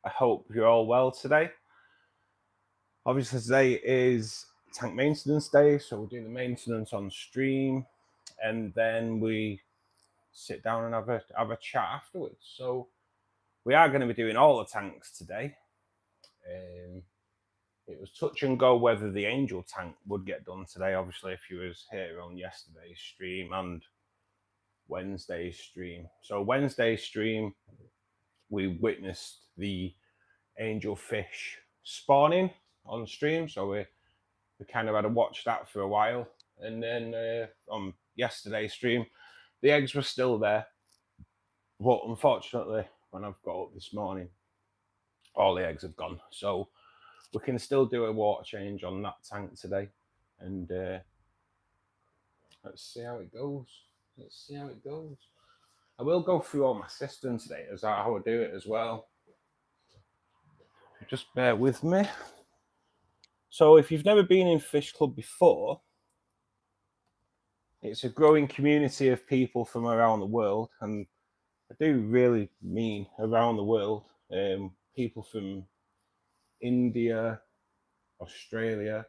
I hope you're all well today. Obviously, today is tank maintenance day, so we're doing the maintenance on stream, and then we sit down and have a chat afterwards. So we are going to be doing all the tanks today. It was touch and go whether the angel tank would get done today. Obviously, if you was here on yesterday's stream and Wednesday's stream. So Wednesday's stream, we witnessed the angel fish spawning on stream, so we kind of had to watch that for a while. And then on yesterday's stream, the eggs were still there, but unfortunately, when I've got up this morning, all the eggs have gone. So we can still do a water change on that tank today, and let's see how it goes. I will go through all my systems today as how I do it as well. Just bear with me. So if you've never been in Fish Club before, it's a growing community of people from around the world, and I do really mean around the world. People from India, Australia,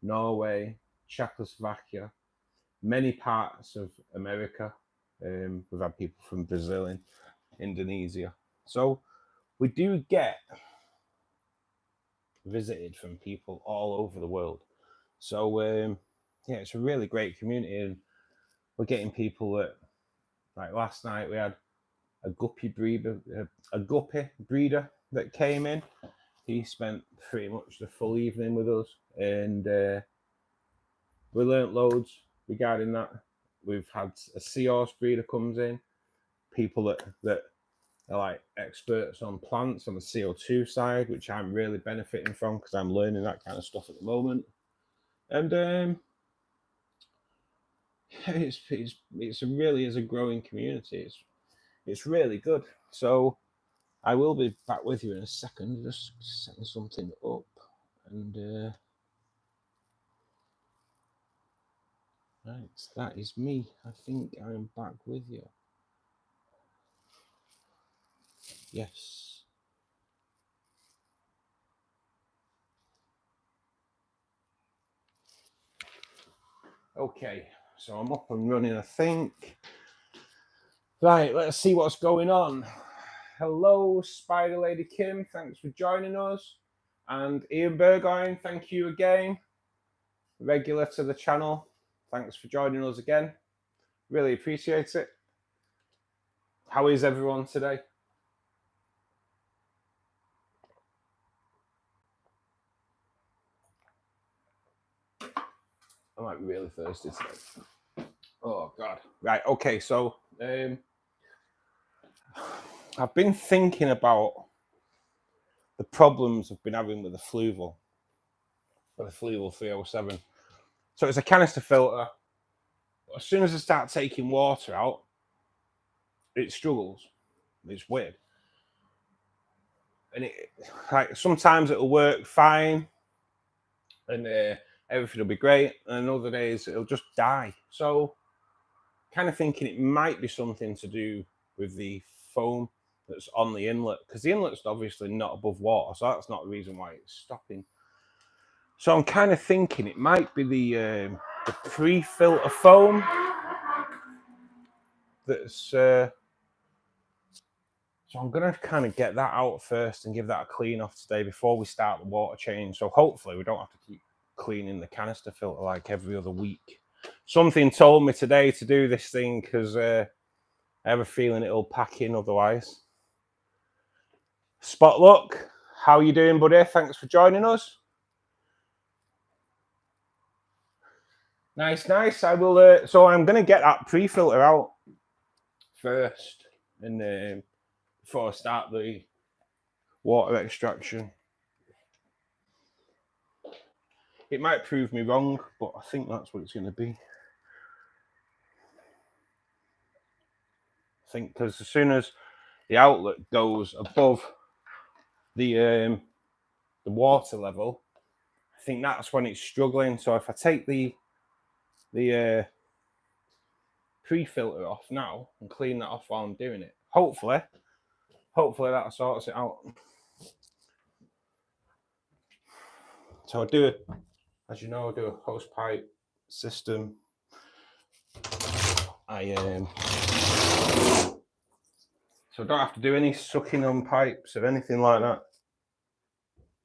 Norway, Czechoslovakia, many parts of America. We've had people from Brazil and Indonesia. So we do get visited from people all over the world. So yeah, it's a really great community, and we're getting people that, like last night we had a guppy breeder that came in. He spent pretty much the full evening with us, and we learnt loads regarding that. We've had a seahorse breeder comes in, people that are like experts on plants on the CO2 side, which I'm really benefiting from because I'm learning that kind of stuff at the moment. And it really is a growing community. It's really good. So I will be back with you in a second, just setting something up. And right, that is me. I think I am back with you. Yes. Okay, so I'm up and running, I think. Right, let's see what's going on. Hello, Spider Lady Kim. Thanks for joining us. And Ian Burgoyne, thank you again. Regular to the channel. Thanks for joining us again. Really appreciate it. How is everyone today? I might be really thirsty today. Oh, God. Right, okay, so I've been thinking about the problems I've been having with the Fluval 307. So it's a canister filter. As soon as I start taking water out, it struggles. It's weird. And it, like, sometimes it'll work fine and everything will be great, and other days it'll just die. So kind of thinking it might be something to do with the foam that's on the inlet, because the inlet's obviously not above water, so that's not the reason why it's stopping. So I'm kind of thinking it might be the pre-filter foam that's so I'm going to kind of get that out first and give that a clean off today before we start the water change. So hopefully we don't have to keep cleaning the canister filter like every other week. Something told me today to do this thing because I have a feeling it'll pack in otherwise. Spotluck, how you doing, buddy? Thanks for joining us. Nice. I will. So I'm going to get that pre-filter out first, and before I start the water extraction. It might prove me wrong, but I think that's what it's going to be. I think because as soon as the outlet goes above the water level, I think that's when it's struggling. So if I take the pre-filter off now and clean that off while I'm doing it, hopefully that sorts it out. So I do it, as you know, I do a hose pipe system. So I don't have to do any sucking on pipes or anything like that.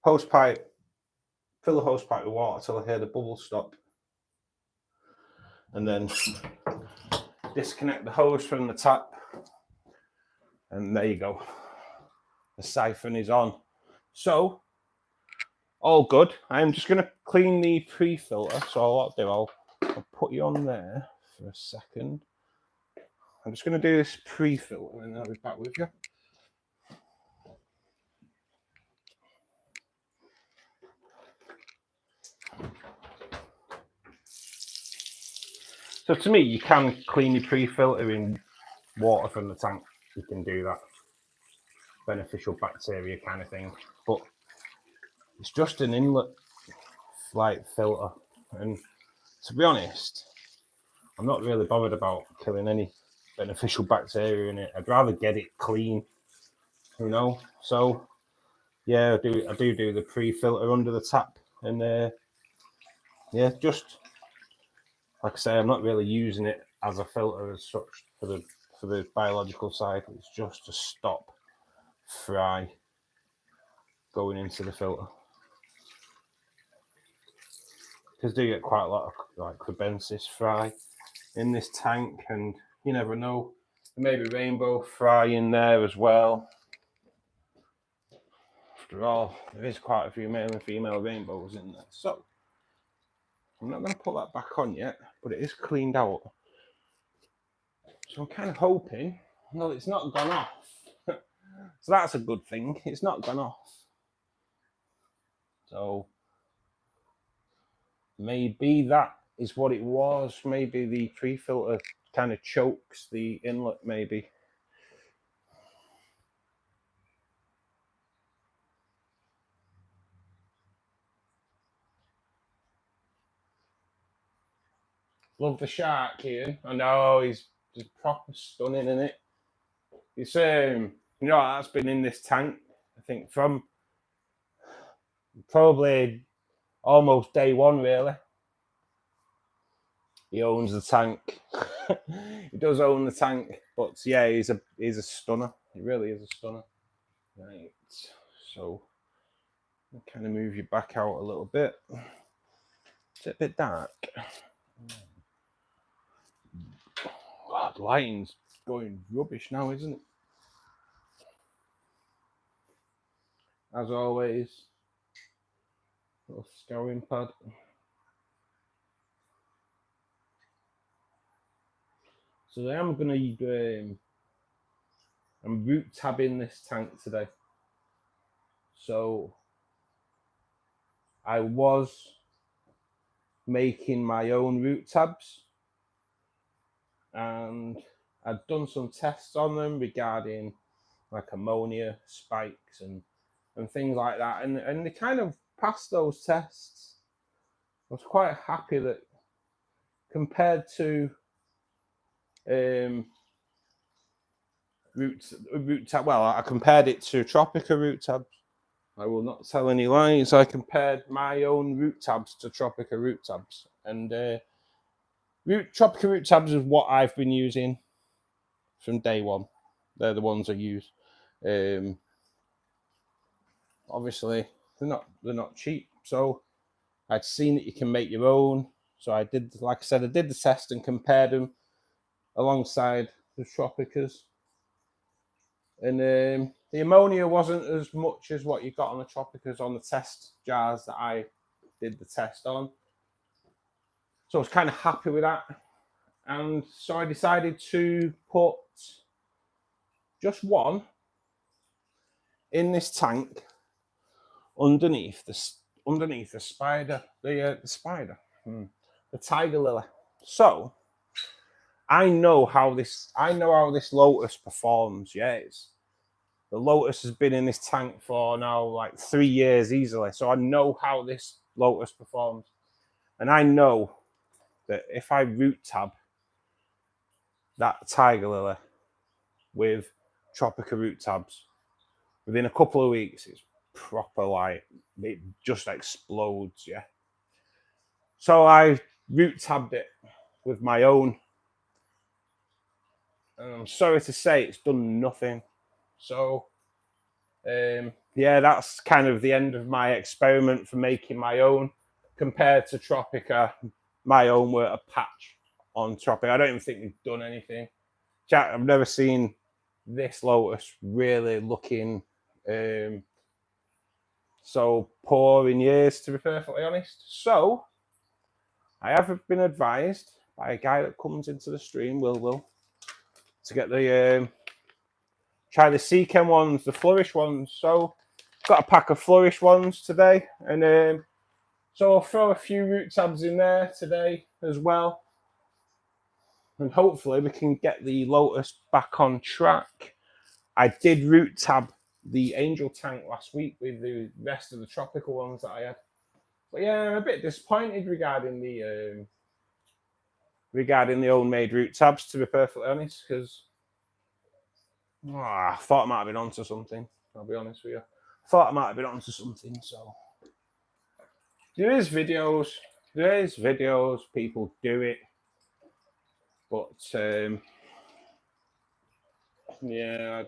Hose pipe, fill the hose pipe with water till I hear the bubbles stop. And then disconnect the hose from the tap. And there you go. The siphon is on. So, all good. I'm just going to clean the pre-filter. So what I'll put you on there for a second. I'm just going to do this pre-filter and I'll be back with you. So to me, you can clean your pre-filter in water from the tank. You can do that. Beneficial bacteria kind of thing. But it's just an inlet like filter. And to be honest, I'm not really bothered about killing any beneficial bacteria in it. I'd rather get it clean, you know. So yeah, I do the pre-filter under the tap, and yeah, just like I say, I'm not really using it as a filter as such for the biological side. It's just to stop fry going into the filter, because do get quite a lot of like Cubensis fry in this tank, and you never know, maybe rainbow fry in there as well. After all, there is quite a few male and female rainbows in there, so I'm not going to put that back on yet, but it is cleaned out. So I'm kind of hoping, no, it's not gone off. So that's a good thing. It's not gone off. So maybe that is what it was. Maybe the pre-filter kind of chokes the inlet, maybe. Love the shark, Ian. I know, he's just proper stunning, isn't it? It's you know, that's been in this tank, I think, from probably almost day one, really. He owns the tank. He does own the tank, but yeah, he's a stunner. He really is a stunner. Right, so I'll kind of move you back out a little bit. It's a bit dark. God, the lighting's going rubbish now, isn't it? As always, little scouring pad. So I am going to I'm root tabbing this tank today. So I was making my own root tabs, and I'd done some tests on them regarding like ammonia spikes and things like that, and they kind of passed those tests. I was quite happy that compared to root tab, well, I compared it to Tropica root tabs. I will not tell any lies. I compared my own root tabs to Tropica root tabs, and Tropica root tabs is what I've been using from day one. They're the ones I use. Obviously, they're not cheap. So I'd seen that you can make your own. So I did, like I said, I did the test and compared them alongside the Tropicas. And the ammonia wasn't as much as what you got on the Tropicas on the test jars that I did the test on. So I was kind of happy with that. And so I decided to put just one in this tank underneath the spider, the tiger lily. So I know how this lotus performs. Yeah, the lotus has been in this tank for now like 3 years easily. So I know how this lotus performs, and I know that if I root tab that tiger lily with Tropica root tabs, within a couple of weeks, it's proper like it just explodes. Yeah. So I root tabbed it with my own, and I'm sorry to say it's done nothing. So yeah, that's kind of the end of my experiment for making my own. Compared to Tropica, my own were a patch on Tropica. I don't even think we've done anything. Chat, I've never seen this lotus really looking so poor in years, to be perfectly honest. So I have been advised by a guy that comes into the stream, Will, to get the try the Seachem ones, the Flourish ones. So got a pack of Flourish ones today, and so I'll throw a few root tabs in there today as well, and hopefully we can get the lotus back on track. I did root tab the angel tank last week with the rest of the tropical ones that I had. But yeah, I'm a bit disappointed regarding the homemade root tabs, to be perfectly honest, because I thought I might have been onto something. I'll be honest with you. I thought I might have been onto something. So there is videos, people do it, but yeah,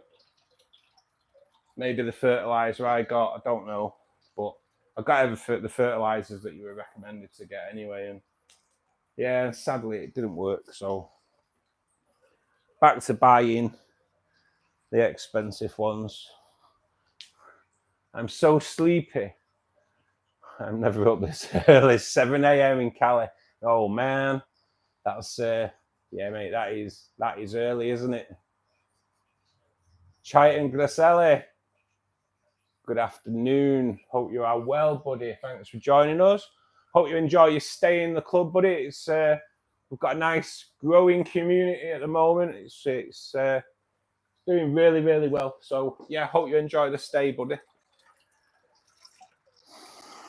maybe the fertilizer I got, I don't know, but I got the fertilizers that you were recommended to get anyway, and yeah, sadly it didn't work. So back to buying the expensive ones. I'm so sleepy. I'm never up this early. 7 a.m. in Cali. Oh man, that's yeah, mate. That is early, isn't it? Chiton Gracelli. Good afternoon. Hope you are well, buddy. Thanks for joining us. Hope you enjoy your stay in the club, buddy. It's we've got a nice growing community at the moment. It's doing really, really well. So yeah, hope you enjoy the stay, buddy.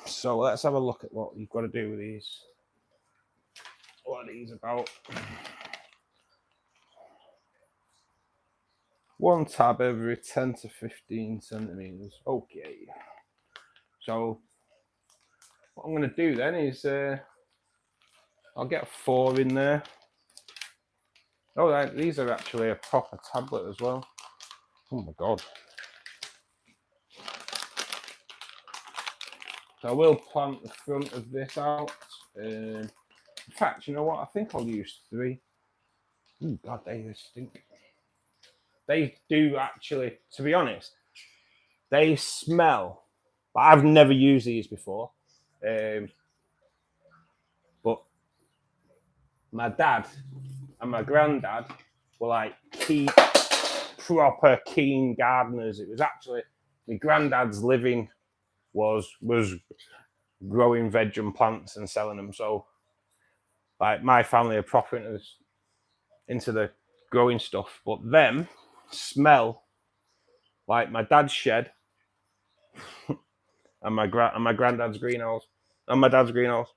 So let's have a look at what you've got to do with these. What are these about? One tab every 10 to 15 centimeters. Okay. So what I'm going to do then is I'll get 4 in there. Oh, these are actually a proper tablet as well. Oh my god. So I will plant the front of this out. In fact, you know what? I think I'll use 3. Oh god, they stink. They do actually, to be honest, they smell. But I've never used these before. But my dad and my granddad were like proper keen gardeners. It was actually my granddad's living was growing veg and plants and selling them. So like my family are proper into the growing stuff, but them smell like my dad's shed and my granddad's greenhouse and my dad's greenhouse.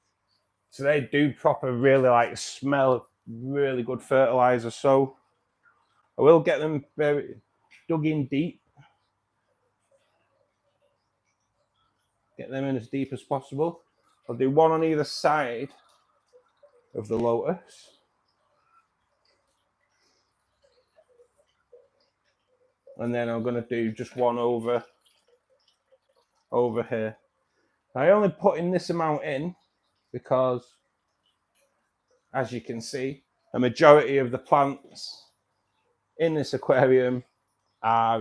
So they do proper really like smell really good fertilizer. So I will get them very dug in deep. Get them in as deep as possible. I'll do 1 on either side of the lotus. And then I'm going to do just 1 over here. I only put in this amount in because, as you can see, a majority of the plants in this aquarium are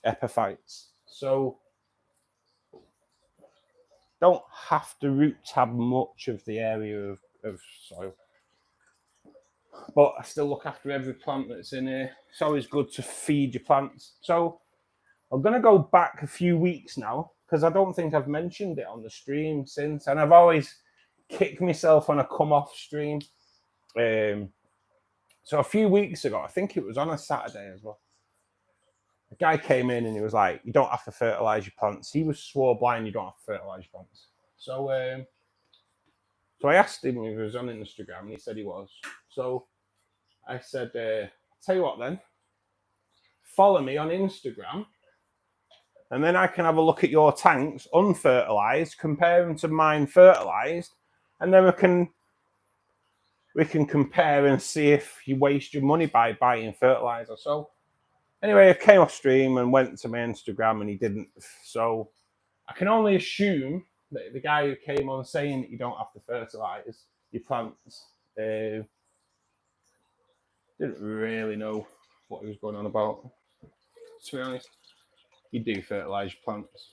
epiphytes. So don't have to root tab much of the area of soil. But I still look after every plant that's in here. It's always good to feed your plants. So I'm going to go back a few weeks now because I don't think I've mentioned it on the stream since. And I've always kicked myself when I come off stream. So a few weeks ago, I think it was on a Saturday as well, a guy came in and he was like, you don't have to fertilize your plants. He was swore blind, you don't have to fertilize your plants. So I asked him if he was on Instagram and he said he was. So I said, tell you what then, follow me on Instagram and then I can have a look at your tanks unfertilized, compare them to mine fertilized, and then we can compare and see if you waste your money by buying fertilizer. So anyway, I came off stream and went to my Instagram, and he didn't. So I can only assume that the guy who came on saying that you don't have to fertilize your plants didn't really know what he was going on about. To be honest, you do fertilize your plants.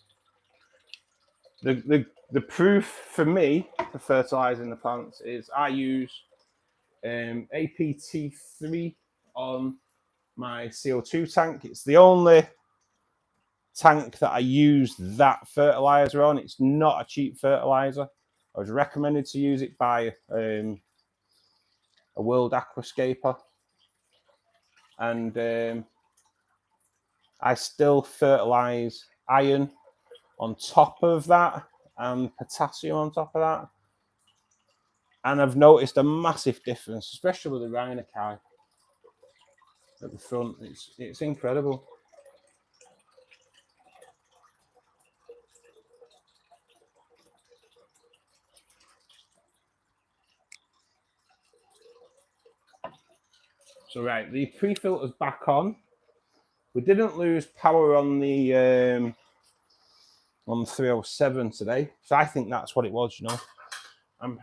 The proof for me for fertilizing the plants is I use APT3 on my CO2 tank. It's the only tank that I use that fertilizer on. It's not a cheap fertilizer. I was recommended to use it by a world aquascaper, and I still fertilize iron on top of that and potassium on top of that, and I've noticed a massive difference, especially with the Rhinokai at the front. It's incredible. So right, the pre-filter's back on. We didn't lose power on the 307 today, so I think that's what it was. You know,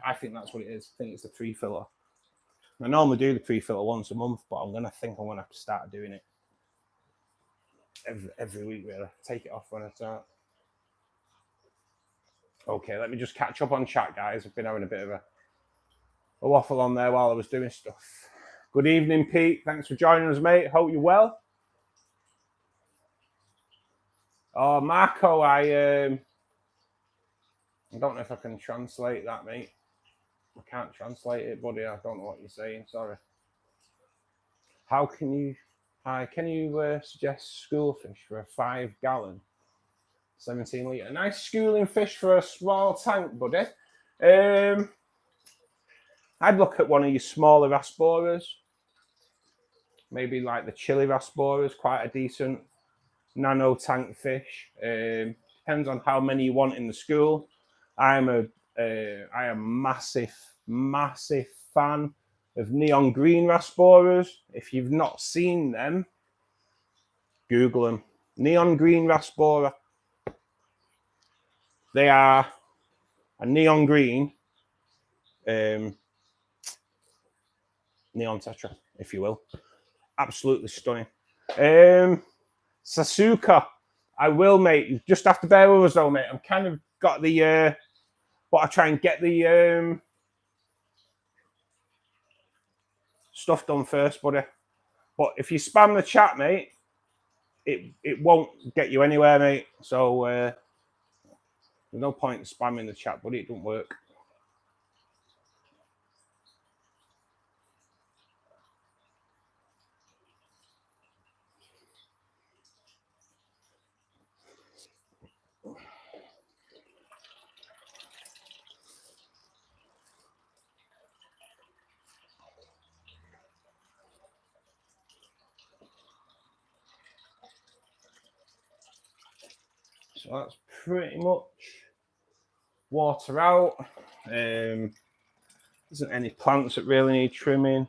I think that's what it is. I think it's the pre-filter. I normally do the pre-filter once a month, but I'm gonna have to start doing it every week. Really, take it off when I start. Okay, let me just catch up on chat, guys. I've been having a bit of a waffle on there while I was doing stuff. Good evening, Pete. Thanks for joining us, mate. Hope you're well. Oh, Marco, I don't know if I can translate that, mate. I can't translate it, buddy. I don't know what you're saying. Sorry. How can you? Can you suggest school fish for a 5-gallon, 17-litre? Nice schooling fish for a small tank, buddy. I'd look at one of your smaller Rasboras. Maybe like the Chili Rasboras, quite a decent nano tank fish. Depends on how many you want in the school. I am a massive fan of neon green Rasboras. If you've not seen them, Google them. Neon green Rasbora. They are a neon green neon tetra, if you will. Absolutely stunning. Sasuka, I will, mate. You just have to bear with us, though, mate. I'm kind of got the but I try and get the stuff done first, buddy. But if you spam the chat, mate, it won't get you anywhere, mate. So there's no point in spamming the chat, buddy. It don't work. So that's pretty much water out. Isn't any plants that really need trimming.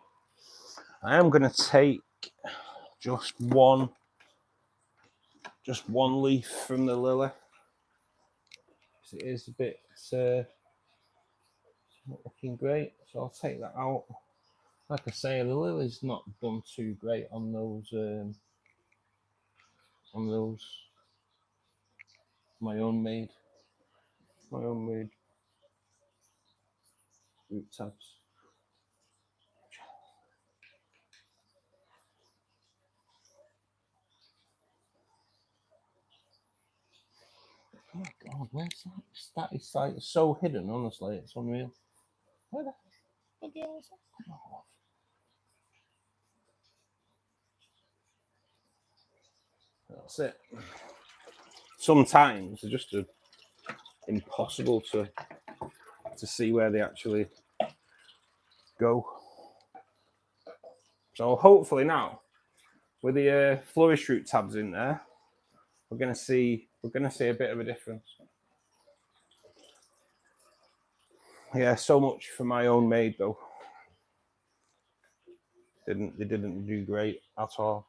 I am going to take just one leaf from the lily. It is a bit not looking great, so I'll take that out. Like I say, the lily's not done too great on those my own made root tabs. Oh my god, where's that? That is like so hidden, honestly, it's unreal. Where the hell is that? That's it. Sometimes they're just impossible to see where they actually go. So hopefully now, with the flourish root tabs in there, we're going to we're going to see a bit of a difference. Yeah, so much for my own maid though. They didn't do great at all.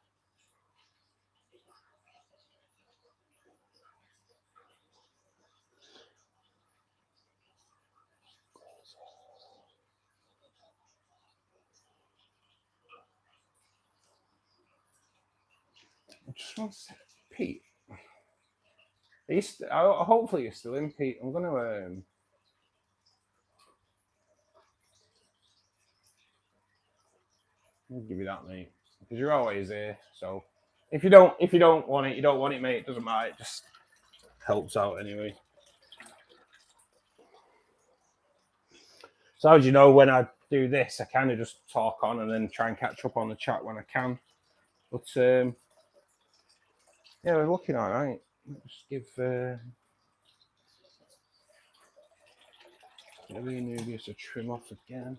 I just want to say, Pete. Hopefully you're still in, Pete. I'm gonna I'll give you that, mate, because you're always here. So if you don't want it, you don't want it, mate. It doesn't matter. It just helps out anyway. So as you know, when I do this, I kind of just talk on and then try and catch up on the chat when I can. But yeah, we're looking all right. Let's give Nubius a trim off again.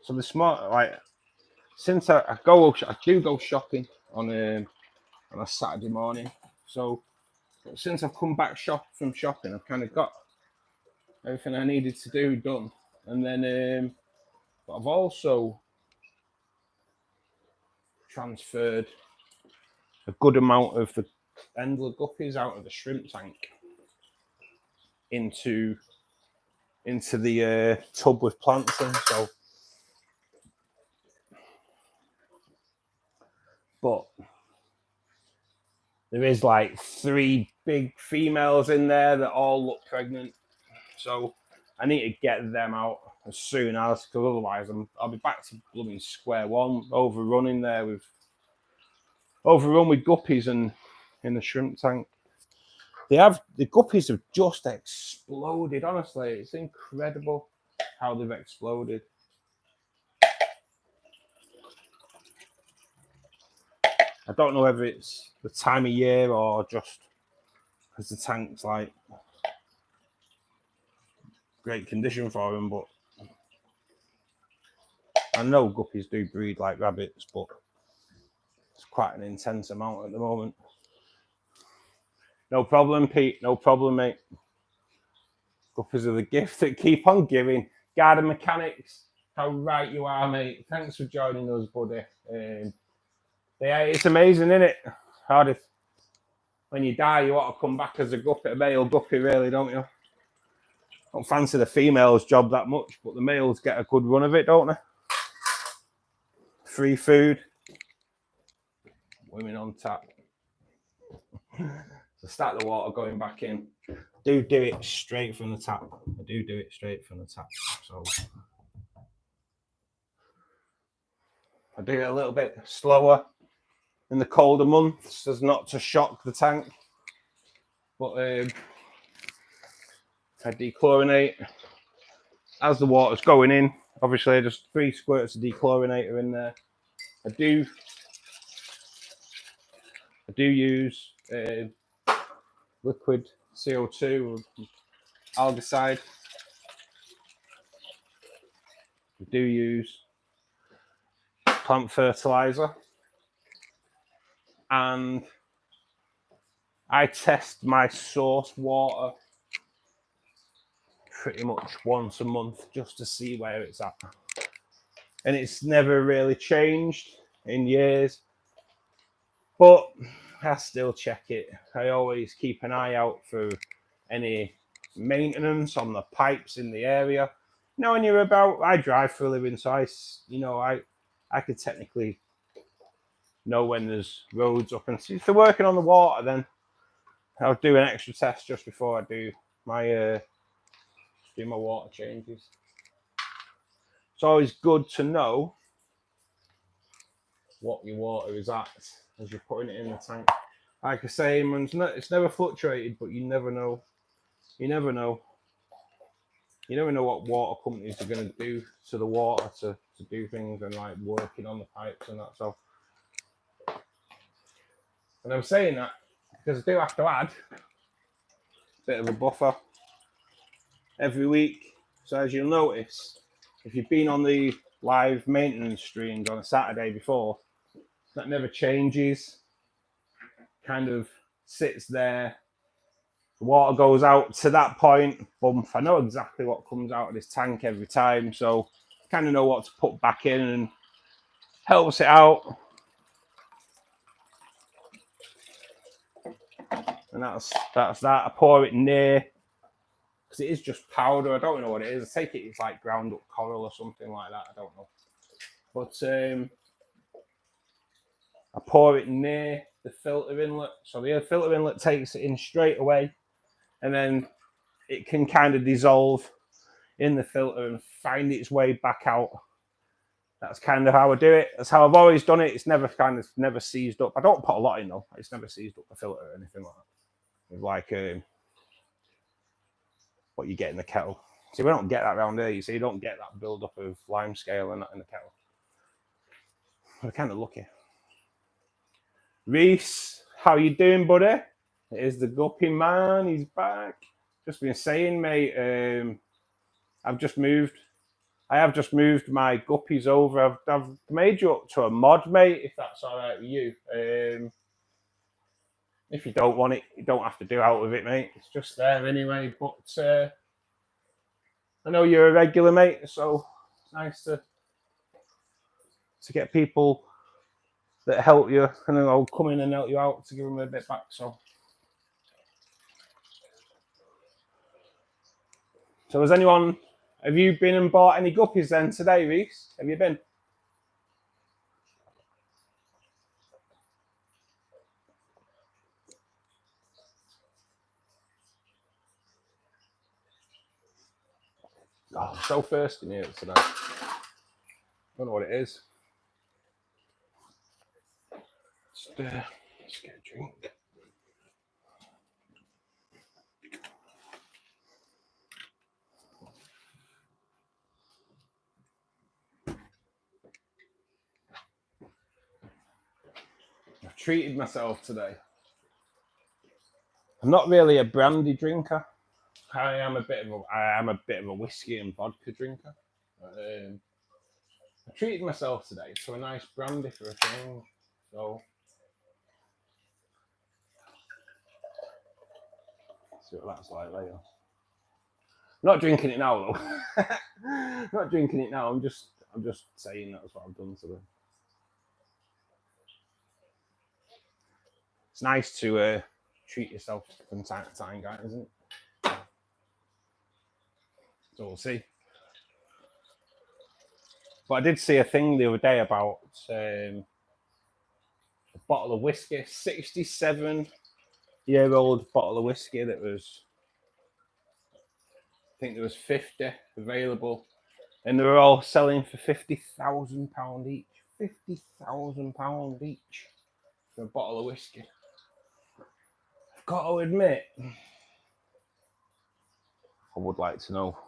So this morning, like, since I do go shopping on a Saturday morning. So since I've come back from shopping, I've kind of got everything I needed to do done, and then but I've also transferred a good amount of the Endler guppies out of the shrimp tank into the tub with plants in. So, but there is like 3 big females in there that all look pregnant. So I need to get them out as soon as, because otherwise I'll be back to blooming square one, overrun with guppies and in the shrimp tank. The guppies have just exploded. Honestly, it's incredible how they've exploded. I don't know whether it's the time of year or just because the tank's like great condition for them, but I know guppies do breed like rabbits, but it's quite an intense amount at the moment. No problem, Pete. No problem, mate. Guppies are the gift that keep on giving. Garden Mechanics, how right you are, mate. Thanks for joining us, buddy. Yeah, it's amazing, isn't it? When you die, you want to come back as a male guppy, really, don't you? Don't fancy the female's job that much, but the males get a good run of it, don't they? Free food. Women on tap. So start the water going back in. Do it straight from the tap. I do it straight from the tap. So I do it a little bit slower in the colder months as not to shock the tank. But I dechlorinate as the water's going in. Obviously, just 3 squirts of dechlorinator in there. I do use liquid CO2 or algicide. I do use plant fertilizer, and I test my source water pretty much once a month just to see where it's at, and it's never really changed in years, but I still check it. I always keep an eye out for any maintenance on the pipes in the area. You know, when you're about, I drive for a living, so I could technically know when there's roads up, and if they're working on the water, then I'll do an extra test just before I do my water changes. It's always good to know what your water is at as you're putting it in the tank. Like I say, it's never fluctuated, but you never know. You never know what water companies are going to do to the water to do things and like working on the pipes and that. So, and I'm saying that because I do have to add a bit of a buffer every week. So as you'll notice, if you've been on the live maintenance streams on a Saturday before. That never changes. Kind of sits there. The water goes out to that point. Bump. I know exactly what comes out of this tank every time, so I kind of know what to put back in and helps it out. And that's that. I pour it near, because it is just powder. I don't know what it is. I take it it's like ground up coral or something like that. I don't know. But I pour it near the filter inlet. So the filter inlet takes it in straight away, and then it can kind of dissolve in the filter and find its way back out. That's kind of how I do it. That's how I've always done it. It's never seized up. I don't put a lot in though. It's never seized up the filter or anything like that. It's like what you get in the kettle. See, we don't get that around here. You see, you don't get that build up of lime scale and that in the kettle. We're kind of lucky. Reese, how you doing, buddy? It is the guppy man. He's back. Just been saying, mate. I have just moved my guppies over. I've made you up to a mod, mate, if that's all right with you. If you don't want it, you don't have to do out with it, mate. It's just there anyway. But I know you're a regular, mate, so it's nice to get people that help you, and then I'll come in and help you out to give them a bit back. So have you been and bought any guppies then today, Reese? Have you been? Oh, I'm so thirsty in here today. I don't know what it is. Let's get a drink. I've treated myself today. I'm not really a brandy drinker. I am a bit of a whiskey and vodka drinker. I treated myself today to a nice brandy for a change. So see what that's like later. I'm not drinking it now though. Not drinking it now. I'm just saying that's what I've done today. It's nice to treat yourself from time to time, guys, isn't it? So we'll see. But I did see a thing the other day about a bottle of whiskey, 67-year-old bottle of whiskey that was, I think there was 50 available, and they were all selling for £50,000 each. £50,000 each for a bottle of whiskey. I've got to admit, I would like to know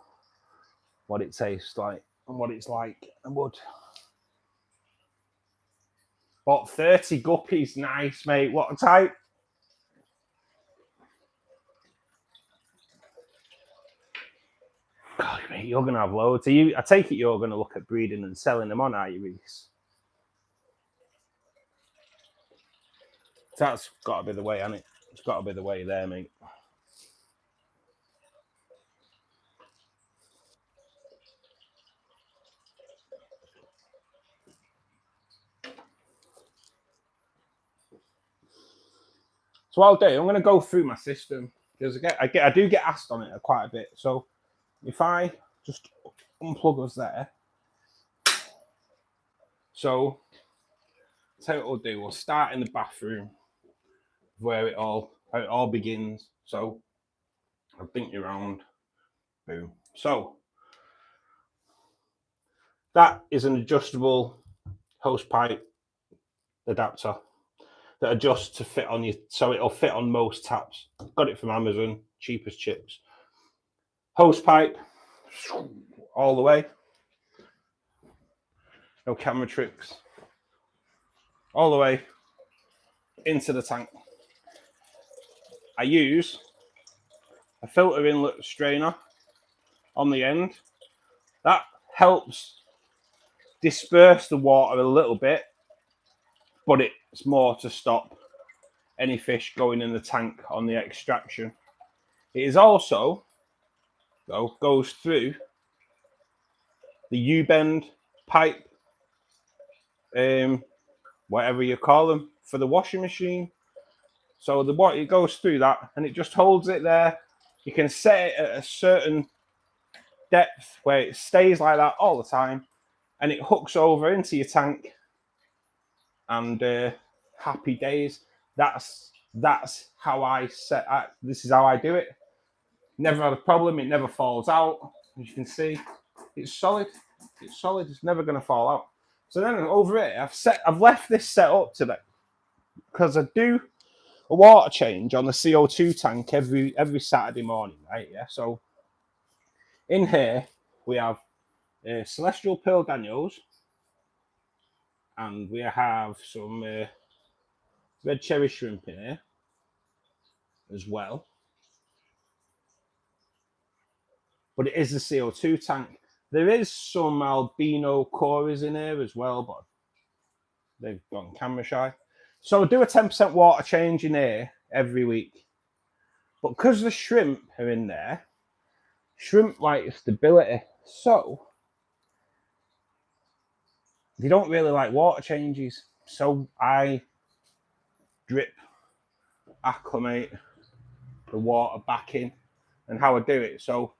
what it tastes like and what it's like. I would. Bought 30 guppies. Nice, mate. What a type. God, mate, you're going to have loads. I take it you're going to look at breeding and selling them on, are you, Reese? That's got to be the way, hasn't it? It's got to be the way there, mate. So what I'll do, I'm going to go through my system, because I do get asked on it quite a bit. So if I just unplug us there. So that's what we'll do. We'll start in the bathroom, where how it all begins. So I'll think you around. Boom. So that is an adjustable hose pipe adapter that adjusts to fit on you, so it'll fit on most taps. Got it from Amazon, cheap as chips. Hose pipe all the way. No camera tricks. All the way into the tank. I use a filter inlet strainer on the end. That helps disperse the water a little bit, but it's more to stop any fish going in the tank on the extraction. It is also, though, goes through the U-bend pipe, whatever you call them, for the washing machine. So the water, it goes through that and it just holds it there. You can set it at a certain depth where it stays like that all the time, and it hooks over into your tank, and happy days. That's how I set. This is how I do it. Never had a problem. It never falls out. As you can see, it's solid. It's solid. It's never going to fall out. So then over here, I've left this set up today because I do a water change on the CO2 tank every Saturday morning, right? Yeah. So in here we have Celestial Pearl Daniels, and we have some red cherry shrimp in here as well. But it is the CO2 tank. There is some albino cories in here as well, but they've gone camera shy. So I do a 10% water change in here every week. But because the shrimp are in there, shrimp like stability. So they don't really like water changes. So I drip, acclimate the water back in, and how I do it. So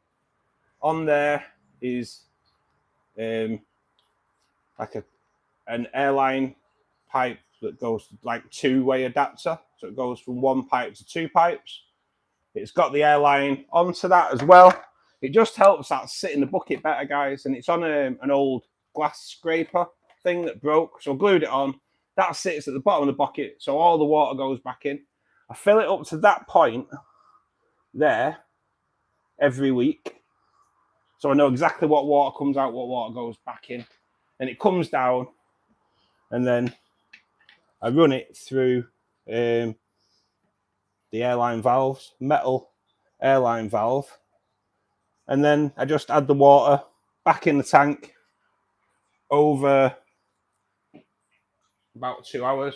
on there is like an airline pipe that goes like two-way adapter. So it goes from one pipe to two pipes. It's got the airline onto that as well. It just helps that sit in the bucket better, guys. And it's on an old glass scraper thing that broke. So I glued it on. That sits at the bottom of the bucket. So all the water goes back in. I fill it up to that point there every week. So I know exactly what water comes out, what water goes back in. And it comes down. And then I run it through the airline valves, metal airline valve. And then I just add the water back in the tank over about 2 hours.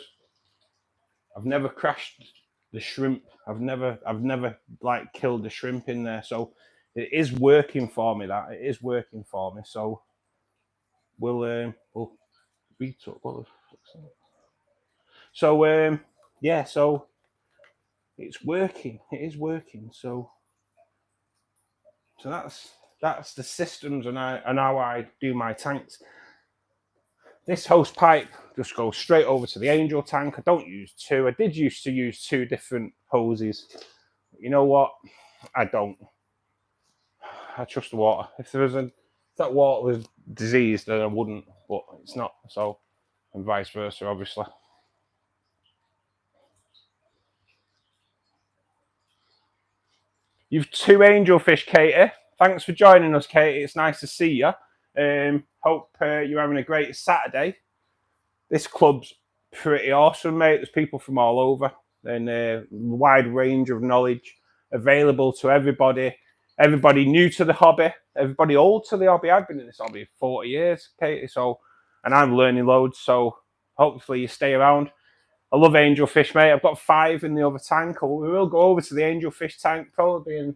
I've never crashed the shrimp. I've never like killed the shrimp in there. So it is working for me. That it is working for me. So we'll retouch. So yeah. So it's working. It is working. So that's the systems and how I do my tanks. This hose pipe just goes straight over to the Angel tank. I don't use two. I did used to use two different hoses. You know what? I don't. I trust the water. If that water was diseased, then I wouldn't. But it's not. So, and vice versa, obviously. You've two angelfish, Katie. Thanks for joining us, Katie. It's nice to see you. Hope you're having a great Saturday. This club's pretty awesome, mate. There's people from all over and a wide range of knowledge available to everybody. Everybody new to the hobby, everybody old to the hobby. I've been in this hobby 40 years, Katie. So, and I'm learning loads. So hopefully you stay around. I love angelfish, mate. I've got 5 in the other tank. We will go over to the angelfish tank probably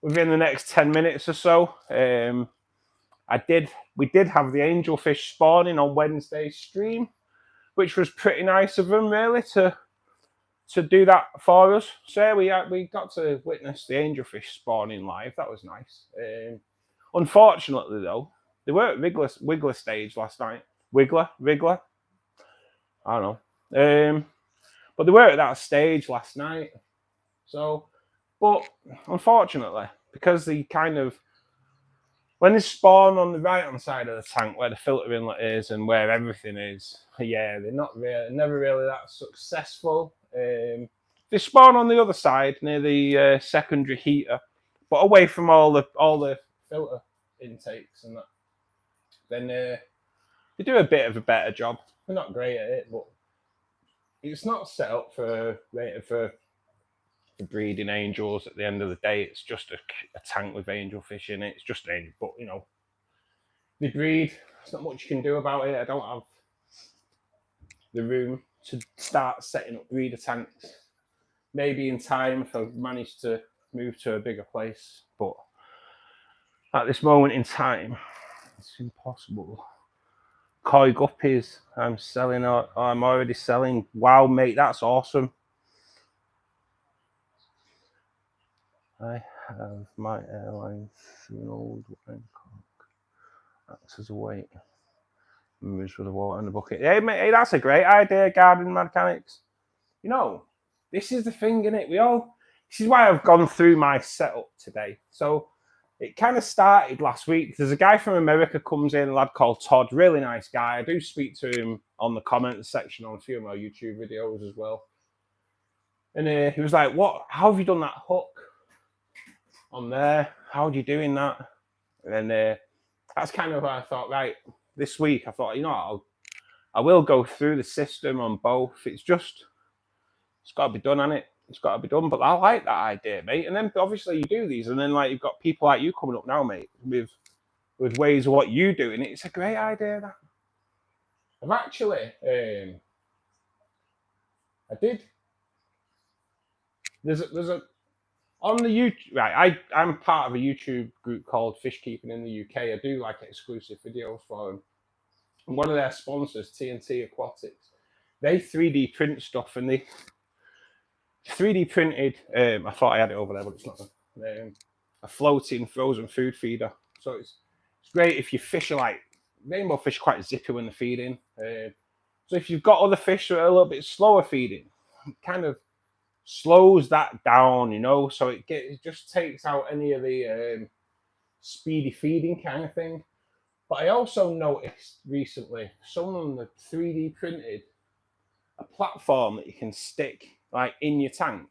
within the next 10 minutes or so. We did have the angelfish spawning on Wednesday's stream, which was pretty nice of them, really, to do that for us. So we got to witness the angelfish spawning live. That was nice. Unfortunately, though, they were at Wiggler stage last night. Wiggler. I don't know. But they were at that stage last night. So, but unfortunately, because they kind of, when they spawn on the right-hand side of the tank where the filter inlet is and where everything is, yeah, they're never really that successful. They spawn on the other side near the secondary heater, but away from all the filter intakes and that. Then they do a bit of a better job. They're not great at it, but it's not set up for breeding angels. At the end of the day, it's just a tank with angelfish in it. It's just an angel, but you know, they breed there's not much you can do about it. I don't have the room to start setting up breeder tanks. Maybe in time if I manage to move to a bigger place, but at this moment in time, it's impossible. Koi guppies, I'm selling, I'm already selling. Wow, mate, that's awesome. I have my airline through an old wine cork. Acts as a weight. Moves with the water in the bucket. Hey, mate, hey, that's a great idea, garden mechanics. You know, this is the thing, isn't it? This is why I've gone through my setup today. So it kind of started last week. There's a guy from America comes in, a lad called Todd, really nice guy. I do speak to him on the comments section on a few of my YouTube videos as well. And he was like, how have you done that hook on there? How are you doing that? And that's kind of what I thought, right, this week I thought, I will go through the system on both. It's got to be done, hasn't it? It's got to be done. But I like that idea, mate. And then obviously you do these, and then like you've got people like you coming up now, mate, with ways of what you do, and it's a great idea. That I've actually, I did. There's a on the YouTube, right? I'm part of a YouTube group called Fish Keeping in the UK. I do like exclusive videos for them. And one of their sponsors, TNT Aquatics, they 3D print stuff, and they 3D printed. I thought I had it over there, but it's not. A floating frozen food feeder. So it's great if your fish are like rainbow fish, quite zippy when they're feeding. So if you've got other fish that are a little bit slower feeding, it kind of slows that down, so it just takes out any of the speedy feeding kind of thing. But I also noticed recently someone that 3D printed a platform that you can stick like in your tank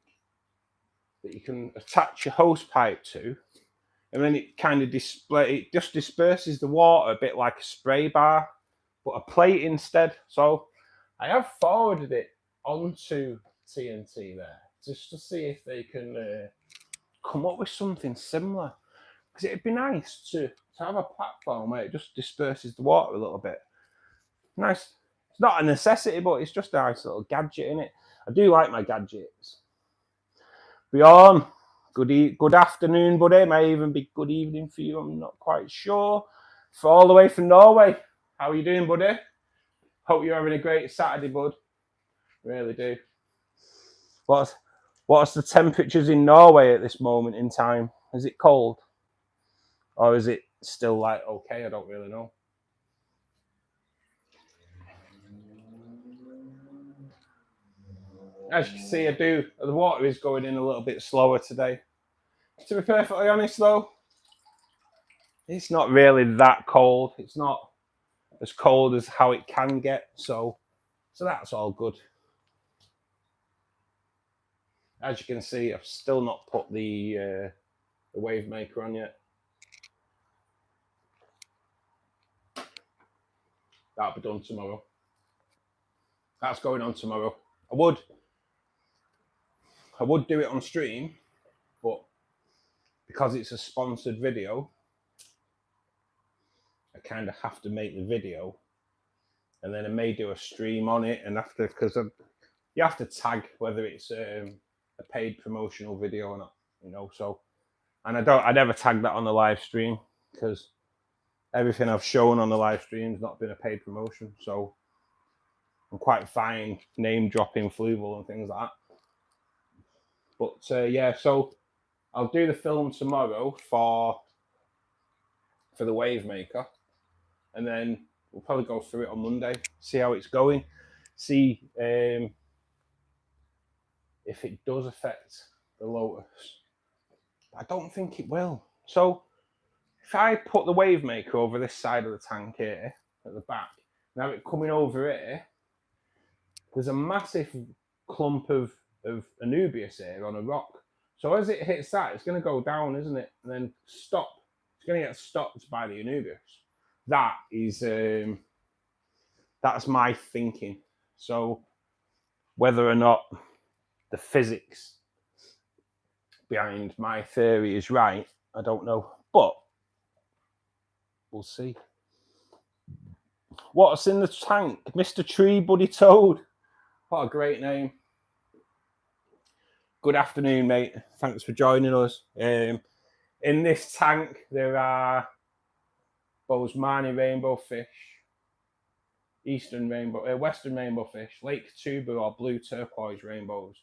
that you can attach your hose pipe to, and then it kind of just disperses the water a bit like a spray bar, but a plate instead. So I have forwarded it onto TNT there just to see if they can come up with something similar, because it'd be nice to have a platform where it just disperses the water a little bit. Nice. It's not a necessity, but it's just a nice little gadget, isn't it? I do like my gadgets. Bjorn, good afternoon, buddy. May even be good evening for you. I'm not quite sure. All the way from Norway. How are you doing, buddy? Hope you're having a great Saturday, bud. Really do. What's the temperatures in Norway at this moment in time? Is it cold? Or is it still like okay? I don't really know. As you can see, the water is going in a little bit slower today. To be perfectly honest though, it's not really that cold. It's not as cold as how it can get, so that's all good. As you can see, I've still not put the wave maker on yet. That'll be done tomorrow. That's going on tomorrow. I would do it on stream, but because it's a sponsored video, I kind of have to make the video, and then I may do a stream on it, and after, because you have to tag whether it's a paid promotional video or not, so, and I never tag that on the live stream, because everything I've shown on the live stream's not been a paid promotion, so I'm quite fine name dropping Fluval and things like that. But yeah, so I'll do the film tomorrow for the wave maker, and then we'll probably go through it on Monday, see how it's going, see if it does affect the Lotus. I don't think it will. So if I put the wave maker over this side of the tank here at the back, now it coming over here, there's a massive clump of Anubias here on a rock. So as it hits that, it's going to go down, isn't it? And then stop. It's going to get stopped by the Anubias. That is, that's my thinking. So whether or not the physics behind my theory is right, I don't know. But we'll see. What's in the tank? Mr. Tree Buddy Toad. What a great name. Good afternoon, mate. Thanks for joining us. In this tank, there are Bozeman rainbow fish, western rainbow fish, Lake Tuba or blue turquoise rainbows.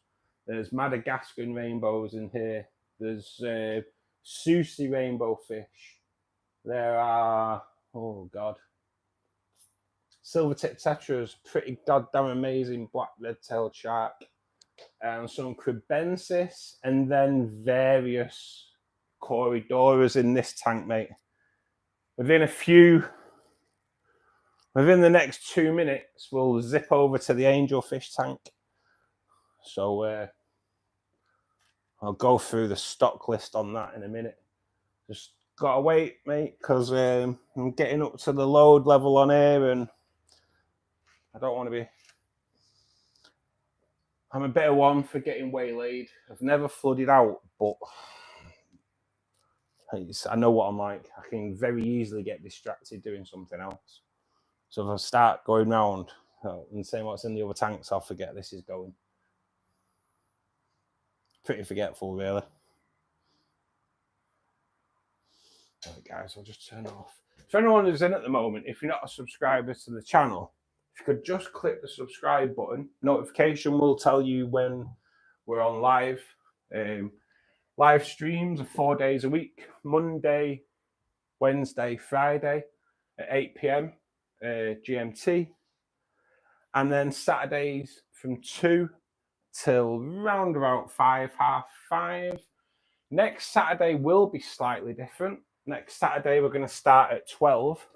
There's Madagascan rainbows in here. There's Susi rainbow fish. There are, oh God, silver tip tetras, pretty goddamn amazing black red-tailed shark, and some cribensis, and then various corydoras in this tank, mate. Within the next 2 minutes, we'll zip over to the angelfish tank. So I'll go through the stock list on that in a minute. Just gotta wait, mate, because I'm getting up to the load level on here, and I don't want to be. I'm a better one for getting waylaid. I've never flooded out, but I know what I'm like. I can very easily get distracted doing something else. So if I start going round and saying what's in the other tanks, I'll forget this is going. Pretty forgetful, really. All right, guys, I'll just turn it off. For anyone who's in at the moment, if you're not a subscriber to the channel, if you could just click the subscribe button, notification will tell you when we're on live. Live streams are 4 days a week, Monday, Wednesday, Friday at 8 p.m. GMT. And then Saturdays from 2 till round about 5, half 5. Next Saturday will be slightly different. Next Saturday, we're going to start at 12.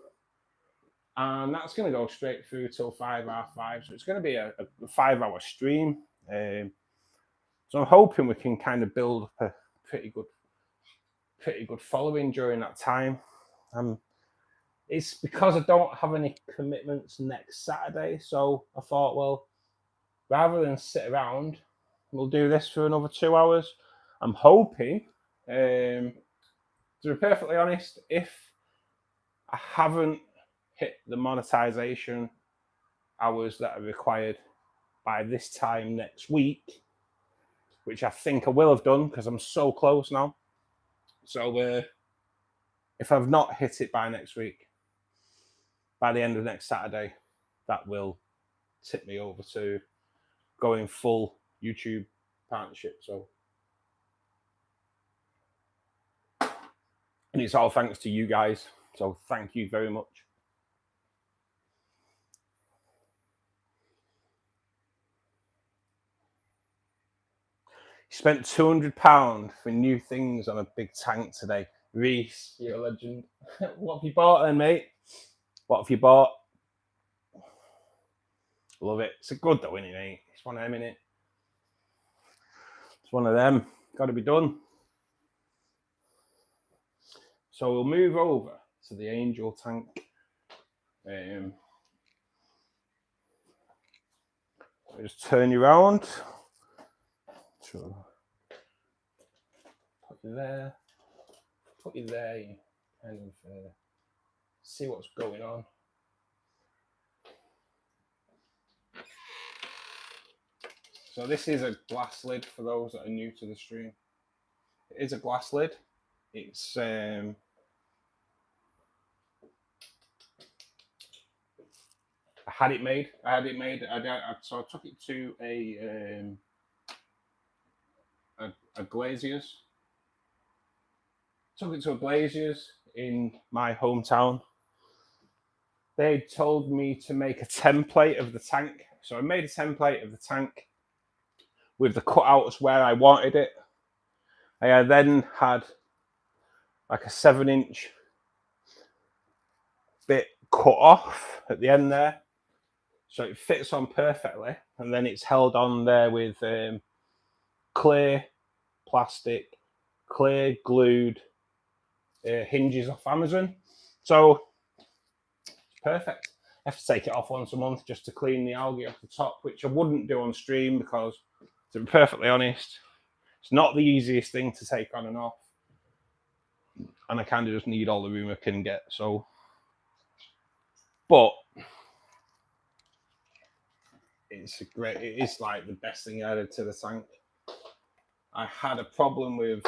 And that's going to go straight through till 5, half 5. So it's going to be a 5-hour stream. So I'm hoping we can kind of build up a pretty good following during that time. It's because I don't have any commitments next Saturday. So I thought, well, rather than sit around, we'll do this for another 2 hours. I'm hoping, to be perfectly honest, if I haven't hit the monetization hours that are required by this time next week, which I think I will have done because I'm so close now. So if I've not hit it by next week, by the end of next Saturday, that will tip me over to going full YouTube partnership. So, and it's all thanks to you guys. So thank you very much. Spent £200 for new things on a big tank today. Reese, you're a legend. What have you bought then, mate? What have you bought? Love it. It's a good though, isn't it, mate? It's one of them, innit? It's one of them. Got to be done. So we'll move over to the angel tank. Just turn you around. Sure. Put you there. Put you there. You kind of see what's going on. So this is a glass lid for those that are new to the stream. It is a glass lid. It's I had it made. So I took it to a glazier's. Took it to a glazier's in my hometown. They told me to make a template of the tank. So I made a template of the tank with the cutouts where I wanted it. I then had like a 7-inch bit cut off at the end there. So it fits on perfectly. And then it's held on there with clear plastic, clear glued hinges off Amazon. So it's perfect. I have to take it off once a month just to clean the algae off the top, which I wouldn't do on stream because, to be perfectly honest, it's not the easiest thing to take on and off. And I kind of just need all the room I can get. So, but it's a great. It is like the best thing added to the tank. I had a problem with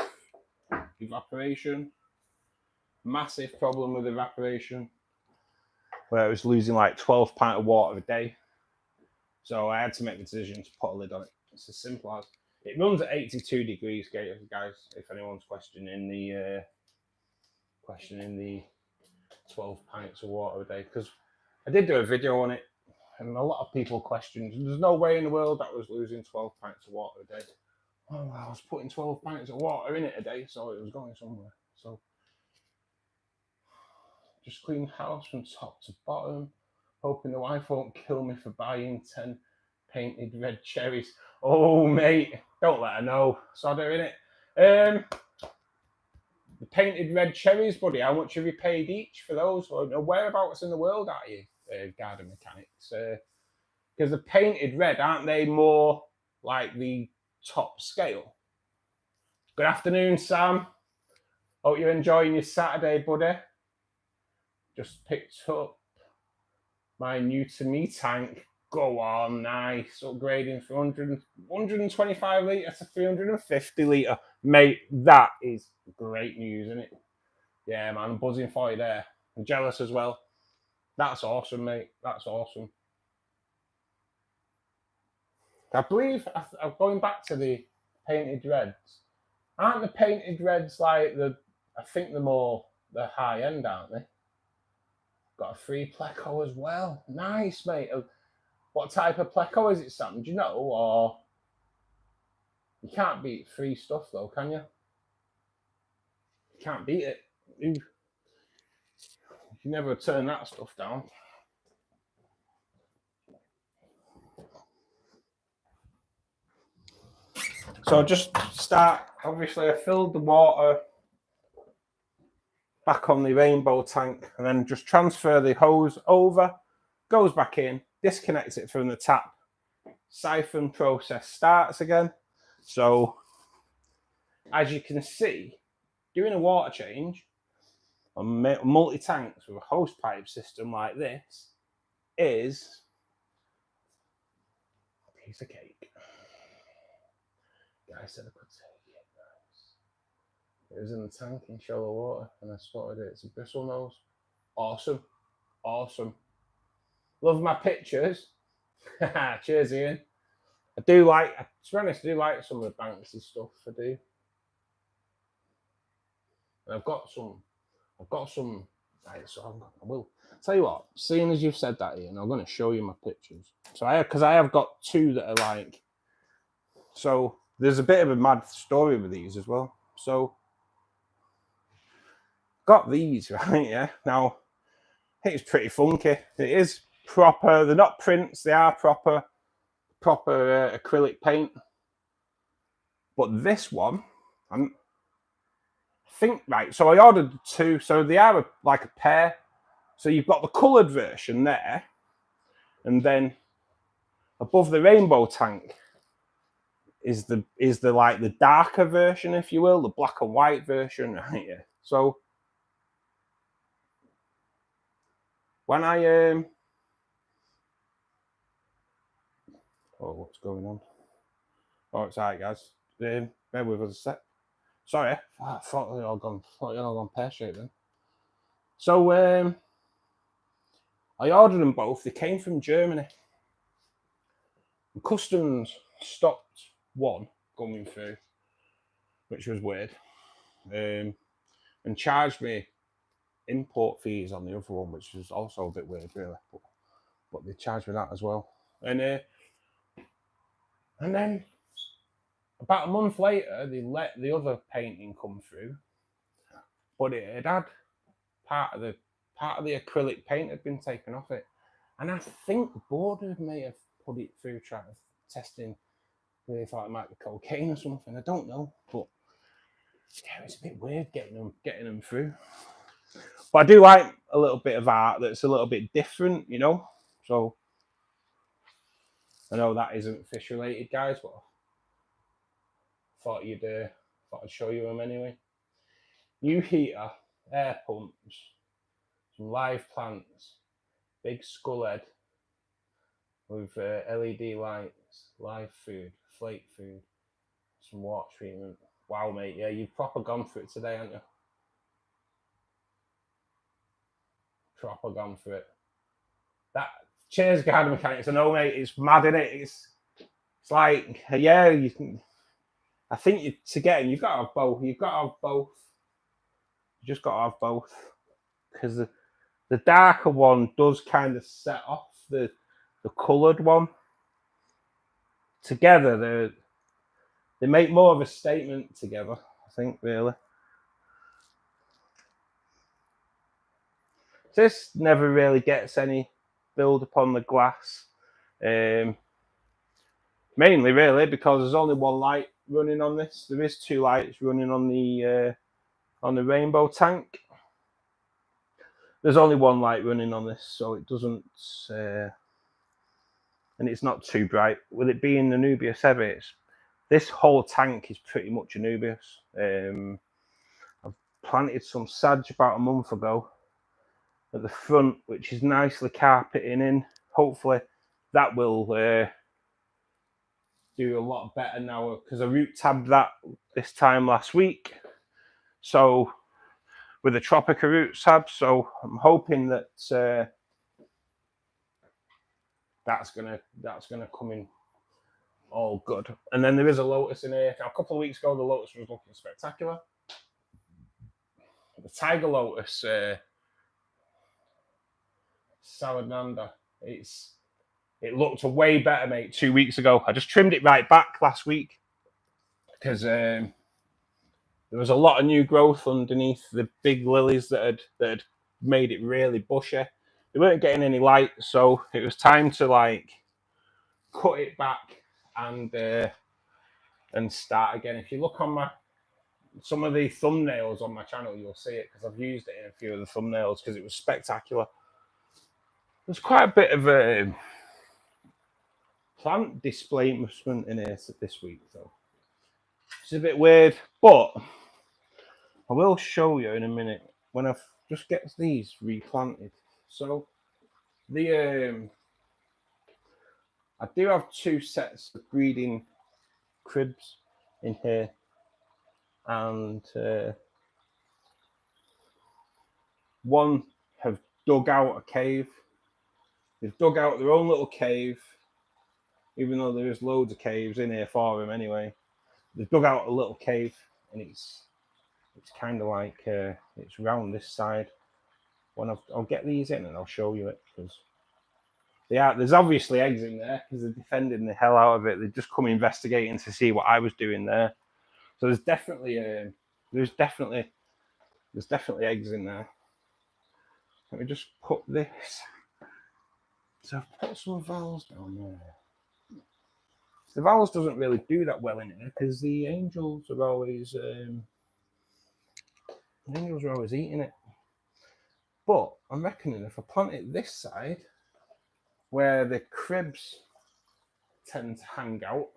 evaporation, massive problem with evaporation, where I was losing like 12 pints of water a day. So I had to make the decision to put a lid on it. It's as simple as it runs at 82 degrees, guys. If anyone's questioning the 12 pints of water a day, because I did do a video on it, and a lot of people questioned. There's no way in the world that I was losing 12 pints of water a day. Oh, I was putting 12 pints of water in it a day, so it was going somewhere. So just clean the house from top to bottom, hoping the wife won't kill me for buying 10 painted red cherries. Oh, mate, don't let her know. Sod her, innit? The painted red cherries, buddy, how much have you paid each for those? Or whereabouts in the world are you, garden mechanics? Because the painted red, aren't they more like the top scale? Good afternoon, Sam. Hope you're enjoying your Saturday, buddy. Just picked up my new to me tank. Go on, nice. Upgrading from 125 litre to 350 litre. Mate, that is great news, isn't it? Yeah, man, I'm buzzing for you there. I'm jealous as well. That's awesome, mate. That's awesome. I believe, I'm going back to the painted reds. Aren't the painted reds like I think they're high end, aren't they? Got a free pleco as well. Nice, mate. What type of pleco is it, Sam? Do you know? Or you can't beat free stuff, though, can you? You can't beat it. You can never turn that stuff down. So just start. Obviously, I filled the water back on the rainbow tank, and then just transfer the hose over. Goes back in, disconnects it from the tap. Siphon process starts again. So, as you can see, doing a water change on multi-tanks with a hose pipe system like this is a piece of cake. Guy said I could take it, guys. It was in the tank in shallow water, and I spotted it. It's a bristle nose. Awesome. Awesome. Love my pictures. Cheers, Ian. I do like, to be honest, I do like some of the Banksy stuff. I do. And I've got some, right, so I will tell you what, seeing as you've said that, Ian, I'm going to show you my pictures. So because I have got two that are like, so there's a bit of a mad story with these as well. So got these, right? Yeah. Now, I think it's pretty funky. It is proper. They're not prints. They are proper acrylic paint. But this one, I think, right. So I ordered two. So they are like a pair. So you've got the coloured version there, and then above the rainbow tank is the like the darker version, if you will, the black and white version, right? Yeah. So when I oh, what's going on? Oh, it's all right, guys. Bear with us a sec. Sorry, I thought they all gone pear-shaped then. So I ordered them both. They came from Germany. Customs stopped one coming through, which was weird, and charged me import fees on the other one, which was also a bit weird, really. But they charged me that as well. And then about a month later, they let the other painting come through, but it had part of the acrylic paint had been taken off it, and I think the border may have put it through testing. They thought it might be cocaine or something. I don't know, but yeah, it's a bit weird getting them through. But I do like a little bit of art that's a little bit different, you know. So I know that isn't fish related, guys, but I thought I'd show you them anyway. New heater, air pumps, some live plants, big skull head, with LED lights, live food, flake food, some water treatment. Wow, mate, yeah, you've proper gone for it today, haven't you? Proper gone for it. That cheers, garden mechanics. I know, mate, it's mad, isn't it? It's like, yeah, you can. I think to get in, you've got to have both. You've got to have both. You just got to have both because the darker one does kind of set off the coloured one. Together, they make more of a statement together, I think, really. This never really gets any build upon the glass. Mainly, really, because there's only one light running on this. There is two lights running on the rainbow tank. There's only one light running on this, so it doesn't, and it's not too bright. With it being the Anubias heavy, this whole tank is pretty much Anubias. I've planted some sage about a month ago at the front, which is nicely carpeting in. Hopefully, that will do a lot better now because I root tabbed that this time last week. So with a Tropica root tab, so I'm hoping that that's gonna come in all good. And then there is a lotus in here. Now, a couple of weeks ago, the lotus was looking spectacular. The tiger lotus, Salamander, it looked way better, mate, 2 weeks ago. I just trimmed it right back last week because there was a lot of new growth underneath the big lilies that had made it really bushy. They weren't getting any light, so it was time to like cut it back and start again. If you look on some of the thumbnails on my channel, you'll see it because I've used it in a few of the thumbnails because it was spectacular. There's quite a bit of a plant displacement in here this week, though. It's a bit weird, but I will show you in a minute when I've just get these replanted. So the I do have two sets of breeding cribs in here, and one have dug out a cave. They've dug out their own little cave, even though there is loads of caves in here for them anyway. They've dug out a little cave, and it's kind of like it's round this side. When I'll get these in and I'll show you it because there's obviously eggs in there because they're defending the hell out of it. They've just come investigating to see what I was doing there. So there's definitely eggs in there. Let me just put this. So I've put some vowels down there. The vowels doesn't really do that well in here because the angels are always eating it. But I'm reckoning if I plant it this side, where the cribs tend to hang out,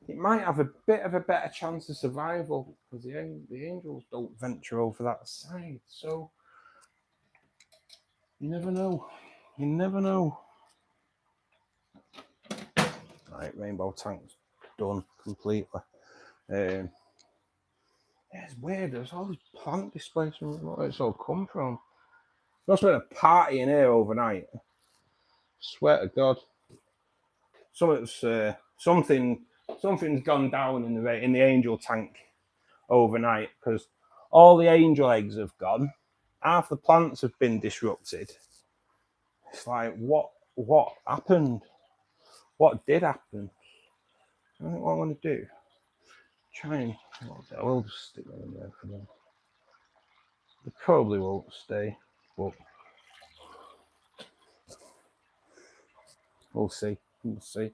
it might have a bit of a better chance of survival because the angels don't venture over that side. So you never know. You never know. Right, rainbow tank's done completely. Yeah, it's weird. There's all this plant displacement. Where it's all come from? Must have been a party in here overnight. I swear to God. Something's gone down in the angel tank overnight because all the angel eggs have gone. Half the plants have been disrupted. It's like what happened? What did happen? I think what I want to do. Try and I will just stick them in there for them. They probably won't stay, but we'll see. We'll see.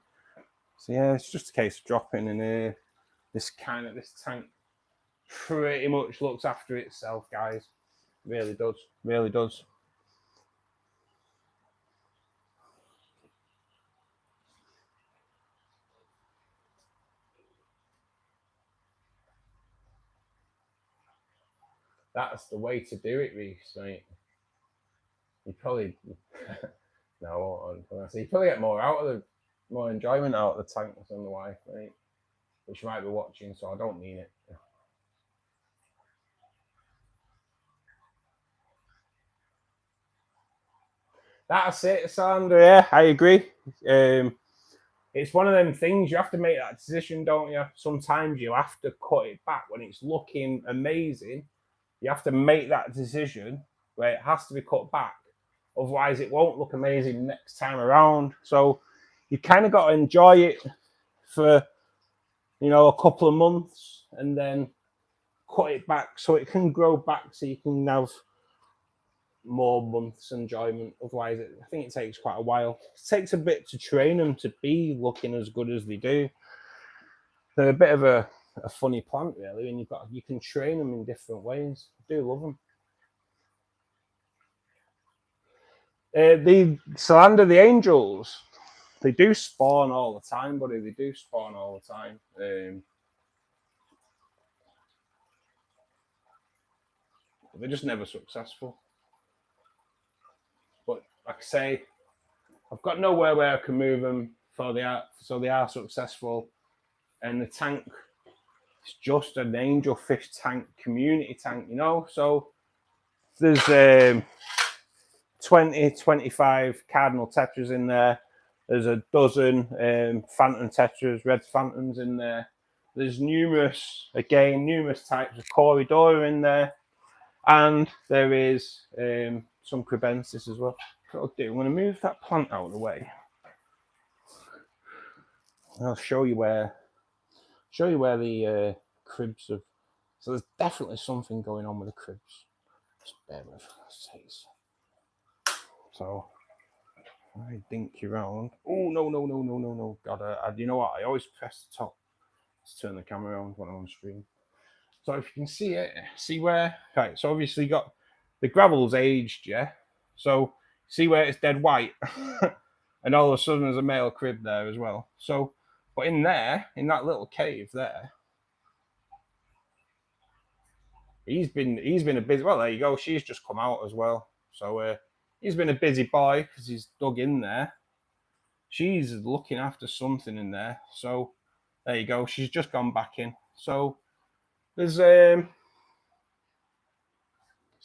So yeah, it's just a case of dropping in here. This tank pretty much looks after itself, guys. Really does. Really does. That's the way to do it, Reese, mate. You probably No, so you probably get more enjoyment out of the tank than the wife, right? Which you might be watching, so I don't mean it. That's it, Sandra. Yeah, I agree. It's one of them things you have to make that decision, don't you? Sometimes you have to cut it back when it's looking amazing. You have to make that decision where it has to be cut back. Otherwise, it won't look amazing next time around. So you kind of got to enjoy it for, a couple of months and then cut it back so it can grow back so you can have more months enjoyment. Otherwise, I think it takes quite a while. It takes a bit to train them to be looking as good as they do. They're a bit of a funny plant, really, and you can train them in different ways. I do love them. The Salander, the angels, they do spawn all the time, buddy. They do spawn all the time. They're just never successful. But like I say, I've got nowhere where I can move them so they are successful. And the tank is just an angelfish tank, community tank, So there's 20, 25 cardinal tetras in there. There's a dozen phantom tetras, red phantoms in there. There's numerous types of Corridora in there. And there is some Crebensis as well. What I'll do, I'm going to move that plant out of the way. I'll show you where the cribs have. So there's definitely something going on with the cribs. Just bear with us. So I dink you around. Oh no! God, you know what? I always press the top. Let's turn the camera on when I'm on stream. So if you can see it, see where. Right. So obviously you got the gravel's aged, yeah. So see where it's dead white, and all of a sudden there's a male crib there as well. So, but in there, in that little cave there, he's been a busy. Well, there you go. She's just come out as well. So he's been a busy boy because he's dug in there. She's looking after something in there. So there you go. She's just gone back in. So there's it's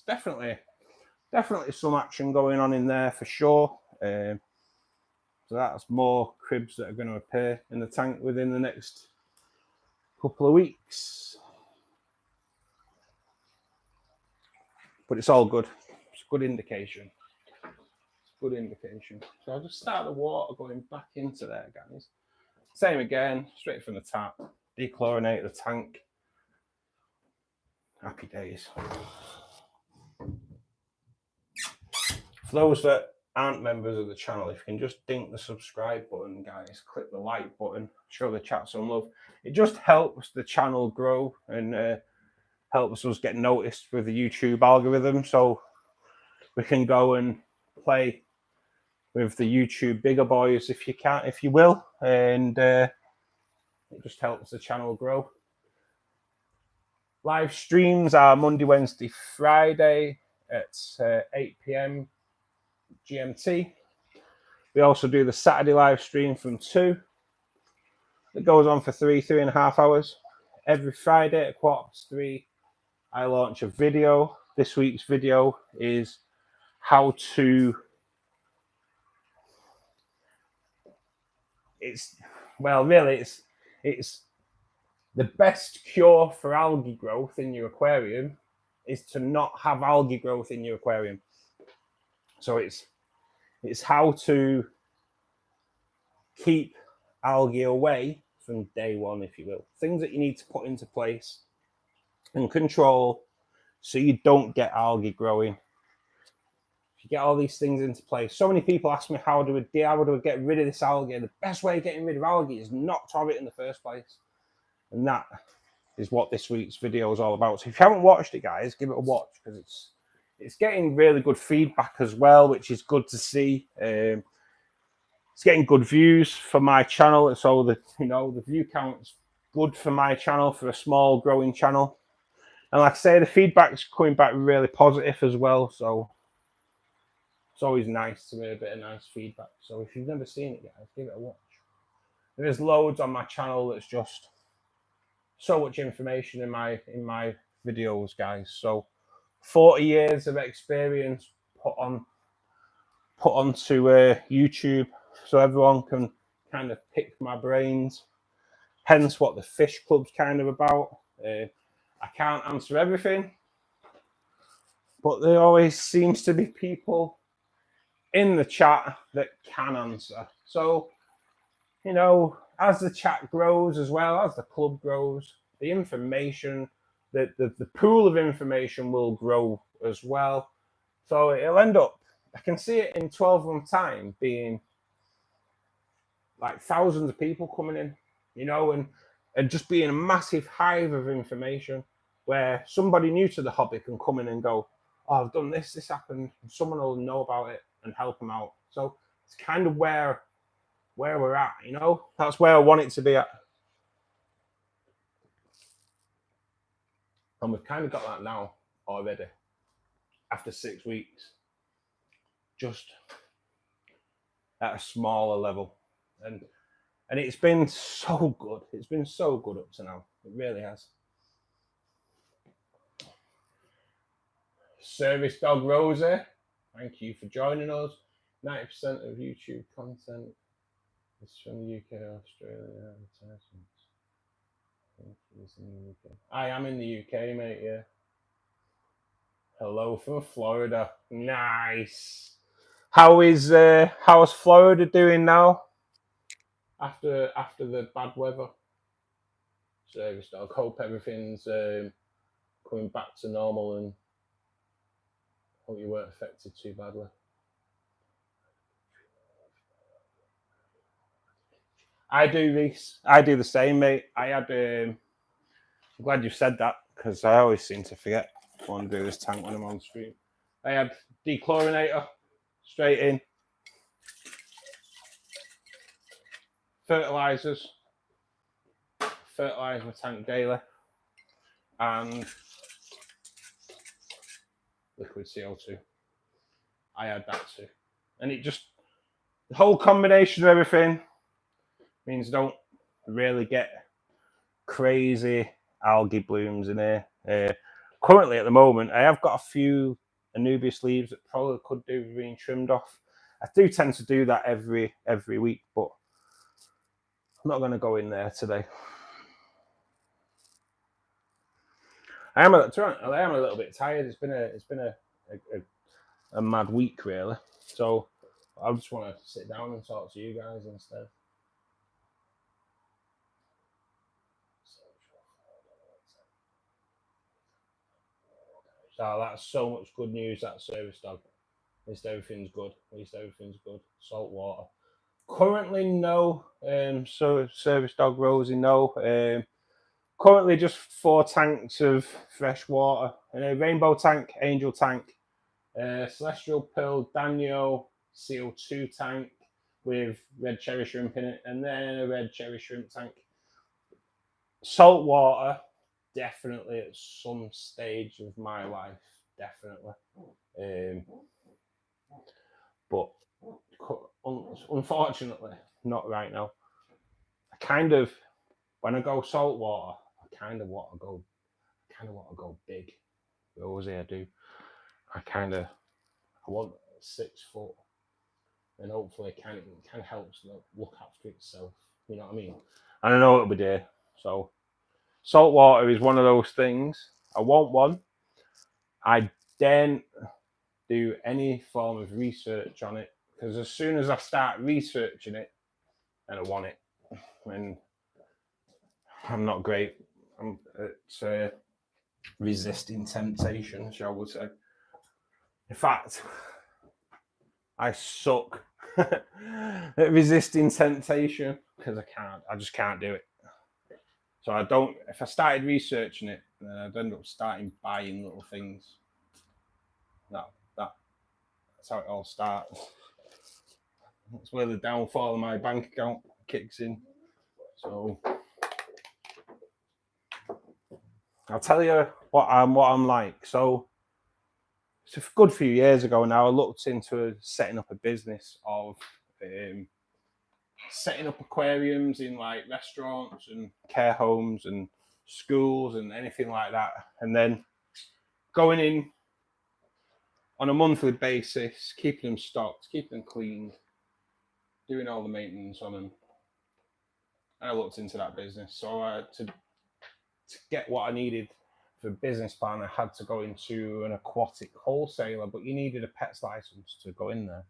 definitely some action going on in there for sure. So that's more cribs that are going to appear in the tank within the next couple of weeks. But it's all good. It's a good indication. So I'll just start the water going back into there, guys. Same again, straight from the tap. Dechlorinate the tank. Happy days. For those that aren't members of the channel, if you can just dink the subscribe button, guys, click the like button, show the chat some love. It just helps the channel grow and helps us get noticed with the YouTube algorithm, so we can go and play with the YouTube bigger boys if you will, and it just helps the channel grow. Live streams are Monday, Wednesday, Friday at 8 p.m. GMT. We also do the Saturday live stream from 2. It goes on for 3.5 hours. Every Friday at 3:15, I launch a video. This week's video is how to. It's the best cure for algae growth in your aquarium is to not have algae growth in your aquarium. So it's how to keep algae away from day one, if you will. Things that you need to put into place and control so you don't get algae growing. If you get all these things into place, so many people ask me, how do I get rid of this algae? The best way of getting rid of algae is not to have it in the first place. And that is what this week's video is all about. So if you haven't watched it, guys, give it a watch, because it's getting really good feedback as well, which is good to see. It's getting good views for my channel, so the view count's good for my channel, for a small growing channel. And like I say, the feedback's coming back really positive as well. So It's always nice to hear a bit of nice feedback. So if you've never seen it, guys, give it a watch. There's loads on my channel that's just so much information in my videos, guys. So 40 years of experience put onto YouTube, so everyone can kind of pick my brains. Hence what the fish club's kind of about. I can't answer everything, but there always seems to be people in the chat that can answer. So, you know, as the chat grows, as well as the club grows, the information, the pool of information will grow as well. So it'll end up, I can see it in 12 months' time being like thousands of people coming in, you know, and just being a massive hive of information where somebody new to the hobby can come in and go, oh, I've done this happened. Someone will know about it and help them out. So it's kind of where we're at, you know. That's where I want it to be at. And we've kind of got that now already after 6 weeks, just at a smaller level. And it's been so good. It's been so good up to now. It really has. Service Dog Rosie, thank you for joining us. 90% of YouTube content is from the UK or Australia. I am in the UK, mate, yeah. Hello from Florida. Nice. How's Florida doing now? After the bad weather? Service Dog. Hope everything's coming back to normal and hope you weren't affected too badly. I do, Reese. I do the same, mate. I had. I'm glad you said that because I always seem to forget. I want to do this tank when I'm on stream. I had dechlorinator straight in, fertilizers, fertilize my tank daily, and liquid CO2. I had that too, and it just the whole combination of everything means I don't really get crazy algae blooms in here. Currently, at the moment, I have got a few Anubias leaves that probably could do with being trimmed off. I do tend to do that every week, but I'm not going to go in there today. I am a little bit tired. It's been a mad week, really. So I just want to sit down and talk to you guys instead. So that's so much good news. That Service Dog. At least everything's good. Salt water. Currently, no. So Service Dog Rosie, no. Currently, just 4 tanks of fresh water. A rainbow tank, angel tank, celestial pearl, Danio, CO2 tank with red cherry shrimp in it, and then a red cherry shrimp tank. Salt water, definitely at some stage of my life, definitely. But unfortunately, not right now. I kind of, when I go salt water, I kind of want to go big. Rosie, I do. I want 6 foot, and hopefully it kind of helps look after itself. You know what I mean? And I know it'll be there. So salt water is one of those things. I want one. I don't do any form of research on it because as soon as I start researching it, and I want it, and I'm not great. I'm at resisting temptation, shall we say. In fact, I suck at resisting temptation because I just can't do it. So I don't, if I started researching it, then I'd end up starting buying little things. That's how it all starts. That's where the downfall of my bank account kicks in. So I'll tell you what I'm like. So it's a good few years ago now, I looked into setting up a business of setting up aquariums in like restaurants and care homes and schools and anything like that, and then going in on a monthly basis, keeping them stocked, keeping them cleaned, doing all the maintenance on them. And I looked into that business. So to get what I needed for a business plan, I had to go into an aquatic wholesaler, but you needed a pet's license to go in there.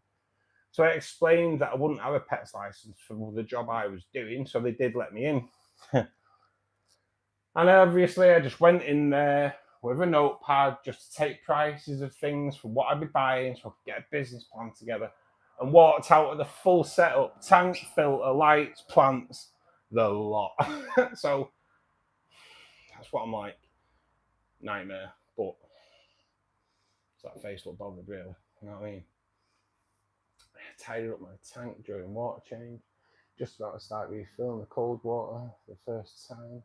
So I explained that I wouldn't have a pet's license for the job I was doing, so they did let me in. And obviously I just went in there with a notepad just to take prices of things for what I'd be buying so I could get a business plan together, and walked out with the full setup: tank, filter, lights, plants, the lot. So that's what I'm like. Nightmare. But it's that face look bothered, really. You know what I mean? I tidied up my tank during water change. Just about to start refilling the cold water for the first time.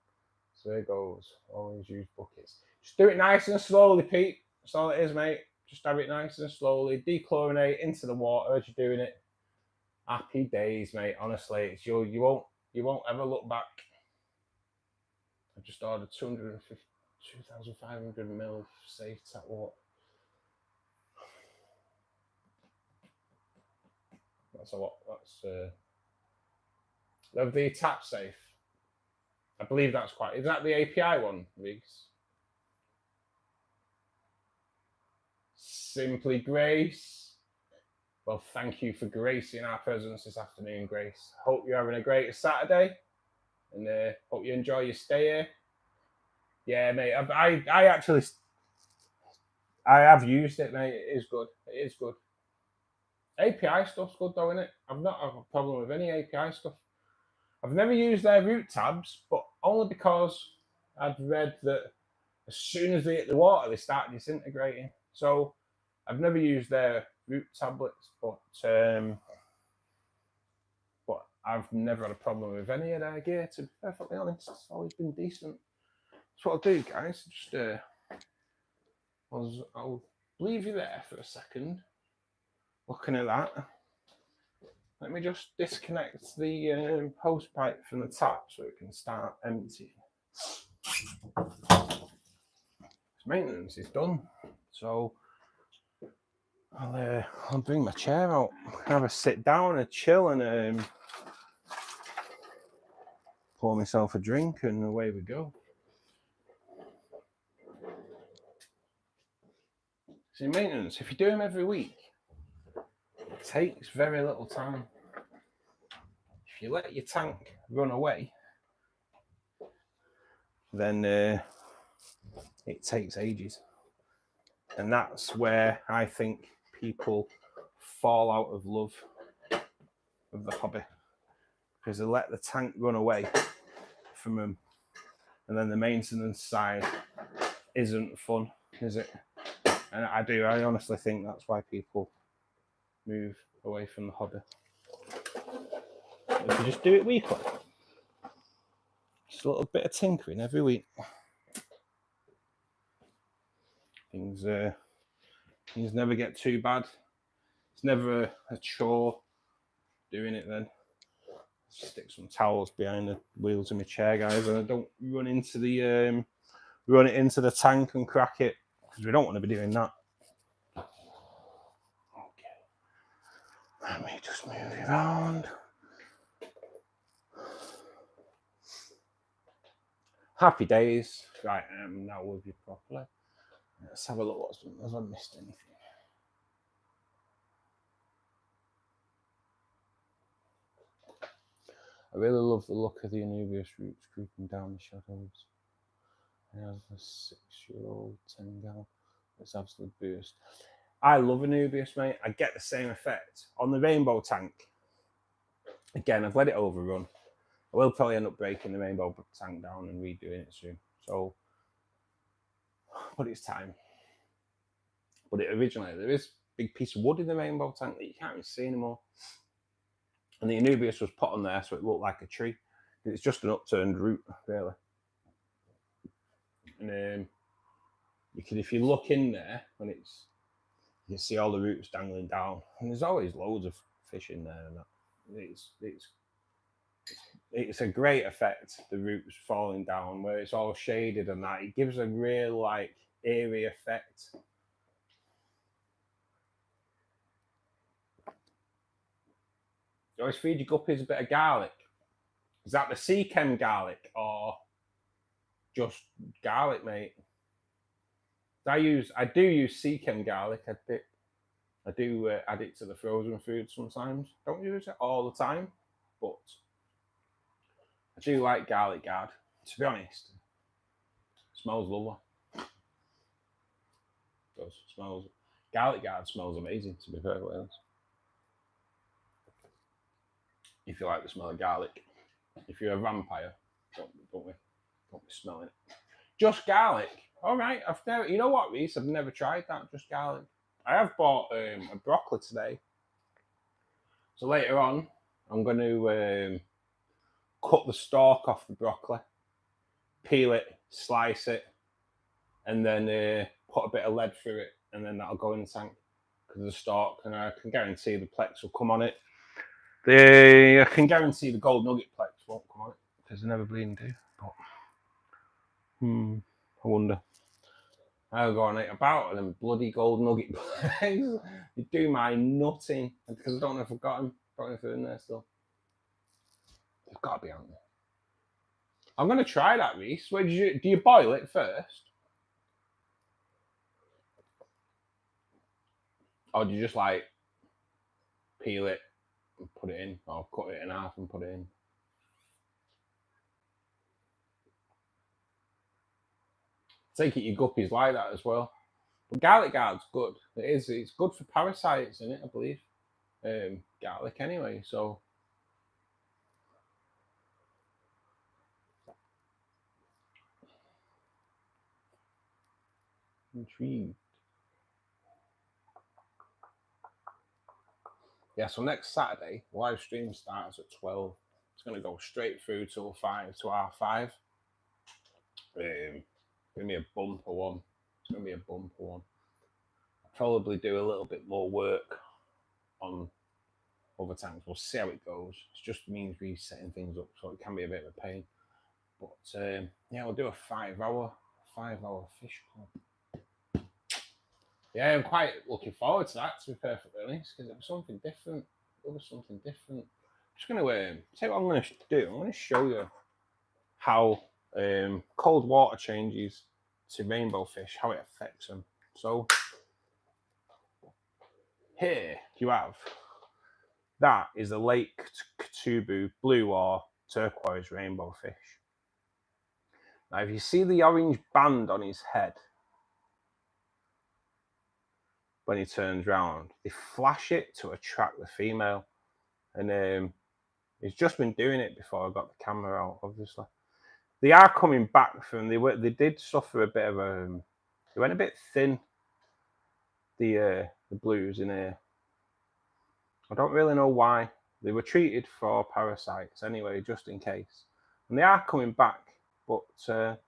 So there goes. Always use buckets. Just do it nice and slowly, Pete. That's all it is, mate. Just have it nice and slowly. Dechlorinate into the water as you're doing it. Happy days, mate. Honestly, it's you won't ever look back. I just ordered 2,500 ml of safe tap water. That's a lot. That's of the tap safe. I believe that's quite. Is that the API one, Riggs? Simply Grace. Well, thank you for gracing our presence this afternoon, Grace. Hope you're having a great Saturday, and hope you enjoy your stay here. Yeah, mate. I have used it, mate. It is good. It is good. API stuff's good though, innit? I've not had a problem with any API stuff. I've never used their root tabs, but only because I'd read that as soon as they hit the water, they start disintegrating. So I've never used their root tablets, but I've never had a problem with any of their gear, to be perfectly honest. It's always been decent. That's what I'll do, guys. Just I'll leave you there for a second, looking at that. Let me just disconnect the hose pipe from the tap so it can start emptying. Maintenance is done, so I'll bring my chair out, have a sit down, a chill, and pour myself a drink, and away we go. See, maintenance, if you do them every week, it takes very little time. If you let your tank run away, then it takes ages. And that's where I think people fall out of love with the hobby, because they let the tank run away from them, and then the maintenance side isn't fun, is it? And I honestly think that's why people move away from the hobby. If you just do it weekly, just a little bit of tinkering every week, things never get too bad. It's never a chore doing it then. Stick some towels behind the wheels of my chair, guys, and I don't run into the tank and crack it, because we don't want to be doing that. Okay, let me just move it around. Happy days. Right, I am now with you properly. Let's have a look. Have I missed anything? I really love the look of the Anubias roots creeping down the shadows. I have a 6-year-old 10-gallon. It's absolute boost. I love Anubias, mate. I get the same effect on the rainbow tank. Again, I've let it overrun. I will probably end up breaking the rainbow tank down and redoing it soon. So, but it's time. But originally, there is a big piece of wood in the rainbow tank that you can't even see anymore. And the Anubias was put on there so it looked like a tree. It's just an upturned root, really. And you can, if you look in there when it's You can see all the roots dangling down, and there's always loads of fish in there. And that. It's a great effect. The roots falling down where it's all shaded and that. It gives a real like eerie effect. You always feed your guppies a bit of garlic. Is that the sea chem garlic or just garlic, mate? I do use sea chem garlic. I do add it to the frozen food sometimes. Don't use it all the time, but I do like garlic guard. To be honest, it smells lovely. It does. Garlic guard smells amazing. To be perfectly honest, if you like the smell of garlic, if you're a vampire, don't be smelling it. Just garlic. All right, you know what, Reese? I've never tried that. Just garlic. I have bought a broccoli today. So later on, I'm going to cut the stalk off the broccoli, peel it, slice it, and then put a bit of lead through it, and then that'll go in the tank because of the stalk, and I can guarantee the plex will come on it. I can guarantee the gold nugget plex won't come on it because they never bleeding do. But I wonder. I'll go on it about them bloody gold nugget plex. You do my nutting because I don't know if I've got them. Don't know if they're in there still. They've got to be on there. I'm going to try that, Reese. Do you boil it first? Or do you just like peel it and put it in? Or cut it in half and put it in? Take it your guppies like that as well. But garlic guard's good. It's good for parasites, isn't it, I believe? Garlic anyway, so. Intrigued. Yeah, so next Saturday, live stream starts at 12. It's going to go straight through till 5 to R5. It's going to be a bumper one. I'll probably do a little bit more work on other tanks. We'll see how it goes. It just means resetting things up, so it can be a bit of a pain. But yeah, we'll do a 5-hour fish club. Yeah, I'm quite looking forward to that, to be perfectly honest, because it was something different. I'm just going to tell you what I'm going to do. I'm going to show you how cold water changes to rainbow fish, how it affects them. So here you have, that is a Lake Katubu blue or turquoise rainbow fish. Now, if you see the orange band on his head, when he turns round, they flash it to attract the female. And he's just been doing it before I got the camera out, obviously. They are coming back from, they did suffer a bit of they went a bit thin, the blues in here. I don't really know why. They were treated for parasites anyway, just in case. And they are coming back, but they're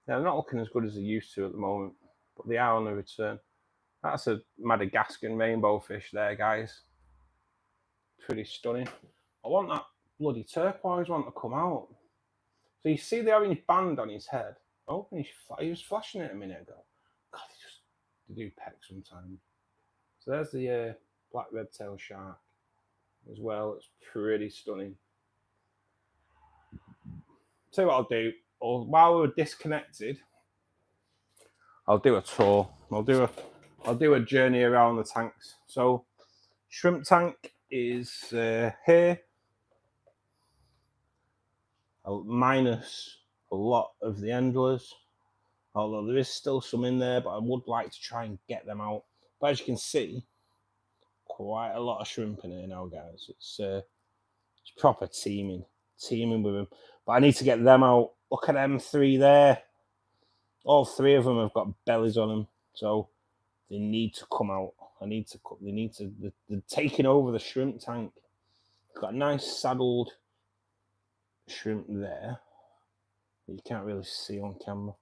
not looking as good as they used to at the moment. But they are on the return. That's a Madagascan rainbow fish there, guys. Pretty stunning. I want that bloody turquoise one to come out. So you see the orange band on his head. Oh, he was flashing it a minute ago. God, they do peck sometimes. So there's the black red-tailed shark as well. It's pretty stunning. Tell you what I'll do. While we're disconnected, I'll do a tour. I'll do a journey around the tanks. So shrimp tank is here, minus a lot of the endlers, although there is still some in there, but I would like to try and get them out. But as you can see, quite a lot of shrimp in here now, guys. It's proper teeming with them. But I need to get them out. Look at them three there. All three of them have got bellies on them, so they need to come out. They're taking over the shrimp tank. Got a nice saddled shrimp there that you can't really see on camera,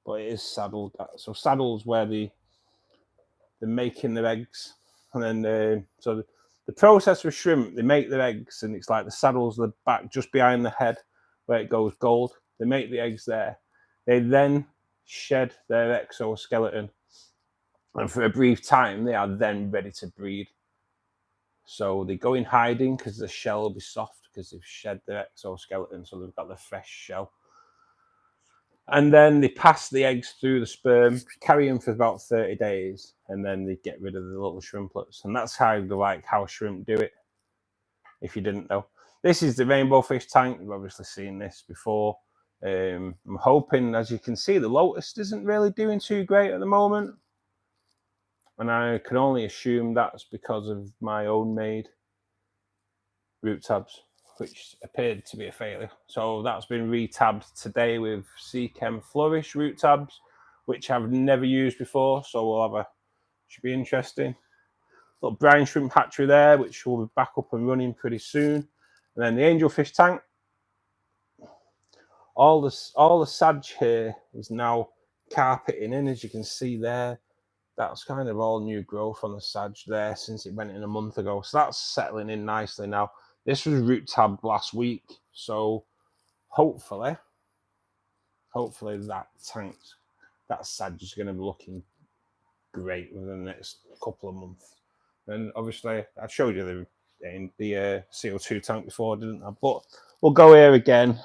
but it is saddled. So saddle's where the they're making their eggs. And then so the process with shrimp, they make their eggs, and it's like the saddle's the back just behind the head where it goes gold. They make the eggs there. They then shed their exoskeleton, and for a brief time they are then ready to breed. So they go in hiding because the shell will be soft because they've shed their exoskeleton, so they've got the fresh shell. And then they pass the eggs through the sperm, carry them for about 30 days, and then they get rid of the little shrimplets. And that's how shrimp do it, if you didn't know. This is the rainbow fish tank. You've obviously seen this before. I'm hoping, as you can see, the lotus isn't really doing too great at the moment. And I can only assume that's because of my own made root tabs, which appeared to be a failure. So that's been retabbed today with Seachem Flourish root tabs, which I've never used before. So we'll have should be interesting. Little brine shrimp hatchery there, which will be back up and running pretty soon. And then the angelfish tank. All the sage here is now carpeting in, as you can see there. That's kind of all new growth on the sage there since it went in a month ago. So that's settling in nicely now. This was root tabbed last week. So hopefully that sage is going to be looking great within the next couple of months. And obviously I showed you the CO2 tank before, didn't I? But we'll go here again.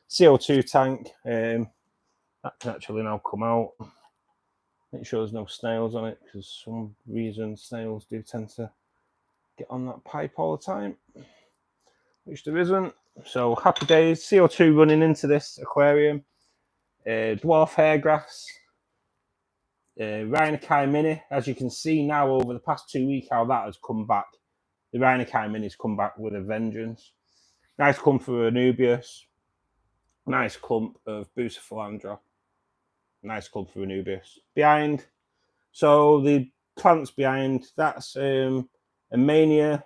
CO2 tank. That can actually now come out. Make sure there's no snails on it, because for some reason snails do tend to get on that pipe all the time, which there isn't. So happy days. CO2 running into this aquarium. Dwarf hairgrass. Rhinokai mini. As you can see now over the past 2 weeks how that has come back. The Rhinokai mini's come back with a vengeance. Nice clump for Anubias. Nice clump of Bucephalandra. Nice clump for Anubias. Behind, so the plants behind, that's Amania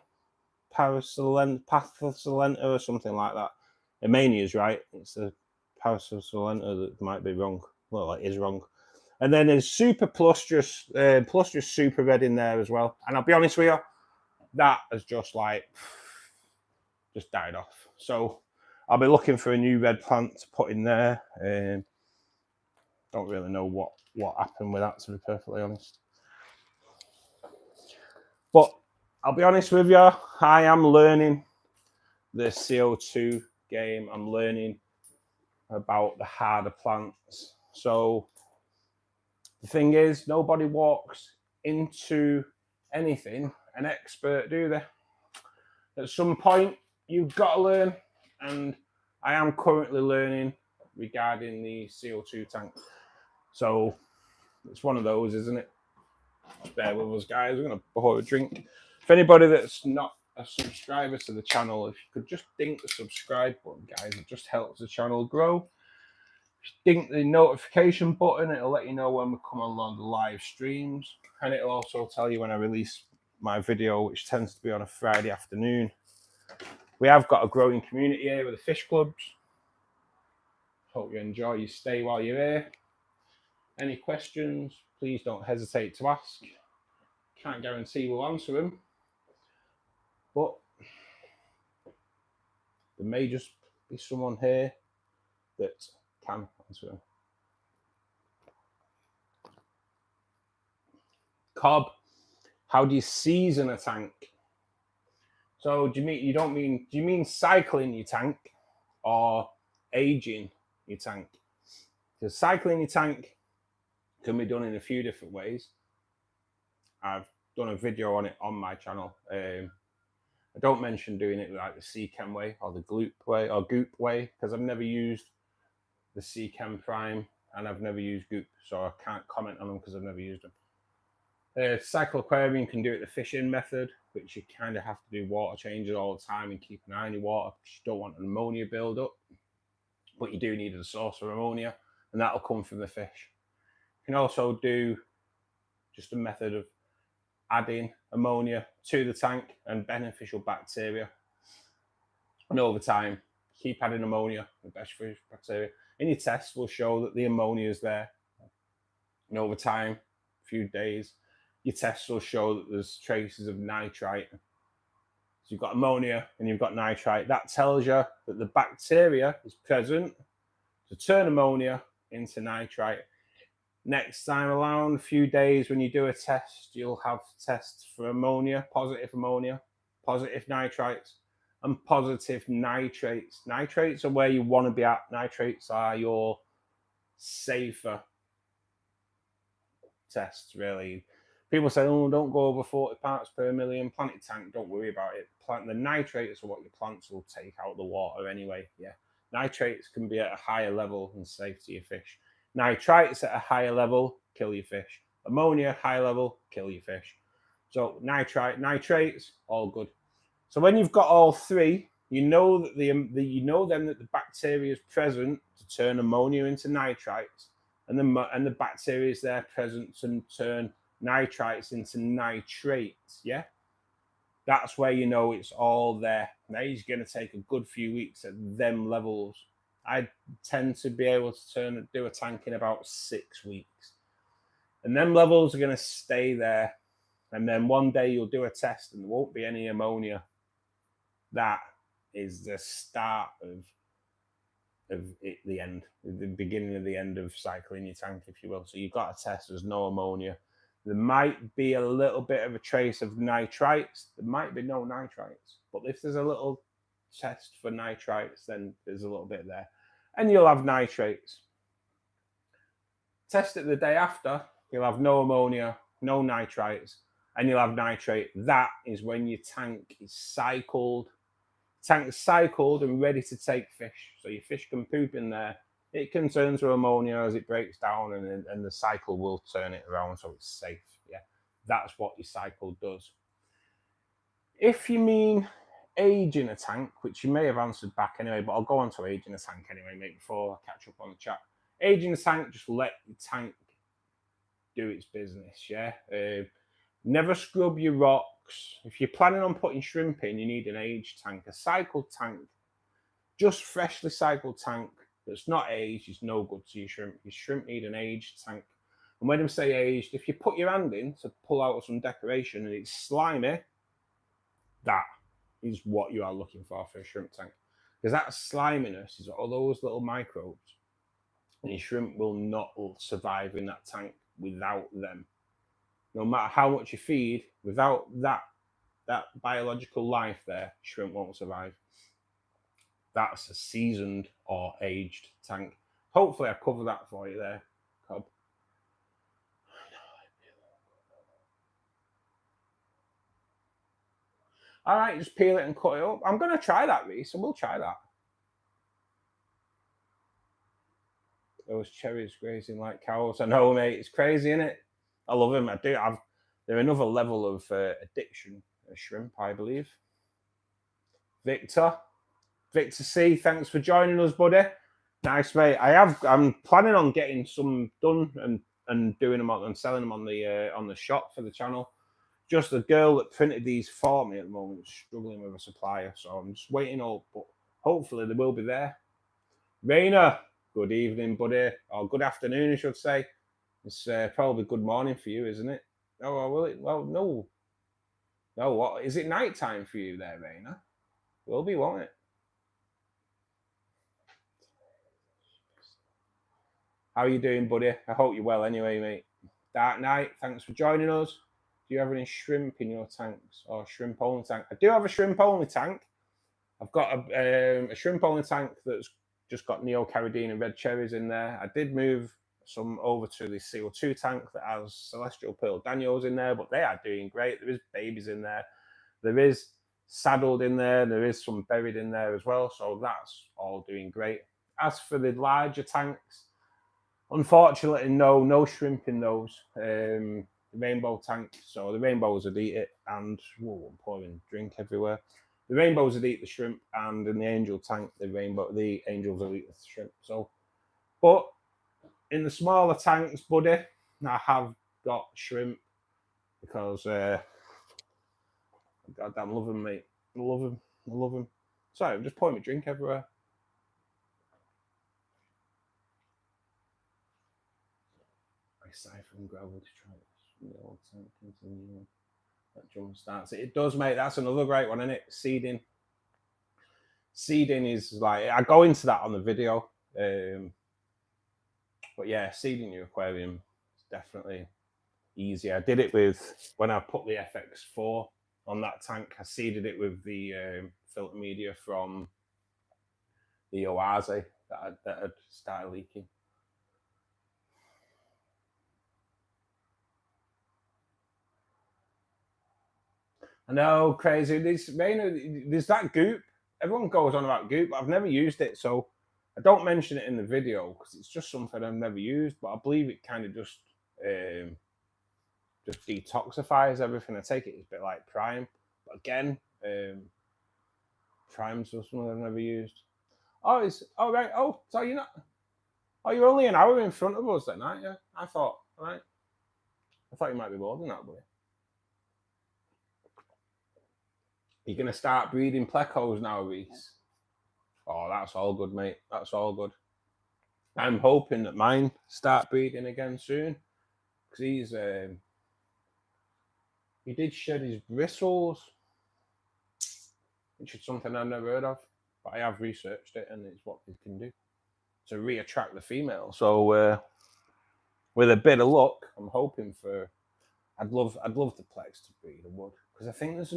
Parasolenta or something like that. Amania's right. It's the Parasolenta that might be wrong. Well, it is wrong. And then there's Super Plustrous Super Red in there as well. And I'll be honest with you, that has just died off. So I'll be looking for a new red plant to put in there. Don't really know what happened with that, to be perfectly honest. But I'll be honest with you, I am learning the CO2 game. I'm learning about the harder plants. So the thing is, nobody walks into anything an expert, do they? At some point, you've got to learn, and I am currently learning regarding the CO2 tank. So it's one of those, isn't it? Just bear with us, guys. We're going to pour a drink. If anybody that's not a subscriber to the channel, if you could just dink the subscribe button, guys, it just helps the channel grow. If you dink the notification button, it'll let you know when we come along the live streams, and it'll also tell you when I release my video, which tends to be on a Friday afternoon. We have got a growing community here with the fish clubs. Hope you enjoy your stay while you're here. Any questions, please don't hesitate to ask. Can't guarantee we'll answer them, but there may just be someone here that can answer them. Cobb, how do you season a tank? So do you mean cycling your tank or aging your tank? Because cycling your tank can be done in a few different ways. I've done a video on it on my channel. I don't mention doing it like the Seachem way or the Goop way, because I've never used the Seachem Prime and I've never used Goop, so I can't comment on them because I've never used them. Cycle aquarium can do it the fish-in method, which you kind of have to do water changes all the time and keep an eye on your water because you don't want an ammonia build-up. But you do need a source of ammonia, and that'll come from the fish. You can also do just a method of adding ammonia to the tank and beneficial bacteria. And over time, keep adding ammonia, the beneficial bacteria. In your tests will show that the ammonia is there. And over time, a few days, your tests will show that there's traces of nitrite. So you've got ammonia and you've got nitrite. That tells you that the bacteria is present to turn ammonia into nitrite. Next time around, a few days when you do a test, you'll have tests for ammonia, positive nitrites, and positive nitrates. Nitrates are where you want to be at. Nitrates are your safer tests, really. People say, oh, don't go over 40 parts per million. Planted tank, don't worry about it. The nitrates are what your plants will take out of the water anyway. Yeah, nitrates can be at a higher level and safe to your fish. Nitrites at a higher level, kill your fish. Ammonia, high level, kill your fish. So nitrates, all good. So when you've got all three, you know that that the bacteria is present to turn ammonia into nitrites, and the bacteria is there present to turn nitrites into nitrates. Yeah, that's where you know it's all there. Now it's going to take a good few weeks at them levels. I tend to be able to do a tank in about 6 weeks, and them levels are going to stay there. And then one day you'll do a test and there won't be any ammonia. That is the start of the end, the beginning of the end of cycling your tank, if you will. So you've got a test, there's no ammonia. There might be a little bit of a trace of nitrites. There might be no nitrites. But if there's a little test for nitrites, then there's a little bit there. And you'll have nitrates. Test it the day after, you'll have no ammonia, no nitrites, and you'll have nitrate. That is when your tank is cycled. Tank is cycled and ready to take fish. So your fish can poop in there. It can turn to ammonia as it breaks down, and the cycle will turn it around so it's safe. Yeah, that's what your cycle does. If you mean age in a tank, which you may have answered back anyway, but I'll go on to age in a tank anyway, mate, before I catch up on the chat. Age in a tank, just let your tank do its business, yeah? Never scrub your rocks. If you're planning on putting shrimp in, you need an aged tank. A cycled tank, just freshly cycled tank that's not aged is no good to your shrimp. Your shrimp need an aged tank. And when I say aged, if you put your hand in to pull out some decoration and it's slimy, that is what you are looking for a shrimp tank. Because that sliminess is all those little microbes. And your shrimp will not survive in that tank without them. No matter how much you feed, without that biological life there, shrimp won't survive. That's a seasoned or aged tank. Hopefully I cover that for you there, Cobb. All right, just peel it and cut it up. I'm going to try that, Reese, and we'll try that. Those cherries grazing like cows. I know, mate. It's crazy, isn't it? I love them. I do. They're another level of addiction. A shrimp, I believe. Victor C, thanks for joining us, buddy. Nice, mate. I'm planning on getting some done and doing them and selling them on the shop for the channel. Just the girl that printed these for me at the moment is struggling with a supplier, so I'm just waiting up. But hopefully they will be there. Rainer, good evening, buddy, or good afternoon, I should say. It's probably good morning for you, isn't it? Oh, will it? Well, no. No, what is it? Night time for you there, Rainer? Will be, won't it? How are you doing, buddy? I hope you're well anyway, mate. Dark Knight, thanks for joining us. Do you have any shrimp in your tanks or shrimp only tank? I do have a shrimp only tank. I've got a shrimp only tank that's just got Neocaridine and red cherries in there. I did move some over to the CO2 tank that has Celestial Pearl Daniels in there, but they are doing great. There is babies in there. There is saddled in there. There is some buried in there as well. So that's all doing great. As for the larger tanks, unfortunately, no shrimp in those. The rainbow tank, so the rainbows would eat it, and I'm pouring drink everywhere. The rainbows would eat the shrimp, and in the angel tank, the angels would eat the shrimp. So, but in the smaller tanks, buddy, I have got shrimp because goddamn love them, mate. I love them. Sorry, I'm just pouring my drink everywhere. I siphon gravel to try this. The old tank continue. That jump starts. It does, mate. That's another great one, isn't it? Seeding. Seeding is like, I go into that on the video. But yeah, seeding your aquarium is definitely easy. I did it with, when I put the FX4 on that tank, I seeded it with the filter media from the Oase that had started leaking. I know, crazy. There's that goop. Everyone goes on about goop, but I've never used it, so I don't mention it in the video because it's just something I've never used. But I believe it kind of just detoxifies everything. I take it it's a bit like Prime, but again, Prime's just something I've never used. Oh, it's all right. Oh, so you're not. Oh, you're only an hour in front of us then, aren't you? I thought, all right. I thought you might be more than that, buddy. You're gonna start breeding plecos now, Reese. Oh, that's all good, mate. That's all good. I'm hoping that mine start breeding again soon because he did shed his bristles, which is something I've never heard of, but I have researched it and it's what they can do to reattract the female. So with a bit of luck, I'm hoping for. I'd love the plex to breed. I would, because I think there's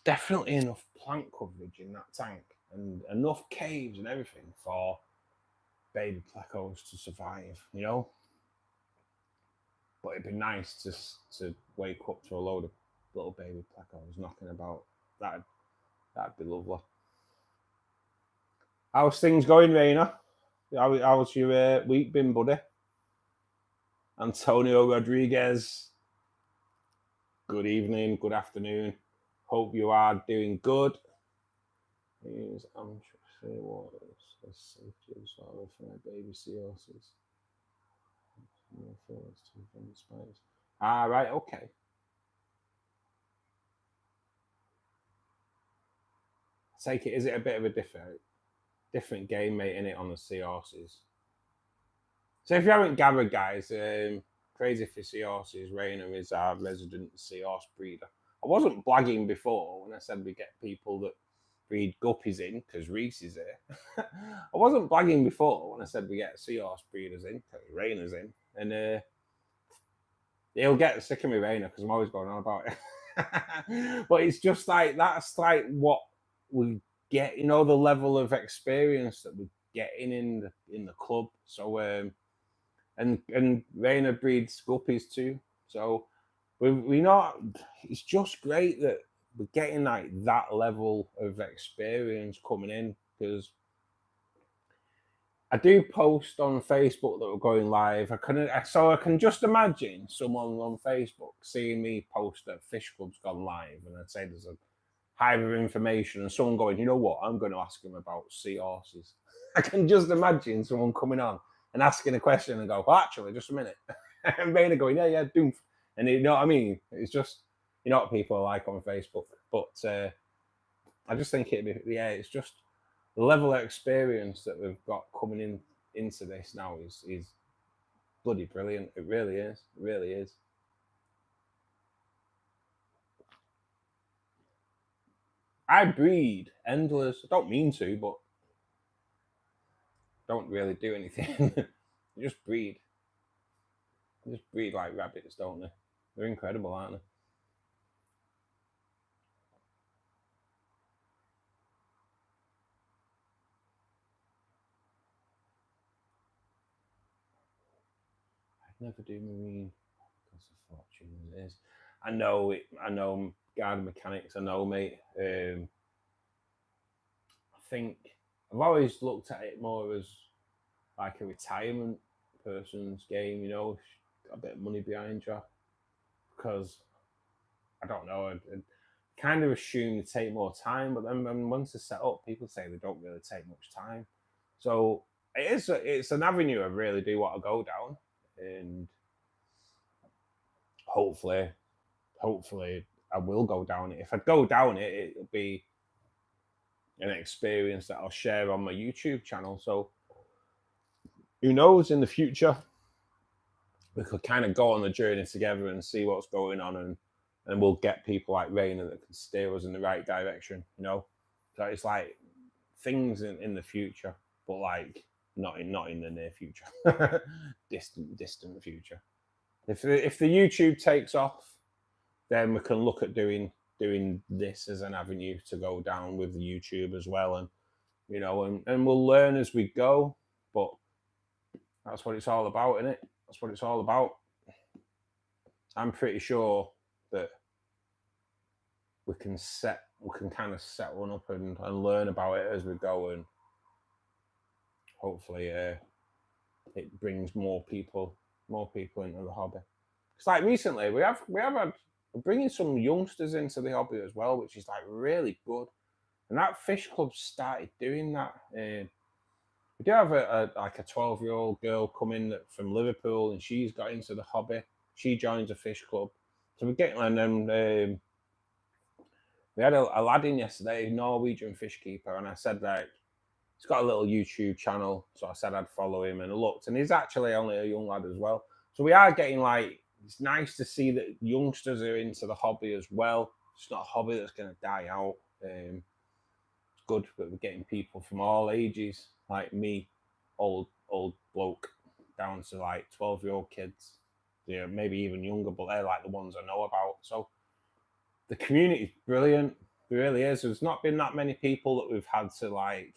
definitely enough plant coverage in that tank and enough caves and everything for baby plecos to survive, you know. But it'd be nice to wake up to a load of little baby plecos knocking about. That'd be lovely. How's things going, Raina? How's your week been, buddy? Antonio Rodriguez. Good evening, good afternoon. Hope you are doing good. Use amphibia waters as safety as well for my baby sea horses. Ah, right, okay. Take it. Is it a bit of a different game, mate, in it on the seahorses? So if you haven't gathered, guys, Crazy for Seahorses, Rainer is our resident seahorse breeder. I wasn't blagging before when I said we get people that breed guppies in because Reese is here. I wasn't blagging before when I said we get seahorse breeders in because Rainer's in, and he'll get sick of me, Rainer, because I'm always going on about it. But it's just like that's like what we get, you know, the level of experience that we're getting in the club. So and Rainer breeds guppies too. So we not. It's just great that we're getting like that level of experience coming in because I do post on Facebook that we're going live. I can just imagine someone on Facebook seeing me post that Fish Club's gone live, and I'd say there's a hive of information, and someone going, you know what, I'm going to ask him about seahorses. I can just imagine someone coming on and asking a question and go, well, actually, just a minute. And Rainer going, yeah, doof. And you know what I mean? It's just, you know what people are like on Facebook. But I just think it's just the level of experience that we've got coming into this now is bloody brilliant. It really is. It really is. I breed endless. I don't mean to, but don't really do anything. You just breed. They just breed like rabbits, don't they? They're incredible, aren't they? I'd never do marine because of fortune it is. I know garden mechanics, I know, mate. I think I've always looked at it more as like a retirement person's game, you know, got a bit of money behind you. Because I don't know, I kind of assume they take more time, but then once they're set up, people say they don't really take much time. So it's an avenue I really do want to go down, and hopefully I will go down it. If I go down it, it'll be an experience that I'll share on my YouTube channel. So who knows in the future, we could kind of go on the journey together and see what's going on, and we'll get people like Raina that can steer us in the right direction, you know. So it's like things in the future, but like not in the near future, distant future. If the YouTube takes off, then we can look at doing this as an avenue to go down with the YouTube as well, and you know, and we'll learn as we go. But that's what it's all about, isn't it? That's what it's all about. I'm pretty sure that we can kind of set one up and learn about it as we go, and hopefully it brings more people into the hobby. It's like recently we have had bringing some youngsters into the hobby as well, which is like really good. And that fish club started doing that. We do have a 12-year-old girl coming from Liverpool, and she's got into the hobby. She joins a fish club, so we're getting. And then we had a lad in yesterday, Norwegian fish keeper, and I said that he's got a little YouTube channel, so I said I'd follow him, and I looked, and he's actually only a young lad as well. So we are getting like, it's nice to see that youngsters are into the hobby as well. It's not a hobby that's going to die out. It's good that we're getting people from all ages, like me, old bloke, down to like 12-year-old kids. Yeah, maybe even younger, but they're like the ones I know about. So the community is brilliant. It really is. There's not been that many people that we've had to like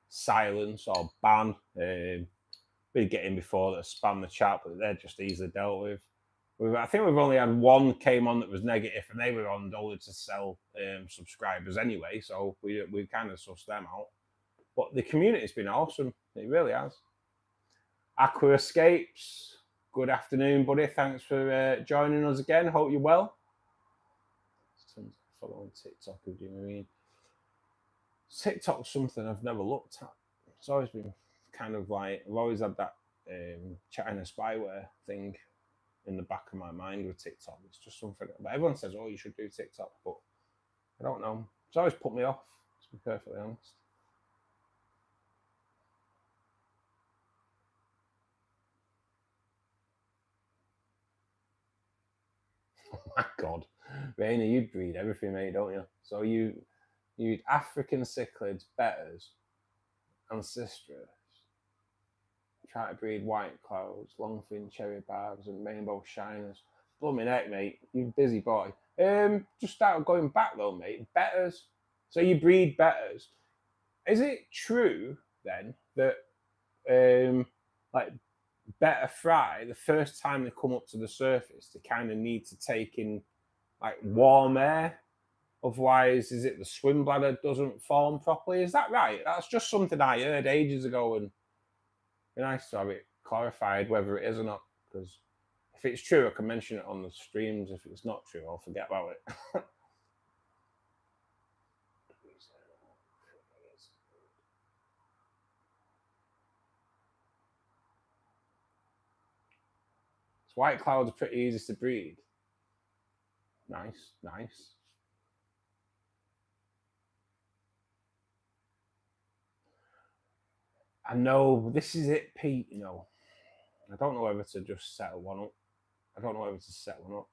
silence or ban. Been getting before that spam the chat, but they're just easily dealt with. I think we've only had one came on that was negative, and they were on only to sell subscribers anyway, so we kind of sussed them out. But the community's been awesome. It really has. Aqua Escapes, good afternoon, buddy. Thanks for joining us again. Hope you're well. Following TikTok of you, Marine. TikTok's something I've never looked at. It's always been kind of like, I've always had that China spyware thing in the back of my mind with TikTok. It's just something, but everyone says, oh, you should do TikTok, but I don't know. It's always put me off, to be perfectly honest. Oh my God. Raina, you breed everything, mate, don't you? So you eat African cichlids, betters, and sisters. Try to breed white clouds, longfin cherry barbs, and rainbow shiners. Blooming heck, mate. You busy boy. Just start going back though, mate. Betters. So you breed betters. Is it true then that like better fry, the first time they come up to the surface, they kind of need to take in like warm air? Otherwise, is it the swim bladder doesn't form properly? Is that right? That's just something I heard ages ago, and it'd be nice to have it clarified whether it is or not, because if it's true, I can mention it on the streams. If it's not true, I'll forget about it. White clouds are pretty easy to breed. Nice, nice. I know this is it, Pete. You know, I don't know whether to just settle one up. I don't know whether to set one up.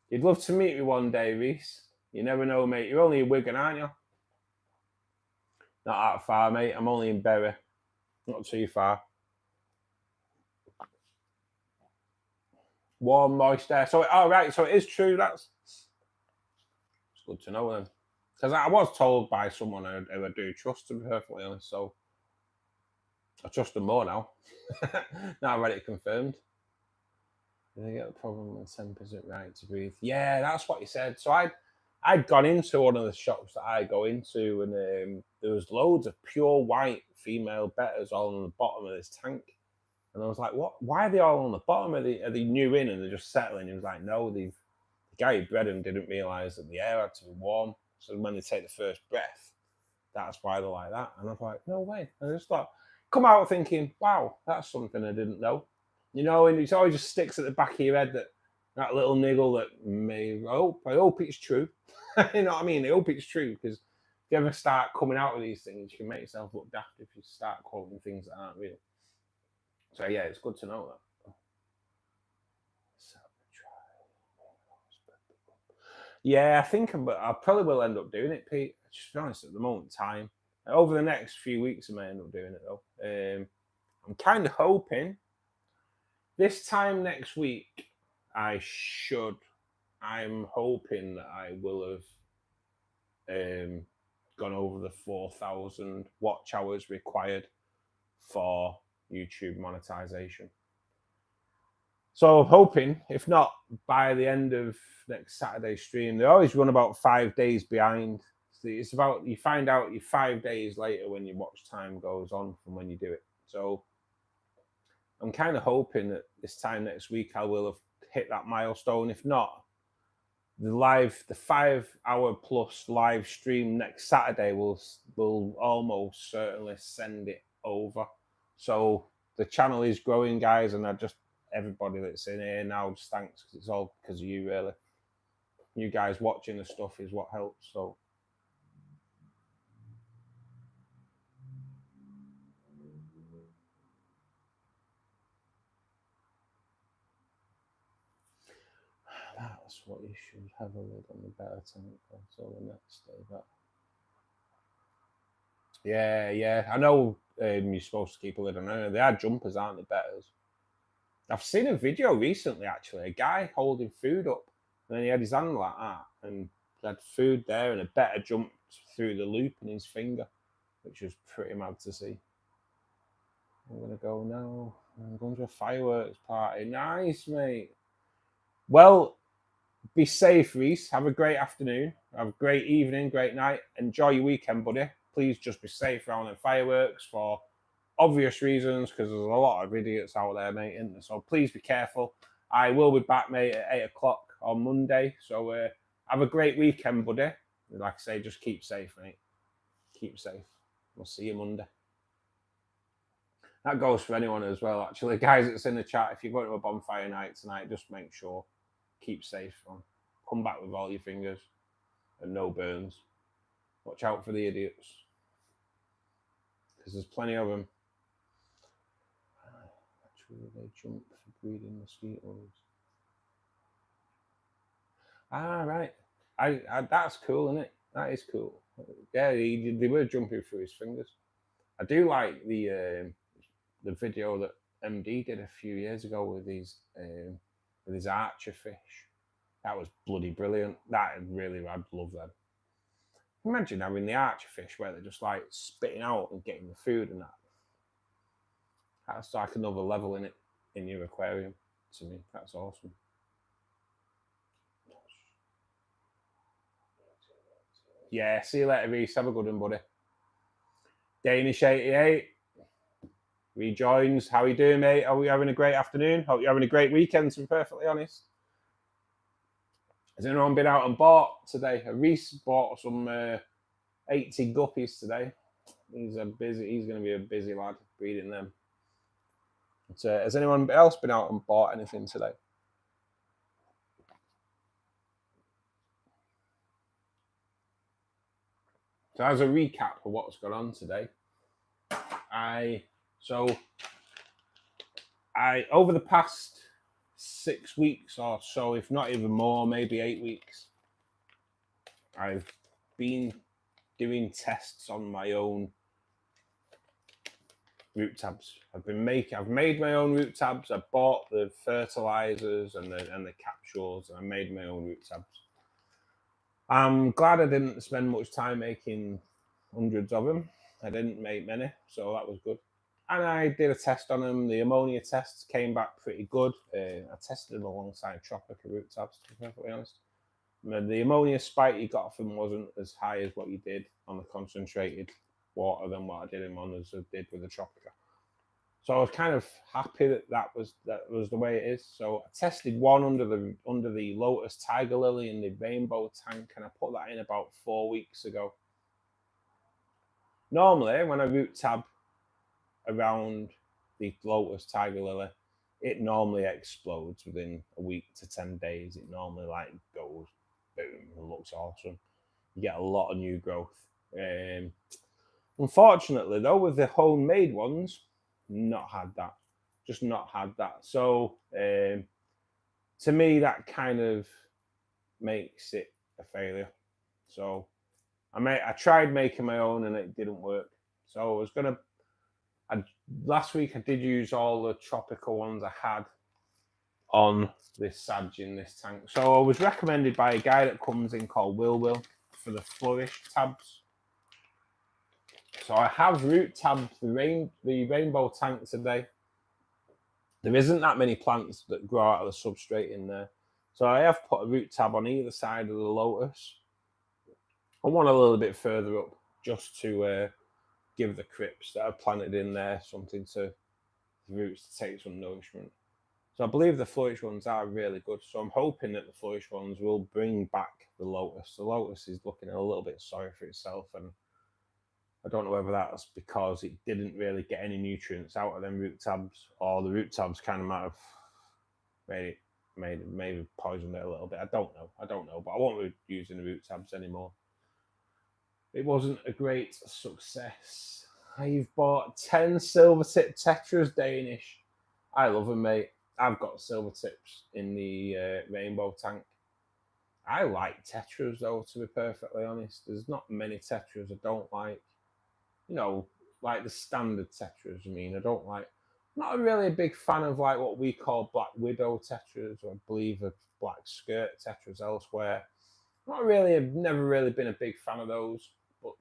You'd love to meet me one day, Reese. You never know, mate. You're only in Wigan, aren't you? Not that far, mate. I'm only in Bury. Not too far. Warm, moist air. So, all right. So it is true. It's good to know then. Because I was told by someone who I do trust, to be perfectly honest. So I trust them more now. Now I've had it confirmed. Did they get the problem when temp isn't right to breathe? Yeah, that's what he said. So I'd gone into one of the shops that I go into, and there was loads of pure white female betters all on the bottom of this tank. And I was like, what? Why are they all on the bottom? Are they new in and they're just settling? He was like, no, the guy who bred them didn't realise that the air had to be warm. So when they take the first breath, that's why they're like that. And I was like, no way. And I just thought, come out thinking, wow, that's something I didn't know. You know, and it always just sticks at the back of your head, that little niggle that I hope it's true. You know what I mean? I hope it's true, because you ever start coming out with these things, you can make yourself look daft if you start quoting things that aren't real. So yeah, it's good to know that. Yeah, I think I probably will end up doing it, Pete. Just to be honest, at the moment, time. Over the next few weeks, I may end up doing it though. I'm kind of hoping this time next week, I'm hoping that I will have gone over the 4,000 watch hours required for YouTube monetization. So I'm hoping, if not by the end of next Saturday's stream, they always run about 5 days behind. So it's about, you find out you're 5 days later when your watch time goes on from when you do it. So I'm kind of hoping that this time next week I will have hit that milestone. If not, the 5 hour plus live stream next Saturday will almost certainly send it over. So the channel is growing, guys, and everybody that's in here now, just thanks, because it's all because of you, really. You guys watching the stuff is what helps. So that's what you should have a lid on the better tank until the next day. But yeah, I know you're supposed to keep a lid on it. They are jumpers, aren't they, betters? I've seen a video recently, actually, a guy holding food up, and then he had his hand like that, and he had food there, and a better jumped through the loop in his finger, which was pretty mad to see. I'm going to go now. I'm going to a fireworks party. Nice, mate. Well, be safe, Reese. Have a great afternoon. Have a great evening, great night. Enjoy your weekend, buddy. Please just be safe around the fireworks for obvious reasons, because there's a lot of idiots out there, mate, isn't there? So please be careful. I will be back, mate, at 8 o'clock on Monday. So have a great weekend, buddy. Like I say, just keep safe, mate. Keep safe. We'll see you Monday. That goes for anyone as well, actually. Guys that's in the chat, if you're going to a bonfire night tonight, just make sure, keep safe. Come back with all your fingers and no burns. Watch out for the idiots, because there's plenty of them. Actually, they jump for breeding mosquitoes. Right. That's cool, isn't it? That is cool. Yeah, they were jumping through his fingers. I do like the video that MD did a few years ago with his archer fish. That was bloody brilliant. I'd love them. Imagine having the archer fish where they're just like spitting out and getting the food and that. That's like another level in it in your aquarium to me. That's awesome. Yeah, see you later, Reese. Have a good one, buddy. Danish 88 rejoins. How are you doing, mate? Are we having a great afternoon? Hope you're having a great weekend, to be perfectly honest. Has anyone been out and bought today? Reese bought some 80 guppies today. He's going to be a busy lad breeding them. But, has anyone else been out and bought anything today? So as a recap of what's gone on today, over the past 6 weeks or so, if not even more, maybe 8 weeks, I've been doing tests on my own root tabs. I've made my own root tabs. I bought the fertilizers and the capsules, and I made my own root tabs. I'm glad I didn't spend much time making hundreds of them. I didn't make many, so that was good. And I did a test on them. The ammonia tests came back pretty good. I tested them alongside tropical root tabs, to be perfectly honest. The ammonia spike you got from wasn't as high as what you did on the concentrated water than what I did in one as I did with the tropical. So I was kind of happy that was the way it is. So I tested one under the Lotus Tiger Lily in the rainbow tank, and I put that in about 4 weeks ago. Normally, when I root tab around the Lotus Tiger Lily, it normally explodes within a week to 10 days. It normally goes boom and looks awesome. You get a lot of new growth. Unfortunately, though, with the homemade ones, not had that. Just not had that. So to me, that kind of makes it a failure. So I tried making my own and it didn't work. So I was gonna. Last week I did use all the tropical ones I had on this Sag in this tank. So I was recommended by a guy that comes in called Will for the Flourish tabs. So I have root tabbed the rainbow tank today. There isn't that many plants that grow out of the substrate in there. So I have put a root tab on either side of the lotus. I want a little bit further up just to give the crypts that are planted in there something to the roots to take some nourishment. So I believe the flourish ones are really good. So I'm hoping that the flourish ones will bring back the lotus. The lotus is looking a little bit sorry for itself, and I don't know whether that's because it didn't really get any nutrients out of them root tabs, or the root tabs kind of might have maybe poisoned it a little bit. I don't know, but I won't be using the root tabs anymore. It wasn't a great success. I've bought 10 silver tip tetras Danish. I love them, mate. I've got silver tips in the rainbow tank. I like tetras, though, to be perfectly honest. There's not many tetras I don't like. You know, like the standard tetras, I mean. I don't like... Not really a big fan of, like, what we call black widow tetras, or I believe of black skirt tetras elsewhere. I've never really been a big fan of those. But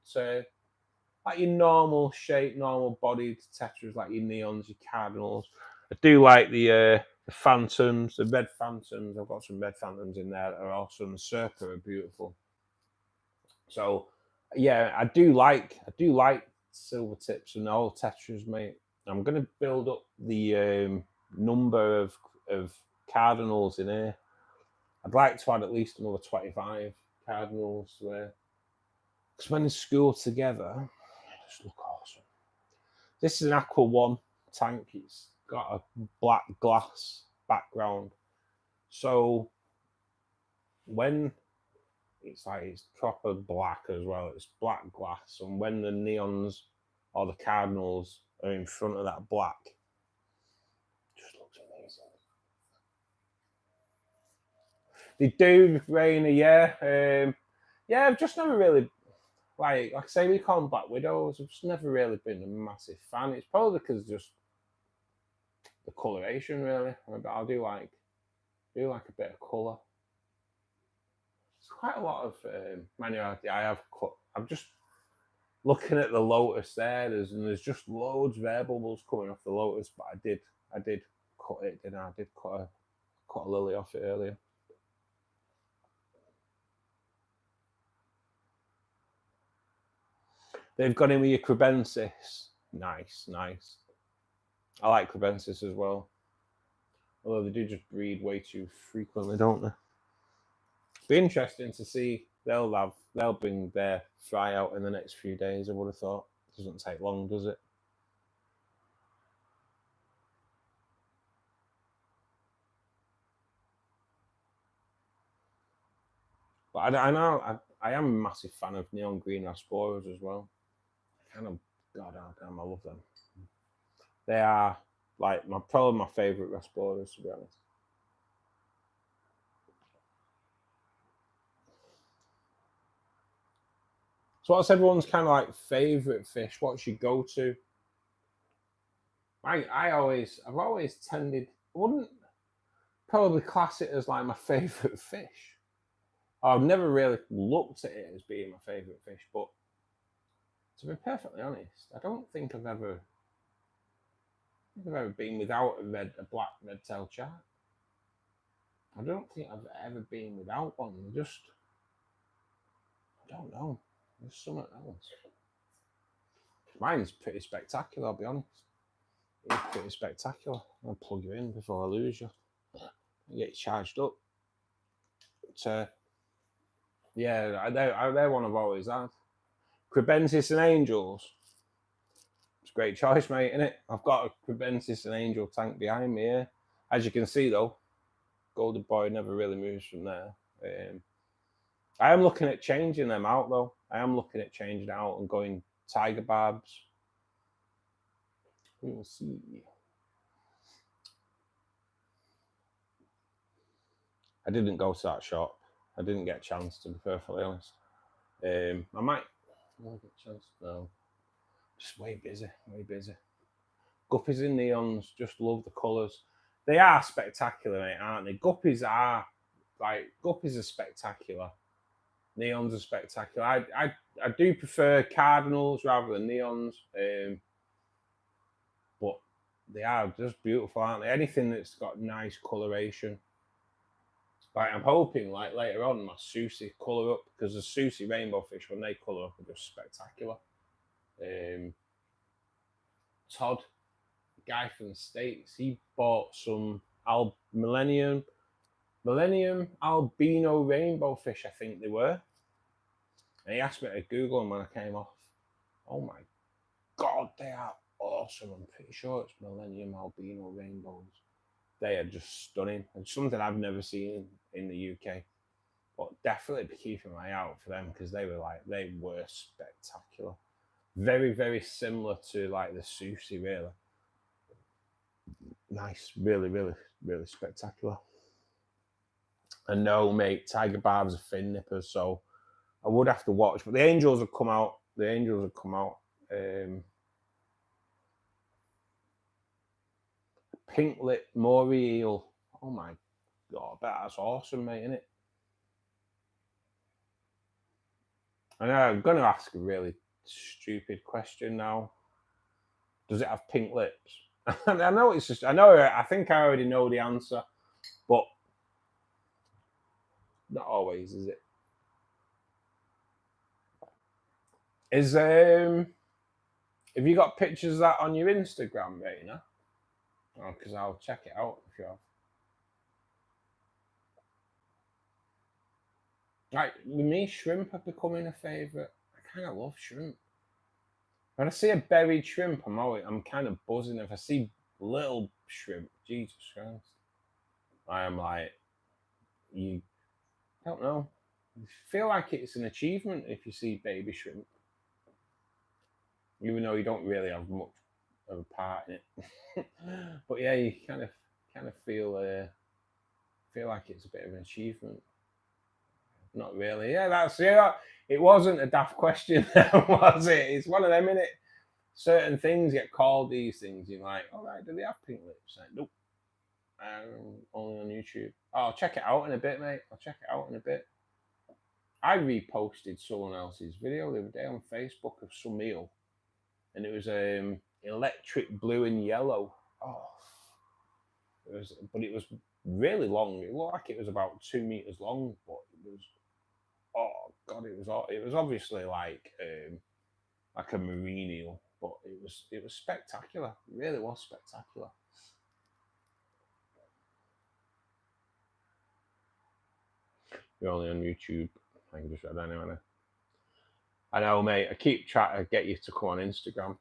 like your normal shape, normal bodied tetras, like your neons, your cardinals. I do like the phantoms, the red phantoms. I've got some red phantoms in there that are awesome. The Serpa are beautiful. So yeah, I do like silver tips and all tetras, mate. I'm gonna build up the number of cardinals in here. I'd like to add at least another 25 cardinals there. Because when they school together, they just look awesome. This is an Aqua 1 tank. It's got a black glass background. So when it's proper black as well, it's black glass. And when the neons or the cardinals are in front of that black, it just looks amazing. They do rain a year. Yeah, I've just never really... Like I say, we call them black widows. I've just never really been a massive fan. It's probably because just the coloration, really. I do like a bit of colour. It's quite a lot of manuality I have cut. I'm just looking at the lotus there. There's just loads of air bubbles coming off the lotus, but I did cut it, didn't I? I did cut a lily off it earlier. They've got in with your Crebensis. Nice. I like Crebensis as well. Although they do just breed way too frequently, don't they? Be interesting to see. They'll bring their fry out in the next few days, I would have thought. It doesn't take long, does it? But I am a massive fan of neon green Rasboras as well. God damn, I love them. They are like probably my favourite Rasboras, to be honest. So what's everyone's kind of like favourite fish? What's your go-to? I've always tended... I wouldn't probably class it as like my favourite fish. I've never really looked at it as being my favourite fish, but to be perfectly honest, I don't think I've ever been without a black red-tailed shark. I don't think I've ever been without one. I don't know. There's something else. Mine's pretty spectacular, I'll be honest. It's pretty spectacular. I'll plug you in before I lose you. Get you charged up. But, yeah, they're one I've always had. Crebensis and Angels. It's a great choice, mate, isn't it? I've got a Crebensis and Angel tank behind me here. As you can see, though, Golden Boy never really moves from there. I am looking at changing them out, though. I am looking at changing it out and going tiger barbs. We'll see. I didn't go to that shop. I didn't get a chance, to be perfectly honest. I might get a chance. No, just way busy. Guppies and neons, just love the colours. They are spectacular, mate, aren't they? Guppies are spectacular. Neons are spectacular. I do prefer cardinals rather than neons, but they are just beautiful, aren't they? Anything that's got nice coloration. Like, I'm hoping, like, later on, my Susie colour up, because the Susie rainbow fish, when they colour up, are just spectacular. Todd, the guy from the States, he bought some Millennium albino rainbow fish, I think they were. And he asked me to Google them when I came off. Oh my God, they are awesome. I'm pretty sure it's Millennium albino rainbows. They are just stunning, and something I've never seen in the UK. But definitely be keeping my eye out for them, because they were spectacular. Very, very similar to like the Susie, really. Nice, really, really, really spectacular. And no, mate, tiger barbs are fin nippers, so I would have to watch. But the angels have come out. Pink lip Moray eel. Oh my God, that's awesome, mate, isn't it? I know, I'm going to ask a really stupid question now. Does it have pink lips? I think I already know the answer, but not always, is it? Have you got pictures of that on your Instagram, Raina? Oh, because I'll check it out if you have. Like, with me, shrimp are becoming a favourite. I kind of love shrimp. When I see a buried shrimp, I'm kind of buzzing. If I see little shrimp, Jesus Christ, I am like, I don't know. I feel like it's an achievement if you see baby shrimp, even though you don't really have much of a part in it. But yeah, you kind of feel like it's a bit of an achievement. Not really. Yeah, it wasn't a daft question, was it? It's one of them, innit? Certain things get called these things. You're like, all right, do they have pink lips? Like, nope. Only on YouTube. Oh, I'll check it out in a bit, mate. I reposted someone else's video the other day on Facebook of some eel, and it was electric blue and yellow. Oh, it was really long. It looked like it was about 2 meters long, but it was. Oh God, it was obviously like a marine eel, but it was spectacular. It really was spectacular. You're only on YouTube. I can just read anyway. I know, mate. I keep trying to get you to come on Instagram.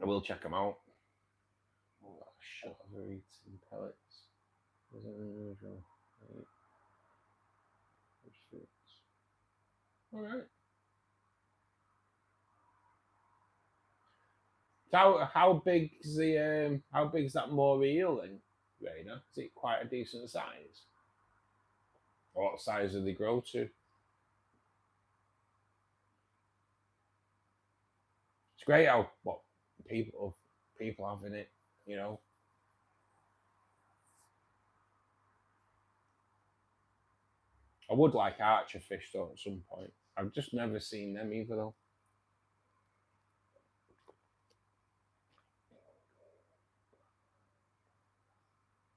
I will check them out. Oh, shut up, eating pellets. Is it unusual? All right. So how big is that Moray eel then, Raina? Is it quite a decent size? What size do they grow to? It's great how what people have in it, you know. I would like archer fish though at some point. I've just never seen them either though.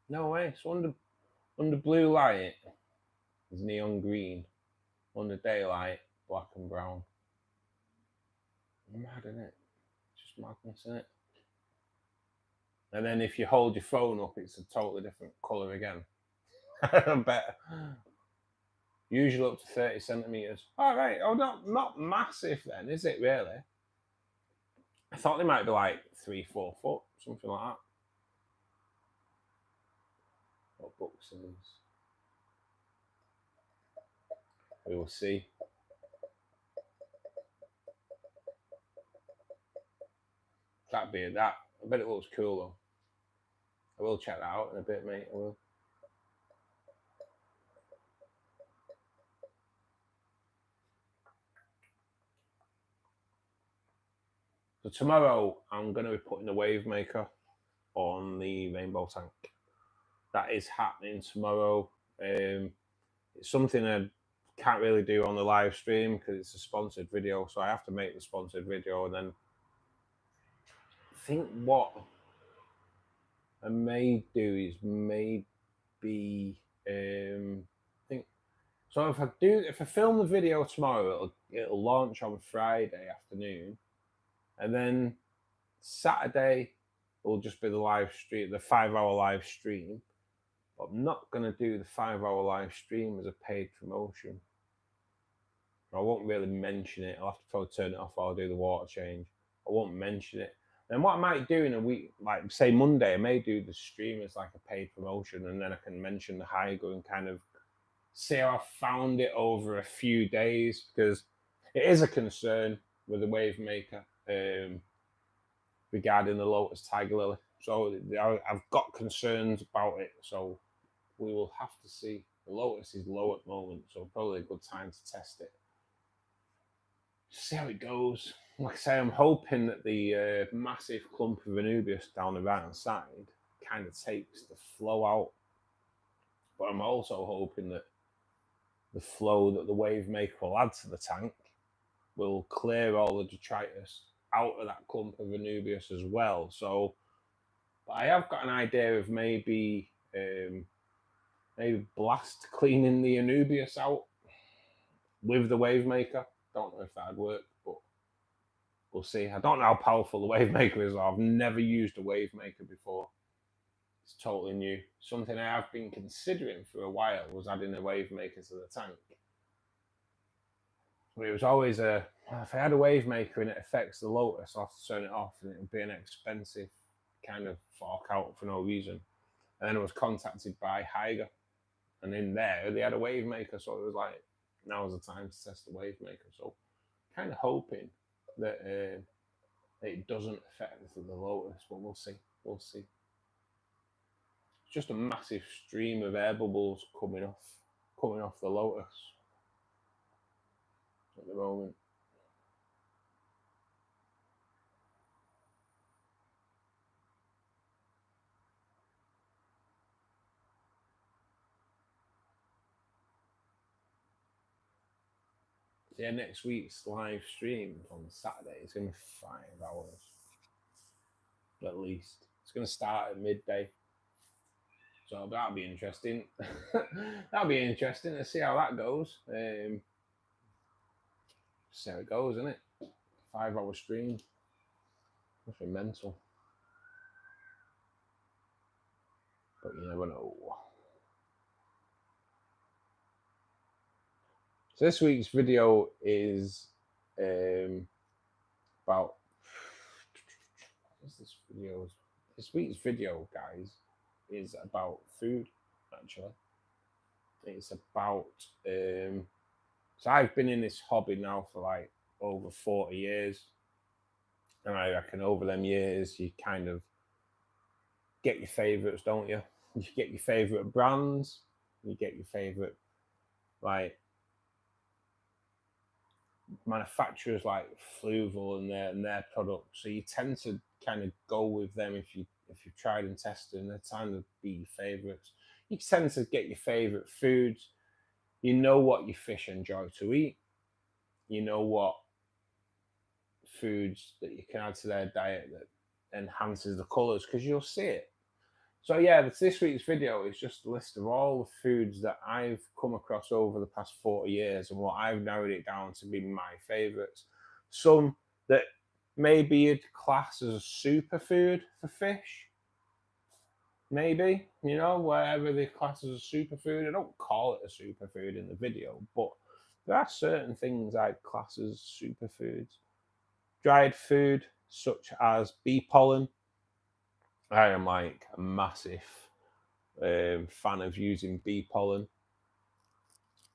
No way. So under blue light is neon green. Under daylight, black and brown. Mad, isn't it? Just madness, isn't it? And then if you hold your phone up, it's a totally different colour again. I bet. Usually up to 30 centimetres. All right. Oh, not massive then, is it really? I thought they might be like 3-4 foot, something like that. What books are these? We will see. That'd be that. I bet it looks cool though. I will check that out in a bit, mate. I will. So tomorrow I'm going to be putting the wave maker on the rainbow tank. That is happening tomorrow. It's something I can't really do on the live stream because it's a sponsored video, so I have to make the sponsored video. And then I think what I may do is maybe think so. If I film the video tomorrow, it'll launch on Friday afternoon, and then Saturday will just be the live stream, the 5-hour live stream. But I'm not going to do the 5-hour live stream as a paid promotion. I won't really mention it. I'll have to probably turn it off while I do the water change. I won't mention it. And what I might do in a week, like say Monday, I may do the stream as like a paid promotion, and then I can mention the Hygo and kind of say how I found it over a few days, because it is a concern with the wave maker regarding the Lotus Tiger Lily. So I've got concerns about it. So we will have to see. The Lotus is low at the moment, so probably a good time to test it. See how it goes. Like I say, I'm hoping that the massive clump of Anubias down the right hand side kind of takes the flow out. But I'm also hoping that the flow that the wave maker will add to the tank will clear all the detritus out of that clump of Anubias as well. So, but I have got an idea of maybe blast cleaning the Anubias out with the wave maker. Don't know if that'd work, but we'll see. I don't know how powerful the wave maker is. I've never used a wave maker before. It's totally new. Something I have been considering for a while was adding a wave maker to the tank. But it was always if I had a wave maker and it affects the Lotus, I'll have to turn it off, and it would be an expensive kind of fork out for no reason. And then I was contacted by Hygo, and in there they had a wave maker, so it was like, now's the time to test the wave maker. So kind of hoping that it doesn't affect the Lotus, but we'll see. We'll see. It's just a massive stream of air bubbles coming off the Lotus at the moment. Yeah, next week's live stream on Saturday is going to be 5 hours at least. It's going to start at midday, so that'll be interesting. That'll be interesting to see how that goes. See how it goes, isn't it? 5-hour stream. Must be mental, but you never know. So this week's video is about what's this video? This week's video, guys, is about food. Actually, it's about so I've been in this hobby now for like over 40 years, and I reckon over them years you kind of get your favorites, don't you? You get your favorite brands, you get your favorite like manufacturers like Fluval and their products. So you tend to kind of go with them if you've tried and tested, and they tend to be your favorites. You tend to get your favorite foods. You know what your fish enjoy to eat. You know what foods that you can add to their diet that enhances the colours, because you'll see it. So yeah, this week's video is just a list of all the foods that I've come across over the past 40 years and what I've narrowed it down to be my favourites. Some that maybe you'd class as a superfood for fish. Maybe, you know, wherever they class as a superfood. I don't call it a superfood in the video, but there are certain things I'd class as superfoods. Dried food, such as bee pollen. I am like a massive fan of using bee pollen.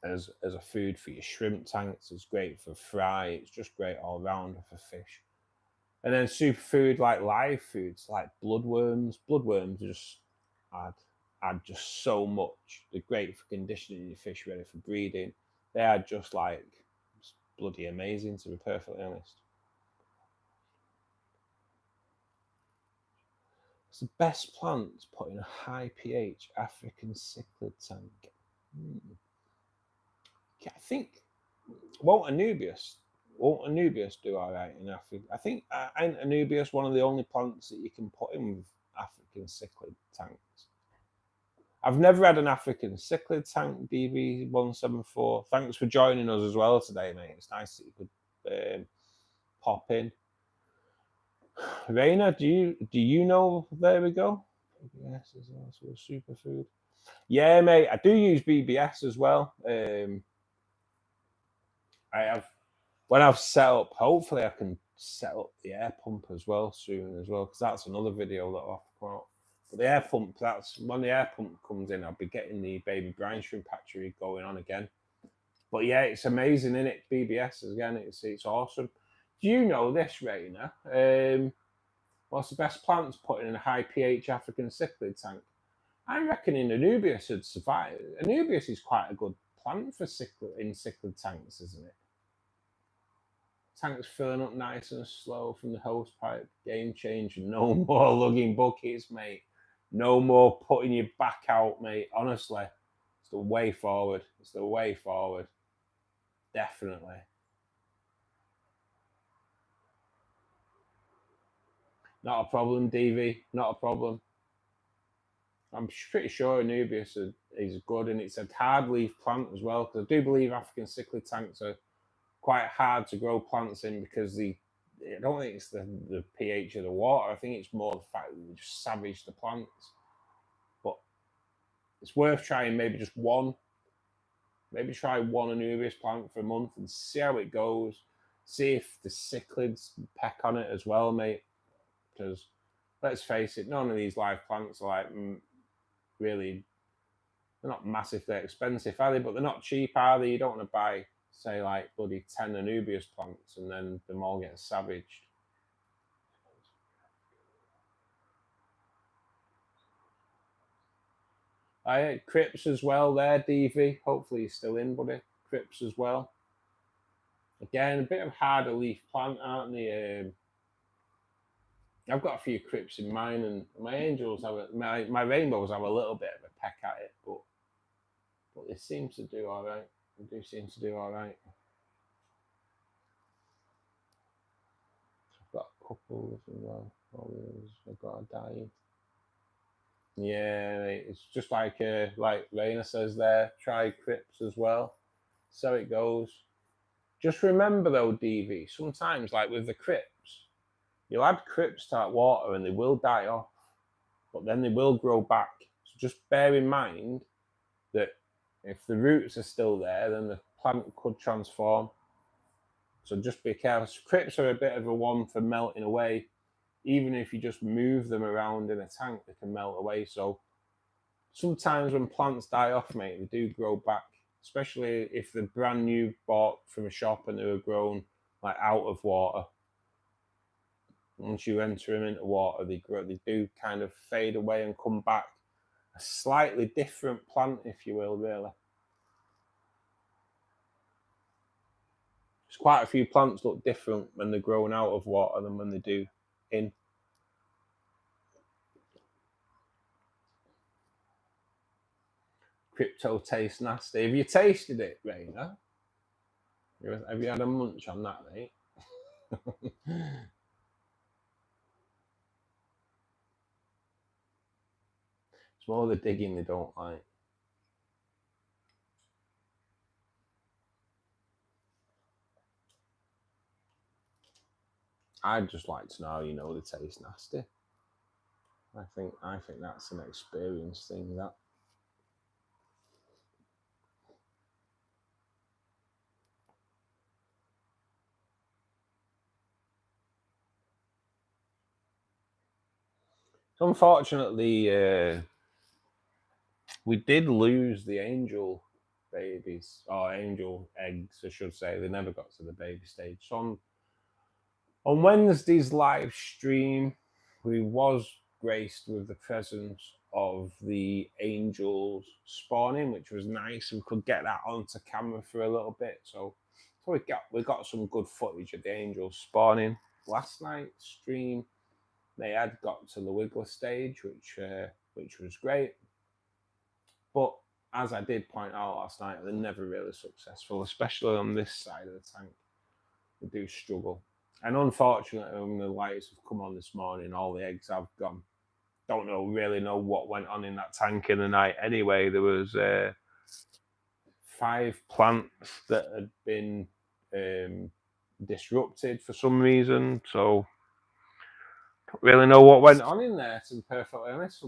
as a food for your shrimp tanks. It's great for fry. It's just great all round for fish. And then superfood like live foods like bloodworms. Bloodworms are just add just so much. They're great for conditioning your fish ready for breeding. They are just like bloody amazing, to be perfectly honest. It's the best plant to put in a high pH African cichlid tank. I think won't Anubias do all right in Africa? I think ain't Anubias one of the only plants that you can put in with African cichlid tanks. I've never had an African cichlid tank, DV174. Thanks for joining us as well today, mate. It's nice that you could pop in. Raina, do you know? There we go. BBS is also a superfood. Yeah, mate. I do use BBS as well. I have. When I've set up, hopefully I can set up the air pump as well soon as well, because that's another video that I'll come out. But the air pump, that's when the air pump comes in, I'll be getting the baby brine shrimp hatchery going on again. But yeah, it's amazing, isn't it? BBS again, it's awesome. Do you know this, Raina? What's the best plant to put in a high pH African cichlid tank? I reckon in Anubias would survive. Anubias is quite a good plant for cichlid tanks, isn't it? Tanks filling up nice and slow from the hose pipe. Game changer. No more lugging buckets, mate. No more putting your back out, mate. Honestly, it's the way forward. It's the way forward. Definitely. Not a problem, DV. Not a problem. I'm pretty sure Anubias is good, and it's a hard leaf plant as well, because I do believe African cichlid tanks are quite hard to grow plants in, because I don't think it's the pH of the water. I think it's more the fact that they just savage the plants. But it's worth trying maybe just one. Maybe try one Anubias plant for a month and see how it goes. See if the cichlids peck on it as well, mate. Because let's face it, none of these live plants are like really, they're not massively expensive, are they? But they're not cheap, are they? You don't want to buy, say, like bloody 10 Anubias plants and then them all get savaged. I had Crips as well there, DV. Hopefully he's still in, buddy. Crips as well. Again, a bit of harder leaf plant, aren't they? I've got a few Crips in mine, and my angels have my rainbows have a little bit of a peck at it, but they seem to do all right. They do seem to do all right. I've got a couple as well. I've got a dying. Yeah, it's just like Raina says there. Try Crips as well. So it goes. Just remember though, DV. Sometimes, like with the Crips, you'll add Crips to that water and they will die off, but then they will grow back. So just bear in mind that if the roots are still there, then the plant could transform. So just be careful. Crips are a bit of a one for melting away. Even if you just move them around in a tank, they can melt away. So sometimes when plants die off, mate, they do grow back, especially if they're brand new, bought from a shop and they were grown like out of water. Once you enter them into water, they do kind of fade away and come back a slightly different plant, if you will, really. There's quite a few plants look different when they're grown out of water than when they do in. Crypto tastes nasty. Have you tasted it, Raina? Have you had a munch on that, mate? It's more the digging they don't like. I'd just like to know, you know, they taste nasty. I think that's an experience thing, that. So unfortunately, we did lose the angel babies, or angel eggs, I should say. They never got to the baby stage. So on Wednesday's live stream, we was graced with the presence of the angels spawning, which was nice. We could get that onto camera for a little bit. So we got some good footage of the angels spawning. Last night's stream, they had got to the wiggler stage, which was great. But as I did point out last night, they're never really successful, especially on this side of the tank. They do struggle. And unfortunately, when the lights have come on this morning, all the eggs have gone. Don't really know what went on in that tank in the night. Anyway, there was 5 plants that had been disrupted for some reason. So don't really know what went on in there, to be perfectly honest.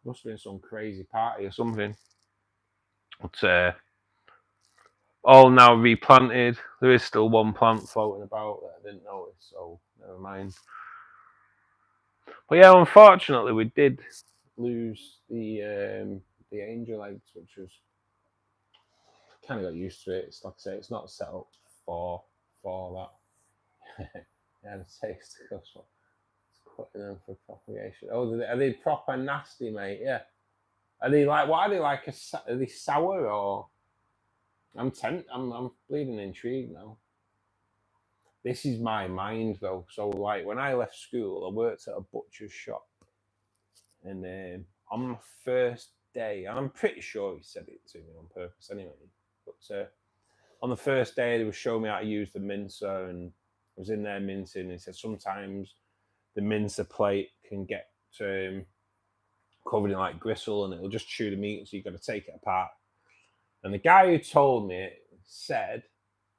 Must have been some crazy party or something. But all now replanted. There is still one plant floating about that I didn't notice, so never mind. But yeah, unfortunately, we did lose the angel eggs, which was kind of got used to it. It's like I say, it's not set up for that. Yeah, the taste goes for cutting them for propagation. Oh, are they proper nasty, mate? Yeah. Are they like? What are they like? Are they sour or? I'm bleeding intrigued now. This is my mind though. So like when I left school, I worked at a butcher's shop, and on my first day, and I'm pretty sure he said it to me on purpose anyway. But on the first day, they were showing me how to use the mincer, and I was in there mincing. And he said sometimes the mincer plate can get covered in like gristle, and it'll just chew the meat, so you've got to take it apart. And the guy who told me it said,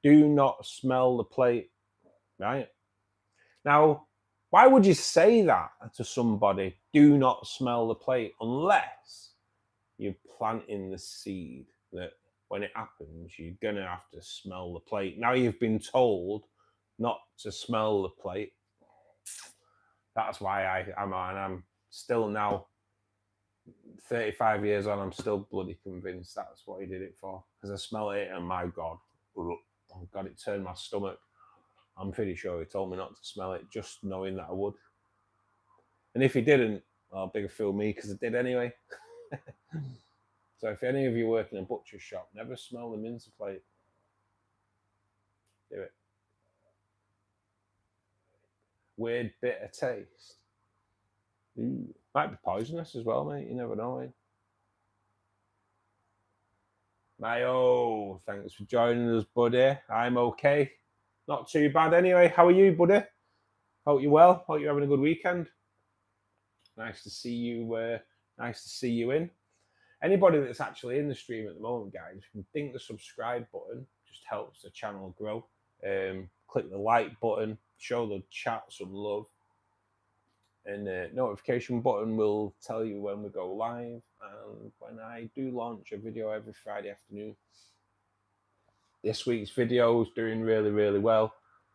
"Do not smell the plate." Right? Now, why would you say that to somebody? Do not smell the plate, unless you're planting the seed that when it happens, you're going to have to smell the plate. Now you've been told not to smell the plate. That's why I'm still now, 35 years on, I'm still bloody convinced that's what he did it for. Because I smell it and my God, it turned my stomach. I'm pretty sure he told me not to smell it, just knowing that I would. And if he didn't, well, bigger fool me, because I did anyway. So if any of you work in a butcher's shop, never smell the mincer plate. Do it. Weird bitter taste. Ooh. Might be poisonous as well, mate. You never know, eh? Mayo, thanks for joining us, buddy. I'm okay. Not too bad anyway. How are you, buddy? Hope you're well. Hope you're having a good weekend. Nice to see you. Nice to see you in. Anybody that's actually in the stream at the moment, guys, if you think the subscribe button just helps the channel grow. Click the like button, show the chat some love, and the notification button will tell you when we go live and when I do launch a video every Friday afternoon. This week's video is doing really, really well.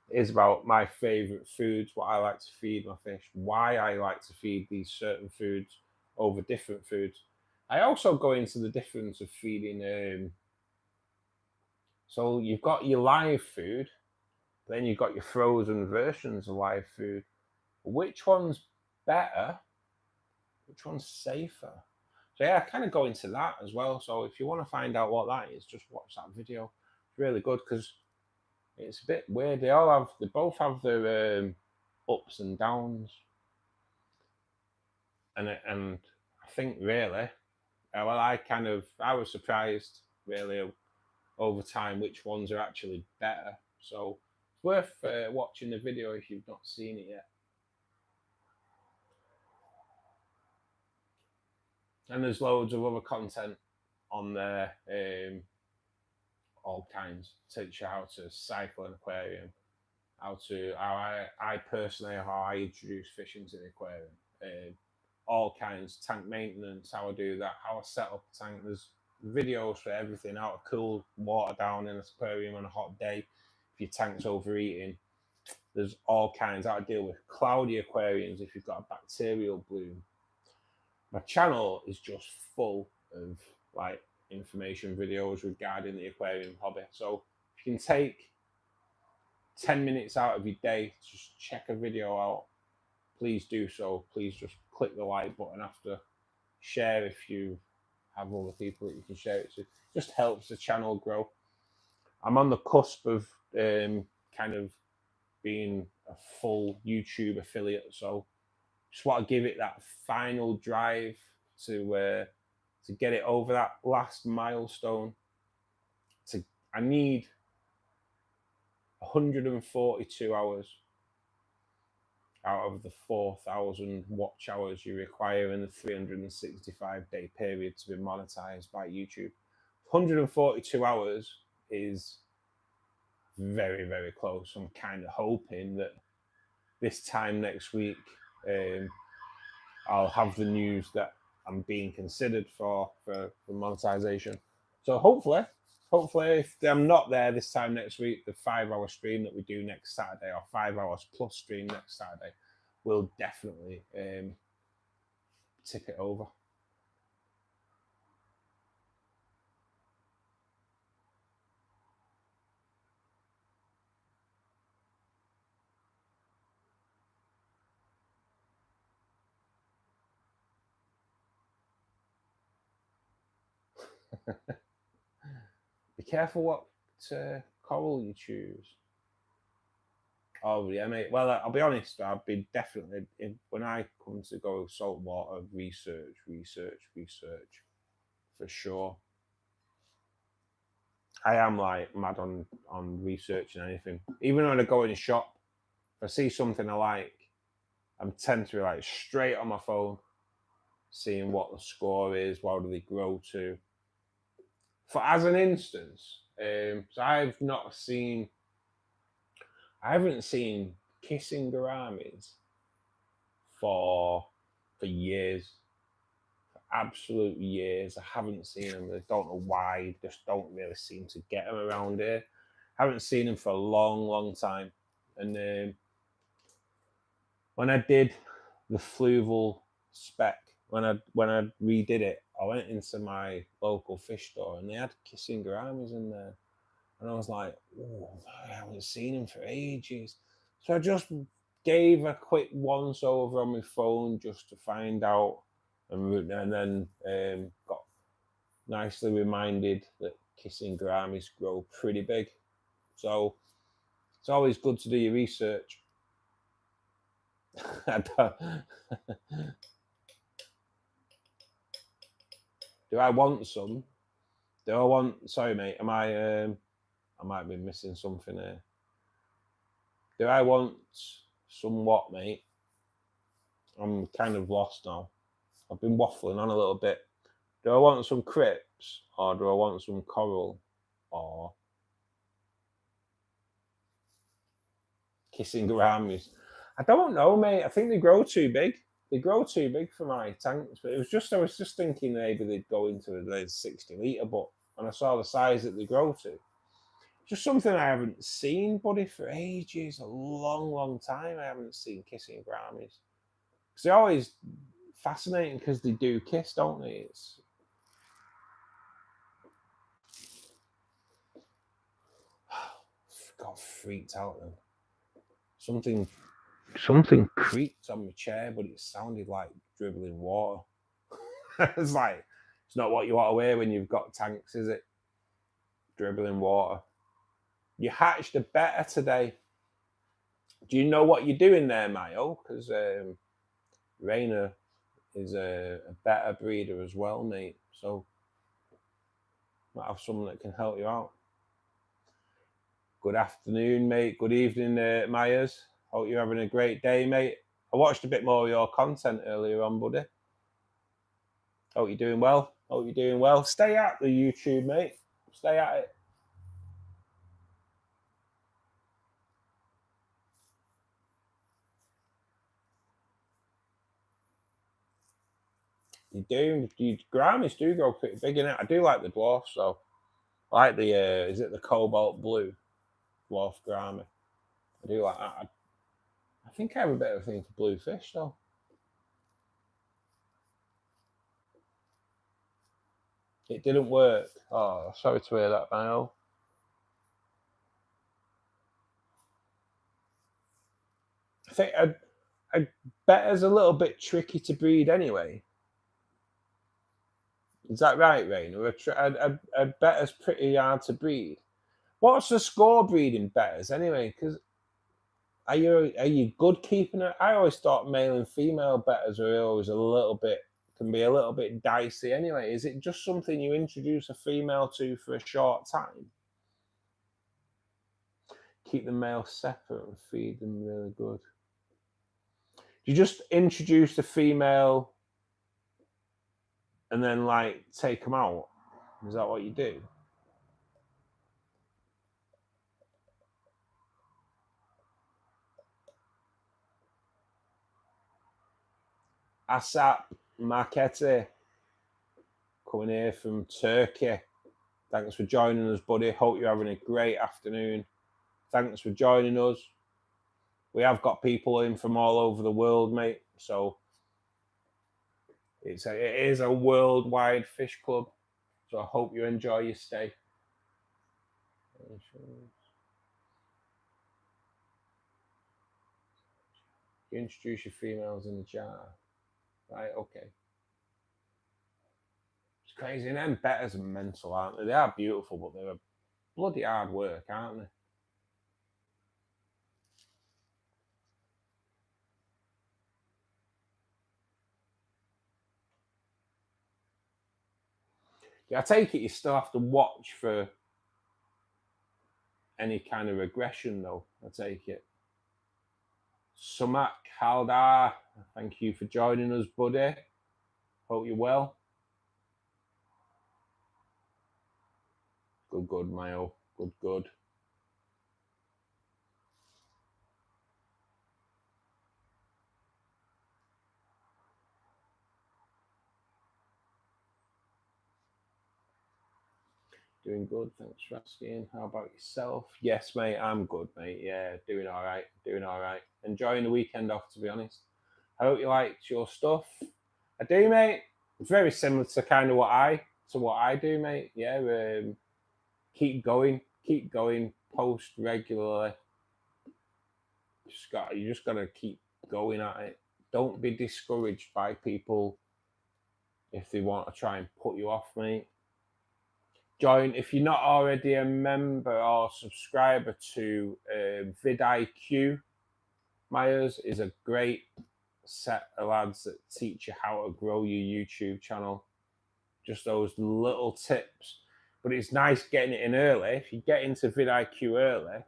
It is about my favorite foods, what I like to feed my fish, why I like to feed these certain foods over different foods. I also go into the difference of feeding. So you've got your live food, then you've got your frozen versions of live food. Which one's better? Which one's safer? So yeah, I kind of go into that as well. So if you want to find out what that is, just watch that video. It's really good because it's a bit weird. They both have their ups and downs, and I think really. Well, I was surprised really over time which ones are actually better. So it's worth watching the video if you've not seen it yet. And there's loads of other content on there, all kinds. Teach you how to cycle an aquarium, how I personally, how I introduce fish into the aquarium, all kinds, tank maintenance, how I do that, how I set up a tank. There's videos for everything, how to cool water down in an aquarium on a hot day if your tank's overeating. There's all kinds, how to deal with cloudy aquariums if you've got a bacterial bloom. My channel is just full of like information videos regarding the aquarium hobby. So if you can take 10 minutes out of your day to just check a video out, please do so. Please just click the like button after. Share if you have other people that you can share it to. Just helps the channel grow. I'm on the cusp of kind of being a full YouTube affiliate, so just want to give it that final drive to get it over that last milestone. I need 142 hours out of the 4,000 watch hours you require in the 365-day period to be monetized by YouTube. 142 hours is very, very close. I'm kind of hoping that this time next week, I'll have the news that I'm being considered for monetization. So hopefully, if I'm not there this time next week, the 5-hour stream that we do next Saturday, or 5 hours plus stream next Saturday, will definitely tip it over. Be careful what coral you choose. Oh yeah, mate. Well, I'll be honest. I've been definitely when I come to go saltwater, research for sure. I am like mad on researching anything. Even when I go in a shop, if I see something I like, I'm tend to be like straight on my phone, seeing what the score is, what do they grow to. For as an instance, so I haven't seen kissing gouramis for years, for absolute years. I haven't seen them. I don't know why. Just don't really seem to get them around here. I haven't seen them for a long time. And when I did the fluval spec, when I redid it, I went into my local fish store and they had kissing gouramis in there. And I was like, oh, I haven't seen him for ages. So I just gave a quick once over on my phone just to find out, and then got nicely reminded that kissing gouramis grow pretty big. So it's always good to do your research. Do I want some? Sorry, mate. I might be missing something here. Do I want some what, mate? I'm kind of lost now. I've been waffling on a little bit. Do I want some crypts, or do I want some coral, or kissing gouramis? I don't know, mate. I think they grow too big. They grow too big for my tanks. But I was just thinking maybe they'd go into the 60 litre, but when I saw the size that they grow to, just something I haven't seen, buddy, for ages. A long time I haven't seen kissing gouramis. Because they're always fascinating because they do kiss, don't they? Got freaked out then. Something creaked on my chair, but it sounded like dribbling water. It's like, it's not what you want to wear when you've got tanks, is it? Dribbling water. You hatched a better today. Do you know what you're doing there, Mayo? Because Rainer is a better breeder as well, mate. So might have someone that can help you out. Good afternoon, mate. Good evening, Myers. Hope you're having a great day, mate. I watched a bit more of your content earlier on, buddy. Hope you're doing well. Stay at the YouTube, mate. Stay at it. Gouramis do go pretty big in it. I do like the dwarf, so I like the is it the cobalt blue dwarf gourami? I do like that. I think I have a bit of a thing for blue fish though. It didn't work. Oh, sorry to hear that, Niall. I think a better's a little bit tricky to breed anyway. Is that right, Rain? Or a better's pretty hard to breed. What's the score breeding betters anyway? Because are you good keeping it? I always thought male and female betters are always can be a little bit dicey anyway. Is it just something you introduce a female to for a short time? Keep the male separate and feed them really good. You just introduce the female and then like take them out. Is that what you do? Asap Markete coming here from Turkey. Thanks for joining us, buddy. Hope you're having a great afternoon. Thanks for joining us. We have got people in from all over the world, mate. So it is a worldwide fish club. So I hope you enjoy your stay. You introduce your females in the jar. Right, okay. It's crazy. And them betters are mental, aren't they? They are beautiful, but they're bloody hard work, aren't they? Yeah, I take it you still have to watch for any kind of regression, though. I take it. Sumak Haldar, thank you for joining us, buddy. Hope you're well. Good, Mayo. Good. Doing good, thanks for asking. How about yourself? Yes, mate, I'm good, mate. Yeah, doing all right. Enjoying the weekend off, to be honest. I hope you liked your stuff. I do, mate. It's very similar to kind of what I do, mate. Yeah, keep going, post regularly. You just gotta keep going at it. Don't be discouraged by people if they want to try and put you off, mate. Join if you're not already a member or subscriber to vidIQ. Myers is a great set of lads that teach you how to grow your YouTube channel. Just those little tips. But it's nice getting it in early. If you get into vidIQ early,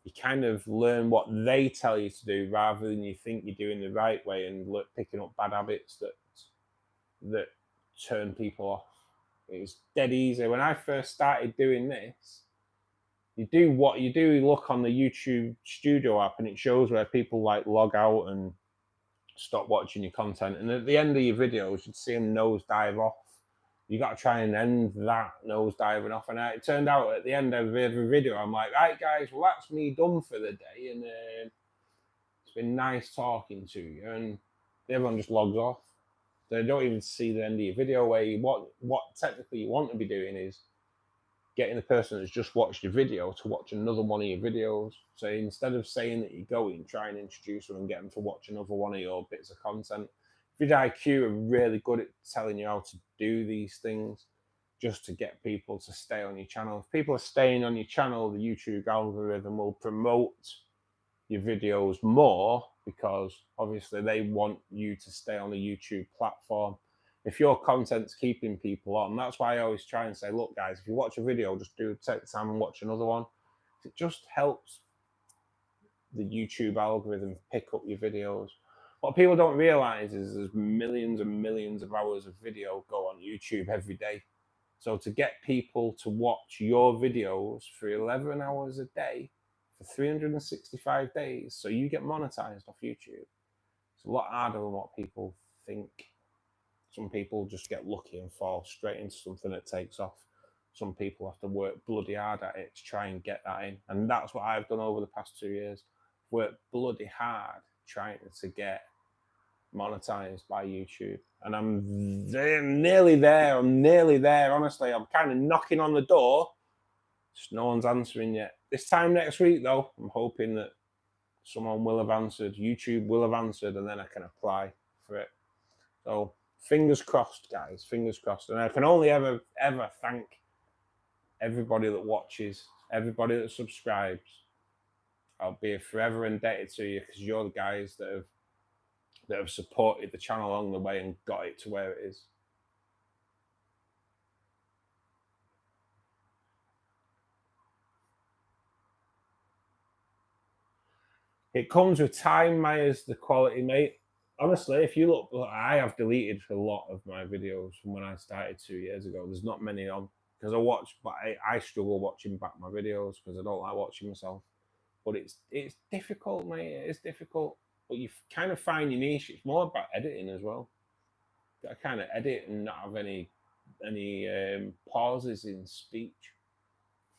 you kind of learn what they tell you to do rather than you think you're doing the right way and picking up bad habits that turn people off. It was dead easy. When I first started doing this, you look on the YouTube Studio app and it shows where people like log out and stop watching your content. And at the end of your videos, you'd see them nosedive off. You got to try and end that nosediving off. And it turned out at the end of every video, I'm like, right, guys, well, that's me done for the day. And it's been nice talking to you. And everyone just logs off. They don't even see the end of your video where what technically you want to be doing is getting the person that's just watched your video to watch another one of your videos. So instead of saying that you're going, try and introduce them and get them to watch another one of your bits of content. vidIQ are really good at telling you how to do these things just to get people to stay on your channel. If people are staying on your channel, the YouTube algorithm will promote your videos more because obviously they want you to stay on the YouTube platform. If your content's keeping people on, that's why I always try and say, look, guys, if you watch a video, just take the time and watch another one. It just helps the YouTube algorithm pick up your videos. What people don't realize is there's millions and millions of hours of video go on YouTube every day. So to get people to watch your videos for 11 hours a day for 365 days, so you get monetized off YouTube, it's a lot harder than what people think. Some people just get lucky and fall straight into something that takes off. Some people have to work bloody hard at it to try and get that in. And that's what I've done over the past 2 years. Worked bloody hard trying to get monetized by YouTube, and I'm nearly there. I'm nearly there. Honestly, I'm kind of knocking on the door. Just no one's answering yet. This time next week, though, I'm hoping that someone will have answered. YouTube will have answered, and then I can apply for it. So fingers crossed, guys. Fingers crossed. And I can only ever thank everybody that watches, everybody that subscribes. I'll be forever indebted to you because you're the guys that have supported the channel along the way and got it to where it is. It comes with time, Myers, the quality, mate. Honestly, if you look, I have deleted a lot of my videos from when I started 2 years ago. There's not many on because I struggle watching back my videos because I don't like watching myself. But it's difficult, mate. It's difficult. But you kind of find your niche. It's more about editing as well. I kind of edit and not have any pauses in speech.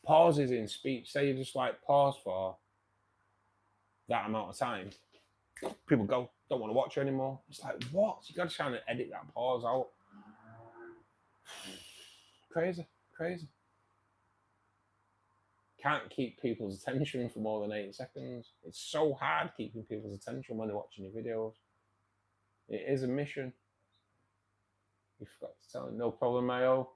Pauses in speech. Say you just like pause for that amount of time. People don't want to watch you anymore. It's like, what? You got to try and edit that pause out. Crazy. Can't keep people's attention for more than 8 seconds. It's so hard keeping people's attention when they're watching your videos. It is a mission. You forgot to tell them, no problem, Mayo.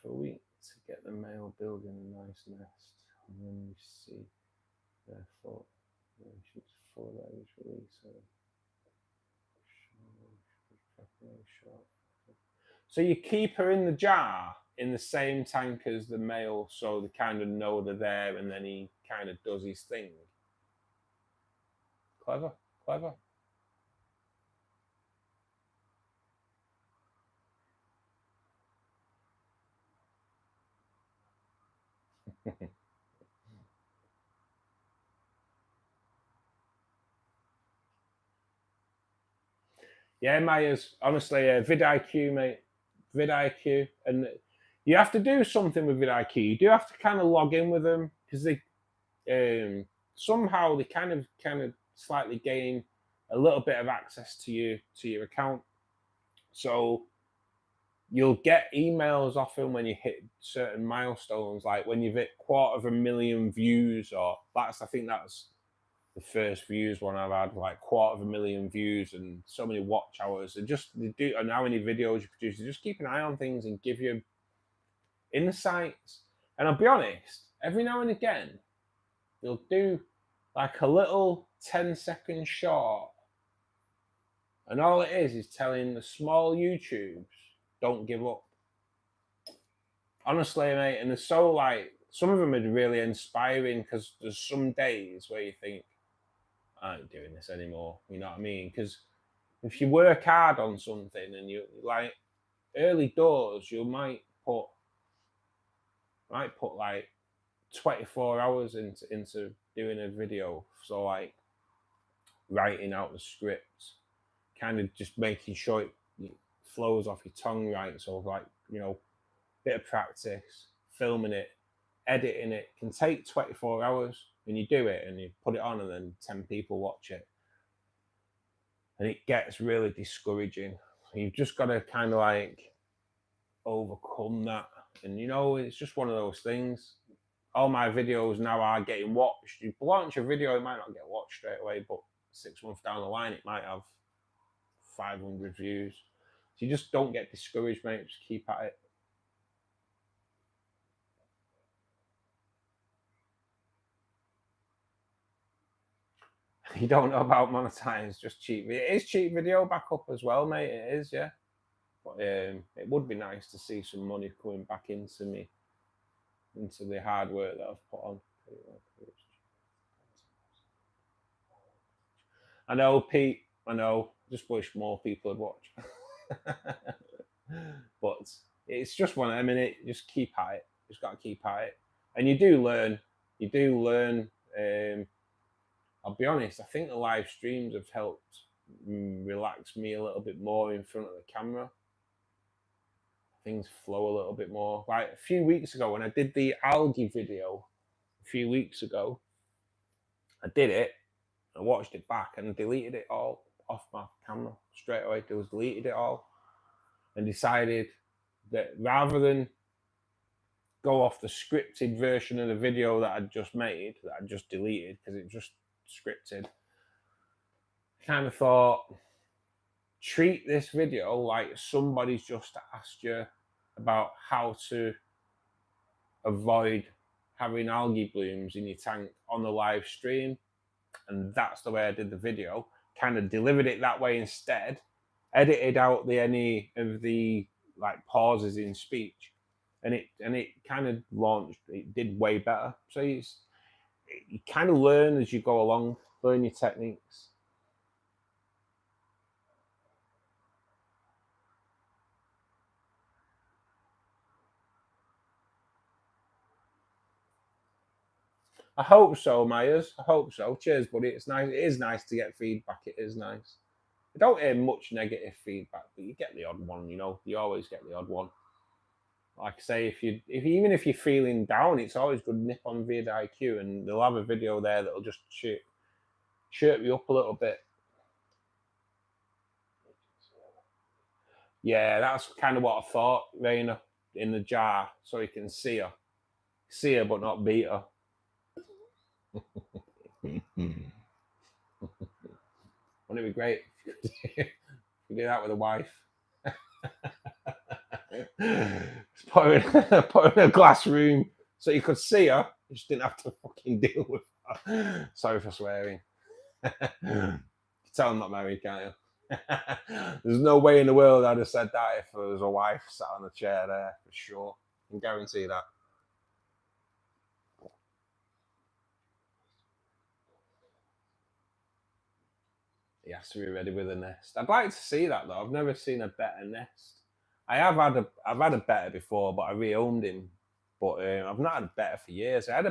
For a week to get the male building a nice nest, and then you see their foot, then shoots 4 days release. So you keep her in the jar in the same tank as the male, so they kind of know they're there, and then he kind of does his thing. Clever. Yeah, Myers, honestly, vidIQ, mate. vidIQ. And you have to do something with vidIQ. You do have to kind of log in with them because they somehow they kind of slightly gain a little bit of access to your account. So you'll get emails often when you hit certain milestones, like when you've hit 250,000 views, or I think that's the first views one I've had, like 250,000 views and so many watch hours, and how many videos you produce. They just keep an eye on things and give you insights. And I'll be honest, every now and again, they'll do like a little 10-second short, and all it is telling the small YouTubes, don't give up. Honestly, mate, and they're so like, some of them are really inspiring because there's some days where you think, I ain't doing this anymore. You know what I mean? Because if you work hard on something and you like early doors, you might put like 24 hours into doing a video. So like writing out the script, kind of just making sure it flows off your tongue right. So like, bit of practice, filming it, editing it can take 24 hours, and you do it and you put it on and then 10 people watch it. And it gets really discouraging. You've just got to kind of like overcome that. And it's just one of those things. All my videos now are getting watched. You launch a video, it might not get watched straight away, but 6 months down the line, it might have 500 views. So you just don't get discouraged, mate. Just keep at it. You don't know about monetize, just cheap. It is cheap video backup as well, mate. It is, yeah. But it would be nice to see some money coming back into me, into the hard work that I've put on. I know, Pete. I know. Just wish more people would watch. But it's just one of them, innit? Just keep at it. Just got to keep at it. And you do learn. I'll be honest, I think the live streams have helped relax me a little bit more in front of the camera. Things flow a little bit more. Like a few weeks ago when I did the algae video, I did it, I watched it back and deleted it all. off my camera straight away. Just deleted it all and decided that rather than go off the scripted version of the video that I'd just made, that I just deleted because it just scripted, kind of thought, treat this video like somebody's just asked you about how to avoid having algae blooms in your tank on the live stream. And that's the way I did the video. Kind of delivered it that way instead. Edited out any of the like pauses in speech, and it kind of launched. It did way better. So you kind of learn as you go along, learn your techniques. I hope so, Myers. I hope so. Cheers, buddy. It's nice. It is nice to get feedback. It is nice. I don't hear much negative feedback, but you get the odd one. You always get the odd one. Like I say, even if you're feeling down, it's always good to nip on vidIQ, and they'll have a video there that'll just chirp you up a little bit. Yeah, that's kind of what I thought, Raina, in the jar, so you can see her, but not beat her. Wouldn't it be great if you do that with a wife? Put her in a glass room so you could see her. You just didn't have to fucking deal with her. Sorry for swearing. You tell I'm not married, can't you? There's no way in the world I'd have said that if there was a wife sat on a chair there, for sure. I can guarantee that. He has to be ready with a nest. I'd like to see that though. I've never seen a better nest. I've had a better before, but I rehomed him. But I've not had a better for years. I had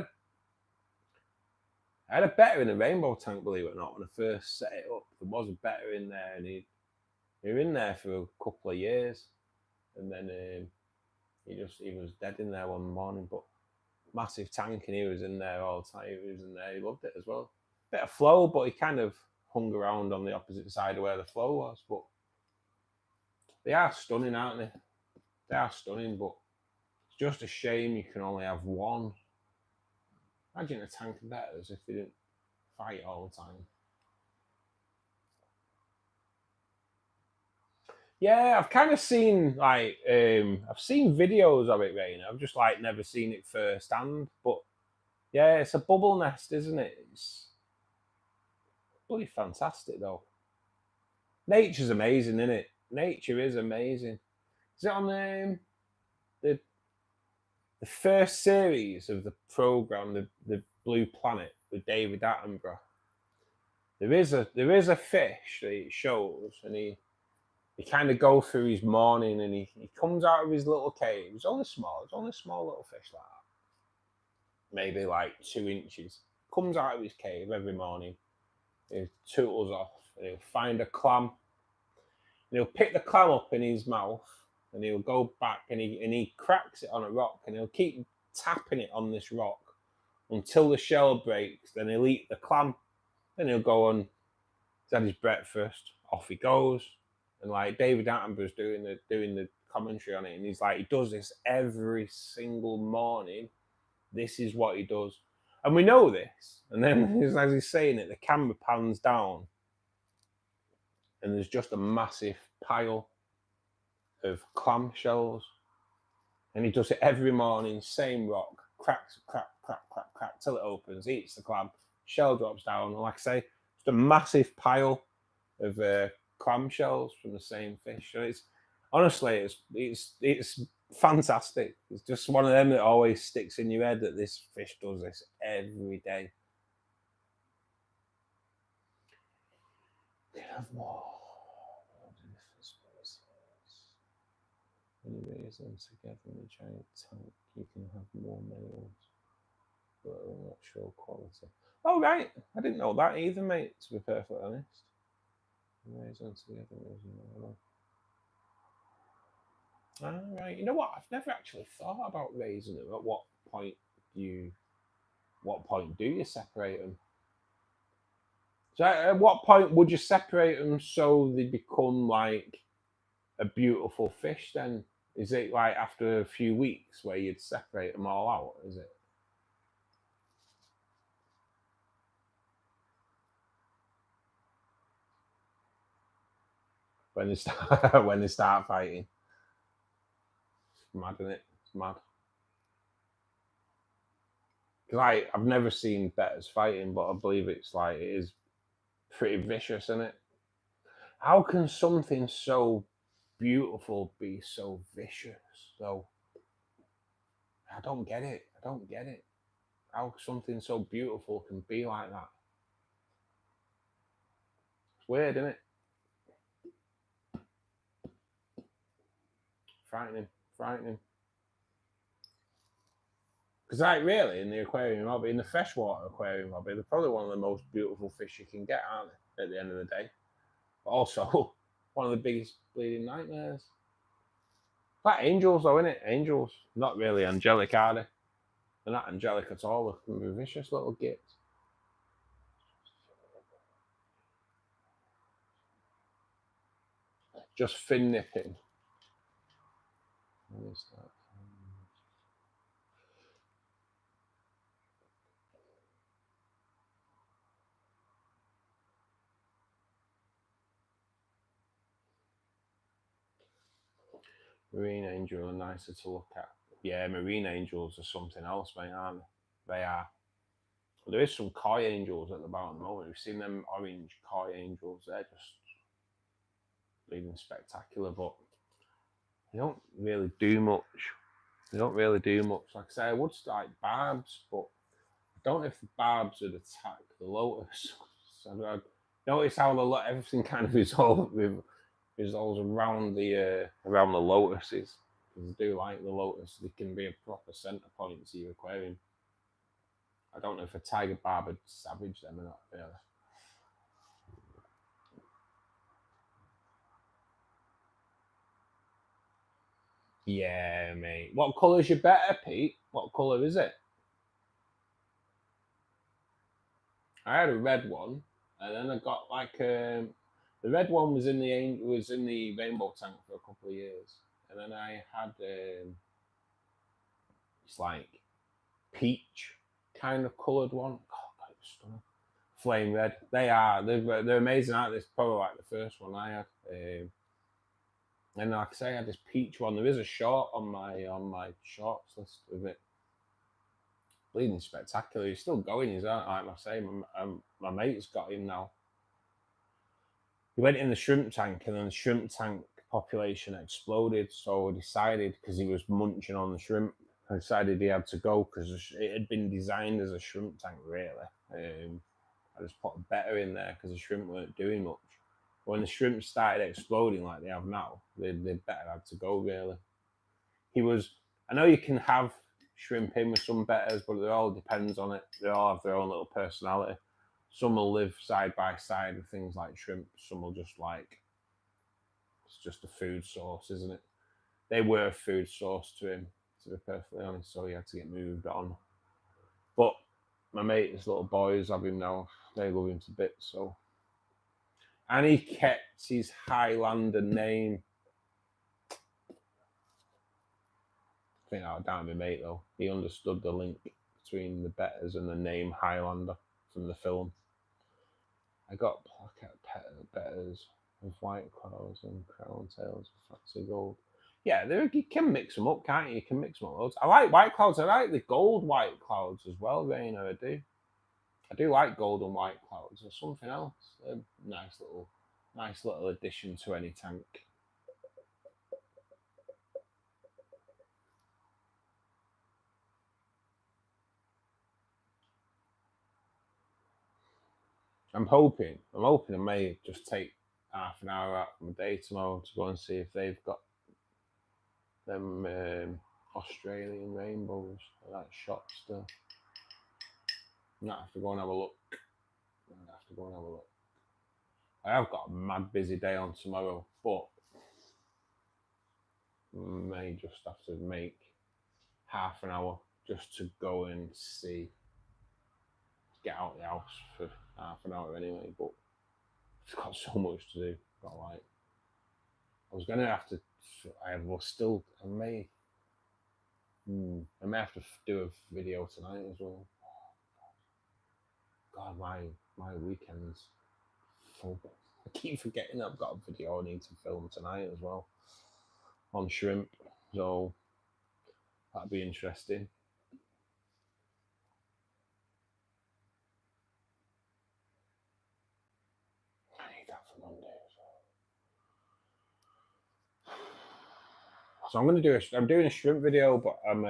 a better in the rainbow tank, believe it or not, when I first set it up. There was a better in there, and he was in there for a couple of years, and then he was dead in there one morning. But massive tank, and he was in there all the time. He was in there. He loved it as well. Bit of flow, but he kind of hung around on the opposite side of where the flow was. But they are stunning, aren't they? They are stunning, but it's just a shame you can only have one. Imagine a tank of betters if they didn't fight all the time. Yeah, I've kind of seen I've seen videos of it, Rain. I've just never seen it firsthand. But yeah, it's a bubble nest, isn't it? It's bloody fantastic though. Nature's amazing, isn't it? Nature is amazing. Is it on the first series of the program, the Blue Planet with David Attenborough? There is a fish that it shows, and he kind of go through his morning, and he comes out of his little cave. It's only small little fish like that, maybe 2 inches. Comes out of his cave every morning. He tootles off, and he'll find a clam, and he'll pick the clam up in his mouth, and he'll go back, and he cracks it on a rock, and he'll keep tapping it on this rock until the shell breaks. Then he'll eat the clam, then he'll go on, he's had his breakfast, off he goes. And David Attenborough's doing the commentary on it, and he's he does this every single morning. This is what he does, and we know this. And then as he's saying it, the camera pans down, and there's just a massive pile of clam shells, and he does it every morning. Same rock, cracks, crack, till it opens, eats the clam, shell drops down, and like I say, just a massive pile of clam shells from the same fish. So it's honestly, it's fantastic. It's just one of them that always sticks in your head that this fish does this every day. We have more. When you raise them together in a giant tank, you can have more males, but it will not show quality. Oh right, I didn't know that either, mate. To be perfectly honest. Raise them together. All right. You know what? I've never actually thought about raising them. At what point do you separate them? So at what point would you separate them so they become like a beautiful fish then? Is it like after a few weeks where you'd separate them all out? Is it? When they start when they start fighting? It's mad, isn't it? It's mad. Like I've never seen betters fighting, but I believe it's like it is pretty vicious, isn't it? How can something so beautiful be so vicious? So I don't get it. I don't get it. How something so beautiful can be like that? It's weird, isn't it? Frightening, frightening. Because like really, in the aquarium hobby, in the freshwater aquarium hobby, they're probably one of the most beautiful fish you can get, aren't they? At the end of the day, but also one of the biggest bleeding nightmares. Like angels, though, innit? Angels, not really angelic, are they? They're not angelic at all. They're vicious little gits. Just fin nipping. What is that? Marine angels are nicer to look at. Yeah, marine angels are something else, mate, aren't they? They are. There is some koi angels at the bottom at the moment. We've seen them orange koi angels. They're just bleeding spectacular, but they don't really do much. They don't really do much. Like I say, I would like barbs, but I don't know if the barbs would attack the lotus. So I notice how everything kind of resolves around the lotuses. Because I do like the lotus. They can be a proper centre point to your aquarium. I don't know if a tiger barb would savage them or not. Really. Yeah, mate. What colour's your better, Pete? What colour is it? I had a red one, and then I got like the red one was in the rainbow tank for a couple of years, and then I had it's like peach kind of coloured one. Oh, God, it was stunning. Flame red. They're amazing. Aren't they? It's probably like the first one I had. And like I say, I had this peach one. There is a short on my shorts list of it. Bleeding spectacular. He's still going. He's out. Like I say, my mate's got him now. He went in the shrimp tank, and then the shrimp tank population exploded. So I decided, because he was munching on the shrimp, I decided he had to go because it had been designed as a shrimp tank. Really, I just put a better in there because the shrimp weren't doing much. When the shrimp started exploding like they have now, they better had to go. Really, he was. I know you can have shrimp in with some betters, but it all depends on it. They all have their own little personality. Some will live side by side with things like shrimp. Some will just like it's just a food source, isn't it? They were a food source to him, to be perfectly honest. So he had to get moved on. But my mate, his little boys have him now. They love him to bits. So, and he kept his Highlander name. I think that was down my mate though. He understood the link between the betters and the name Highlander from the film. I got placket betters with white clouds and crown tails of fancy gold. Yeah, you can mix them up, can't you? You can mix them up loads. I like white clouds. I like the gold white clouds as well, Rainer. I do. I do like gold and white clouds. Or something else. A nice little addition to any tank. I'm hoping I may just take half an hour out of my day tomorrow to go and see if they've got them Australian rainbows at that shop still. I might have to go and have a look. I have got a mad busy day on tomorrow, but may just have to make half an hour just to go and see, get out of the house for half an hour anyway, but it's got so much to do. Got like, I was gonna have to. I will still. I may have to do a video tonight as well. God, my weekends full. I keep forgetting I've got a video I need to film tonight as well on shrimp. So that'd be interesting. I need that for Monday as well. So I'm doing a shrimp video, but I'm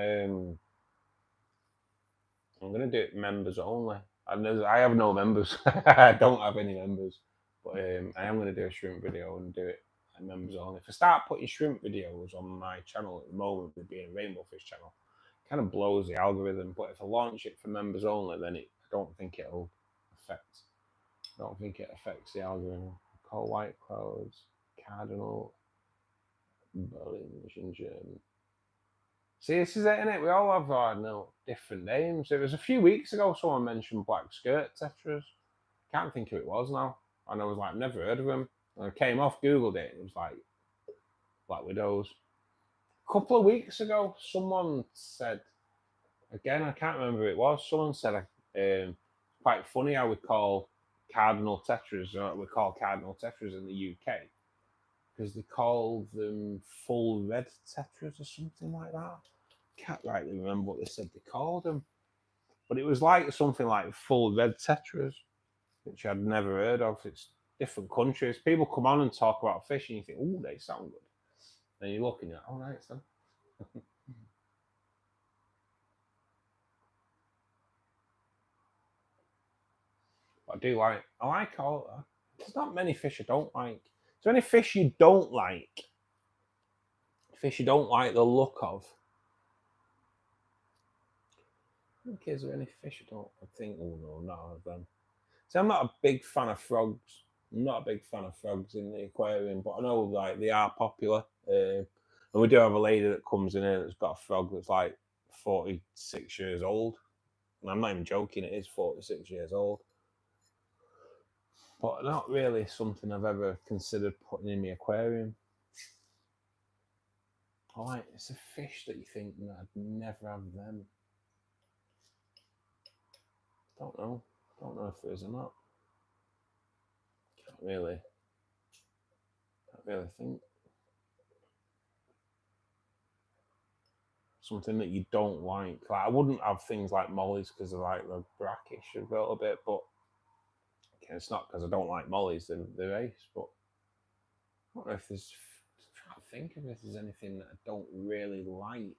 gonna do it members only. I have no members. I don't have any members, but I am gonna do a shrimp video and do it at members only. If I start putting shrimp videos on my channel at the moment, with being a rainbow fish channel, it kind of blows the algorithm. But if I launch it for members only, then I don't think it'll affect. I don't think it affects the algorithm. Call white clouds, cardinal, Berlin, German. See, this is it, innit? We all have our different names. It was a few weeks ago someone mentioned black skirt tetras. Can't think who it was now. And I was like, never heard of them. And I came off, Googled it, and it was like Black Widows. A couple of weeks ago, someone said, again, I can't remember who it was, someone said, quite funny how we call cardinal tetras, we call cardinal tetras in the UK, because they call them full red tetras or something like that. Can't rightly remember what they said they called them, but it was like something like full red tetras, which I'd never heard of. It's different countries. People come on and talk about fish, and you think, oh, they sound good. Then you look and you're like, oh, right, son. I like all. There's not many fish I don't like. Is there any fish you don't like? Fish you don't like the look of? Okay, is there any fish I don't? I think, oh no, none of them. So I'm not a big fan of frogs. I'm not a big fan of frogs in the aquarium, but I know like they are popular. And we do have a lady that comes in here that's got a frog that's like 46 years old. And I'm not even joking, it is 46 years old. But not really something I've ever considered putting in my aquarium. Alright, it's a fish that you think, no, I'd never have them. Don't know if there is or not. Can't really think. Something that you don't like. Like, I wouldn't have things like mollies because they're like they're brackish a little bit, but okay, it's not because I don't like mollies. They're ace, but I don't know if there's. I'm trying to think of if there's anything that I don't really like.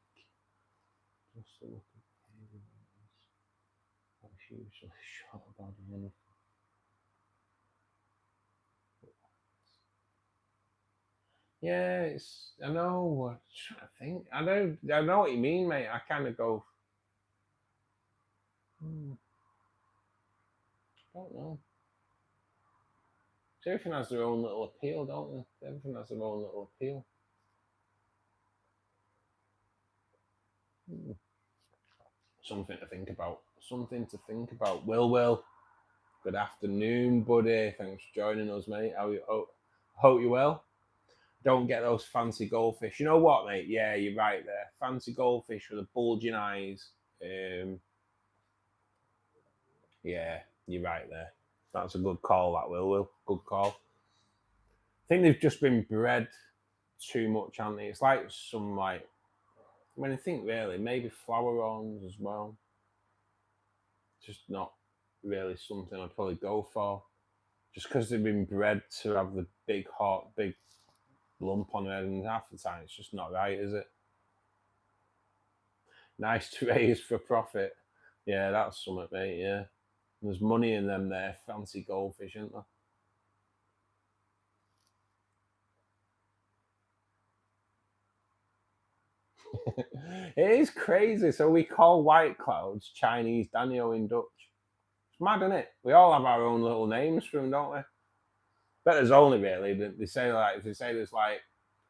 Just a look at that's usually shot about anything. Yeah, I know. I'm trying to think. I know what you mean, mate. I kind of go. Don't know. So everything has their own little appeal, don't they? Everything has their own little appeal. Something to think about. Will. Good afternoon, buddy. Thanks for joining us, mate. Hope you're well. Don't get those fancy goldfish. You know what, mate? Yeah, you're right there. Fancy goldfish with the bulging eyes. Yeah, you're right there. That's a good call, that Will. Good call. I think they've just been bred too much, haven't they? It's like some like, I think really, maybe flower-ons as well. Just not really something I'd probably go for. Just because they've been bred to have the big lump on their head, and half the time it's just not right, is it? Nice to raise for profit. Yeah, that's something, mate, yeah. There's money in them there, fancy goldfish, isn't there? It is crazy. So we call white clouds Chinese Daniel in Dutch. It's mad, isn't it? We all have our own little names for them, don't we? But there's only really, they say there's like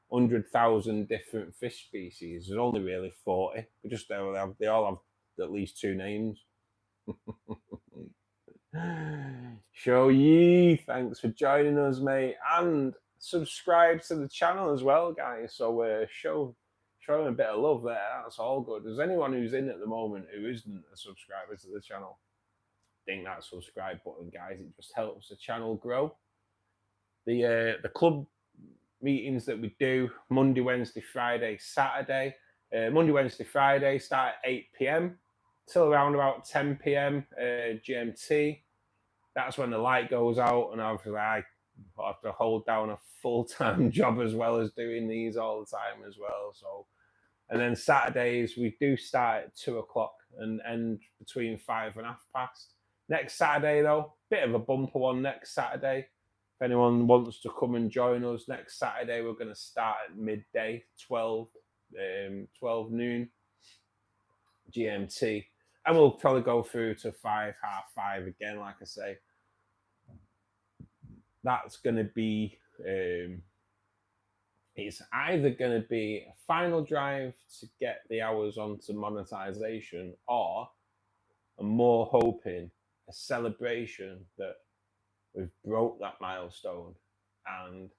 100,000 different fish species. There's only really 40. They all have at least two names. Show Ye, thanks for joining us, mate, and subscribe to the channel as well, guys. So show them a bit of love there. That's all good. There's anyone who's in at the moment who isn't a subscriber to the channel, ding that subscribe button, guys. It just helps the channel grow. The club meetings that we do Monday, Wednesday, Friday, Saturday. Monday, Wednesday, Friday start at 8 p.m. till around about 10 p.m. GMT. That's when the light goes out, and obviously I have to hold down a full-time job as well as doing these all the time as well. So, and then Saturdays we do start at 2 o'clock and end between 5 and 5:30. Next Saturday though, bit of a bumper one next Saturday. If anyone wants to come and join us next Saturday, we're going to start at midday, 12 noon GMT. And we'll probably go through to 5:30 again, like I say. That's going to be, it's either going to be a final drive to get the hours onto monetization, or I'm more hoping a celebration that we've broke that milestone and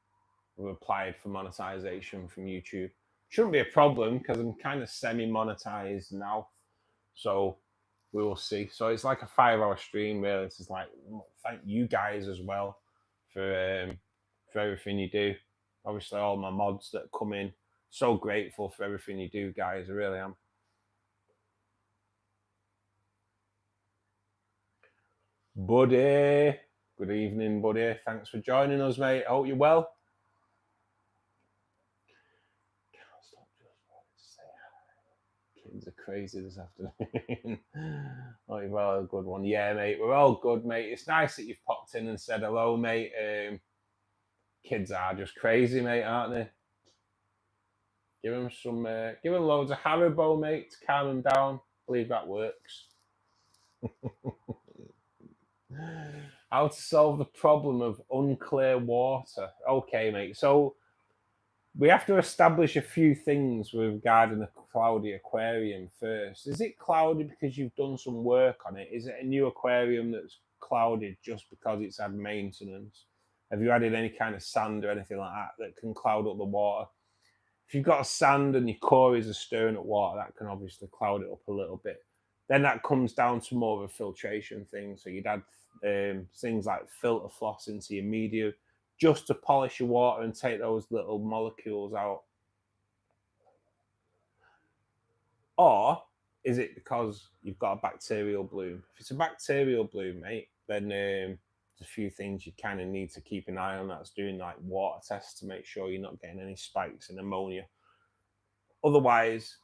we've applied for monetization from YouTube. Shouldn't be a problem because I'm kind of semi-monetized now. So we will see. So it's like a 5-hour stream, really. This is like, thank you guys as well for everything you do. Obviously, all my mods that come in. So grateful for everything you do, guys. I really am. Buddy. Good evening, buddy. Thanks for joining us, mate. I hope you're well. Kids are crazy this afternoon. Oh, well, a good one. Yeah, mate. We're all good, mate. It's nice that you've popped in and said hello, mate. Kids are just crazy, mate, aren't they? Give them some, give them loads of Haribo, mate, to calm them down. I believe that works. How to solve the problem of unclear water. Okay, mate. So we have to establish a few things regarding the cloudy aquarium first. Is it cloudy because you've done some work on it? Is it a new aquarium that's clouded just because it's had maintenance? Have you added any kind of sand or anything like that can cloud up the water? If you've got a sand and your cories are stirring up water, that can obviously cloud it up a little bit. Then that comes down to more of a filtration thing. So you'd add things like filter floss into your media just to polish your water and take those little molecules out. Or is it because you've got a bacterial bloom? If it's a bacterial bloom, mate, then there's a few things you kind of need to keep an eye on. That's doing like water tests to make sure you're not getting any spikes in ammonia. Otherwise,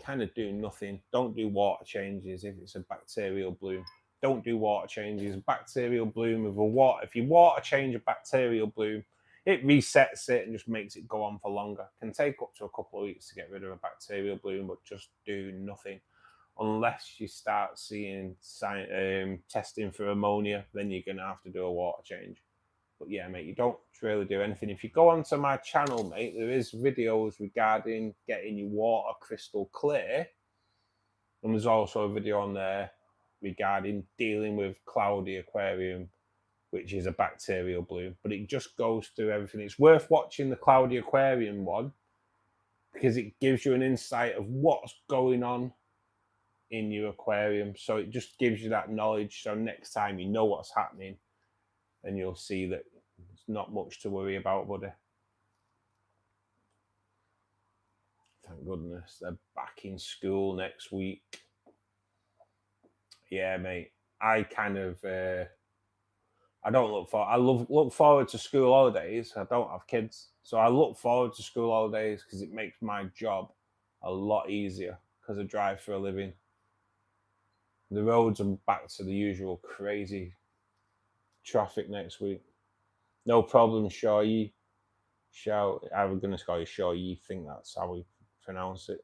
kind of do nothing. Don't do water changes if it's a bacterial bloom. Don't do water changes. Bacterial bloom of a water. If you water change a bacterial bloom, it resets it and just makes it go on for longer. It can take up to a couple of weeks to get rid of a bacterial bloom, but just do nothing unless you start seeing testing for ammonia. Then you're gonna have to do a water change. But yeah, mate, you don't really do anything. If you go onto my channel, mate, there is videos regarding getting your water crystal clear, and there's also a video on there regarding dealing with cloudy aquarium, which is a bacterial bloom. But it just goes through everything. It's worth watching the cloudy aquarium one because it gives you an insight of what's going on in your aquarium. So it just gives you that knowledge. So next time you know what's happening, and you'll see that there's not much to worry about, buddy. Thank goodness they're back in school next week. Yeah, mate. I kind of I don't look for. I look forward to school holidays. I don't have kids, so I look forward to school holidays because it makes my job a lot easier because I drive for a living. The roads are back to the usual crazy traffic next week. No problem, Shaw Yi. I was going to call you Shaw Yi. Think that's how we pronounce it.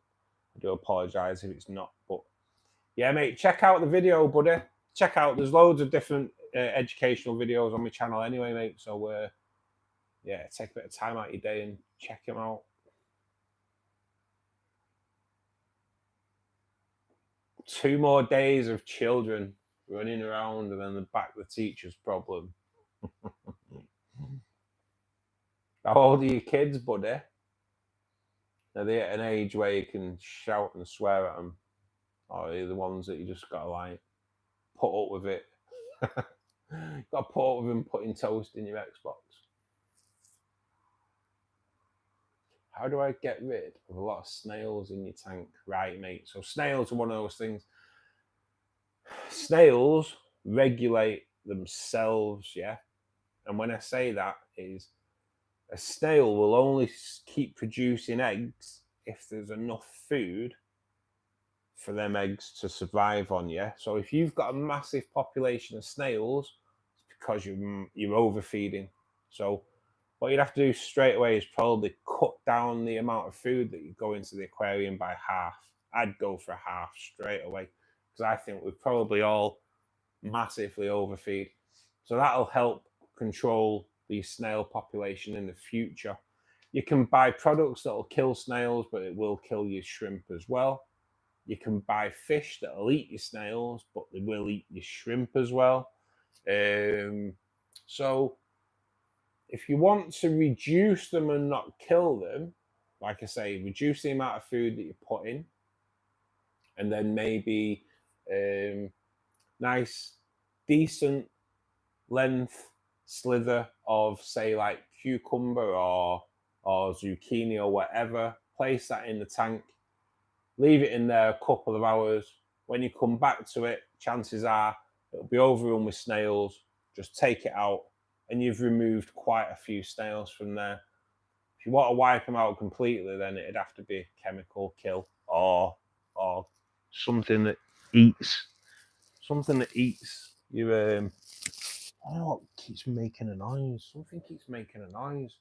I do apologise if it's not, but yeah, mate. Check out the video, buddy. Check out. There's loads of different educational videos on my channel anyway, mate. So yeah, take a bit of time out of your day and check them out. 2 more days of children. running around, and then the back the teacher's problem. How old are your kids, buddy? Are they at an age where you can shout and swear at them? Or are they the ones that you just got to like put up with it? Got to put up with them putting toast in your Xbox. How do I get rid of a lot of snails in your tank? Right, mate. So snails are one of those things. Snails regulate themselves, yeah? And when I say that is a snail will only keep producing eggs if there's enough food for them eggs to survive on, yeah? So if you've got a massive population of snails, it's because you're overfeeding. So what you'd have to do straight away is probably cut down the amount of food that you go into the aquarium by half. I'd go for half straight away because I think we've probably all massively overfeed. So that'll help control the snail population in the future. You can buy products that'll kill snails, but it will kill your shrimp as well. You can buy fish that'll eat your snails, but they will eat your shrimp as well. So if you want to reduce them and not kill them, like I say, reduce the amount of food that you put in, and then maybe nice, decent length slither of, say, like cucumber or zucchini or whatever. Place that in the tank, leave it in there a couple of hours. When you come back to it, chances are it'll be overrun with snails. Just take it out, and you've removed quite a few snails from there. If you want to wipe them out completely, then it'd have to be a chemical kill or something that eats your I don't know what keeps making a noise. Something keeps making a noise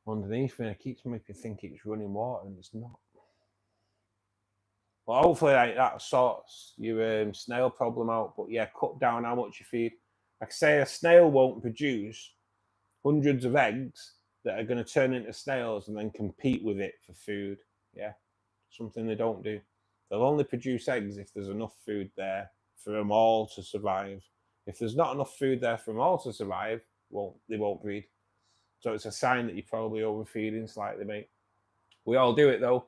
underneath me. It keeps making me think it's running water, and it's not. Well, hopefully that sorts your snail problem out. But yeah, cut down how much you feed. Like I say, a snail won't produce hundreds of eggs that are going to turn into snails and then compete with it for food. Yeah, something they don't do. They'll only produce eggs if there's enough food there for them all to survive. If there's not enough food there for them all to survive, they won't breed. So it's a sign that you're probably overfeeding slightly, mate. We all do it though.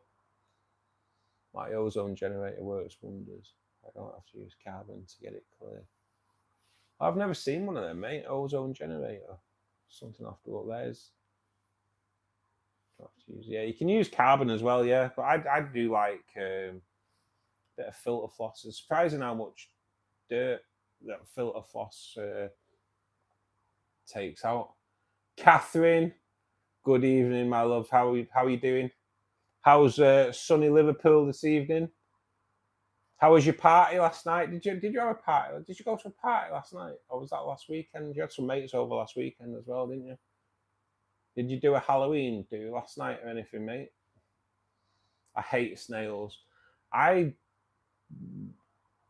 My ozone generator works wonders. I don't have to use carbon to get it clear. I've never seen one of them, mate. Ozone generator. Something I have to look there. Yeah, you can use carbon as well, yeah. But I'd do like a bit of filter floss. It's surprising how much dirt that filter floss takes out. Catherine, good evening, my love. How are you doing? How's sunny Liverpool this evening? How was your party last night? Did you have a party? Did you go to a party last night, or was that last weekend? You had some mates over last weekend as well, didn't you? Did you do a Halloween do last night or anything, mate? I hate snails. I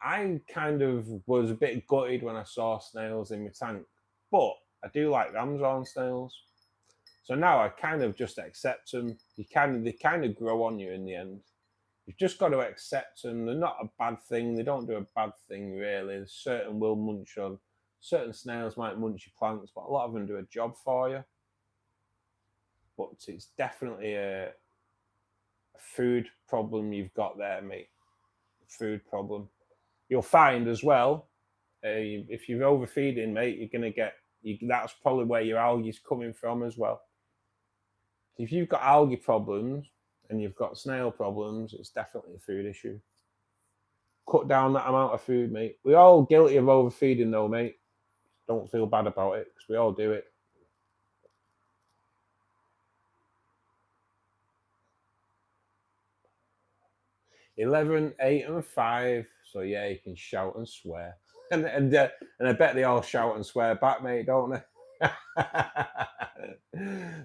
kind of was a bit gutted when I saw snails in my tank, but I do like Ramshorn snails. So now I kind of just accept them. They kind of grow on you in the end. You've just got to accept them. They're not a bad thing. They don't do a bad thing, really. Certain will munch on. Certain snails might munch your plants, but a lot of them do a job for you. But it's definitely a food problem you've got there, mate. Food problem. You'll find as well, if you're overfeeding, mate, you're going to get... that's probably where your algae's coming from as well. If you've got algae problems and you've got snail problems, it's definitely a food issue. Cut down that amount of food, mate. We're all guilty of overfeeding though, mate. Don't feel bad about it, because we all do it. $11, $8, and $5. So yeah, you can shout and swear. And I bet they all shout and swear back, mate, don't they?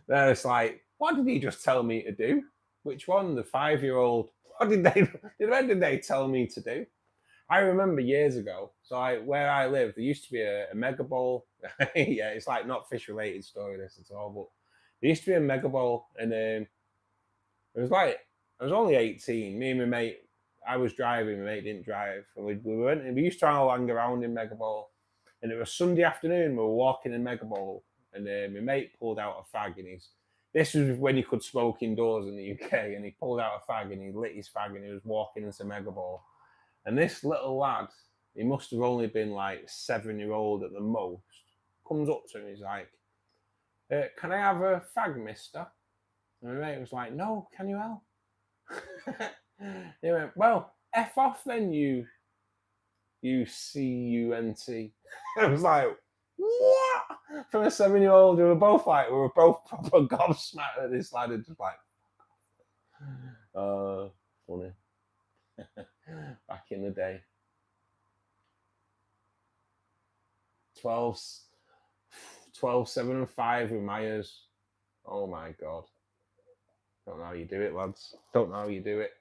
Then it's like, what did he just tell me to do? Which one? The 5-year-old? When did they tell me to do? I remember years ago. So where I live, there used to be a mega bowl. Yeah, it's like not fish related story this at all, but there used to be a mega bowl, and it was like I was only 18. Me and my mate I was driving, my mate didn't drive, and we used to hang around in Megaball, and it was Sunday afternoon. We were walking in Megaball, and my mate pulled out a fag, and this was when you could smoke indoors in the UK, and he pulled out a fag and he lit his fag and he was walking into Megaball, and this little lad, he must have only been like 7-year-old at the most, comes up to him, he's like, "Can I have a fag, mister?" And my mate was like, "No, can you help?" He went, "Well, F off then, you cunt." I was like, "What?" From a 7-year-old, we were both proper gobsmacked at this lad, and just like, funny. Back in the day. 12, 7 and 5 with Myers. Oh my God. Don't know how you do it, lads. Don't know how you do it.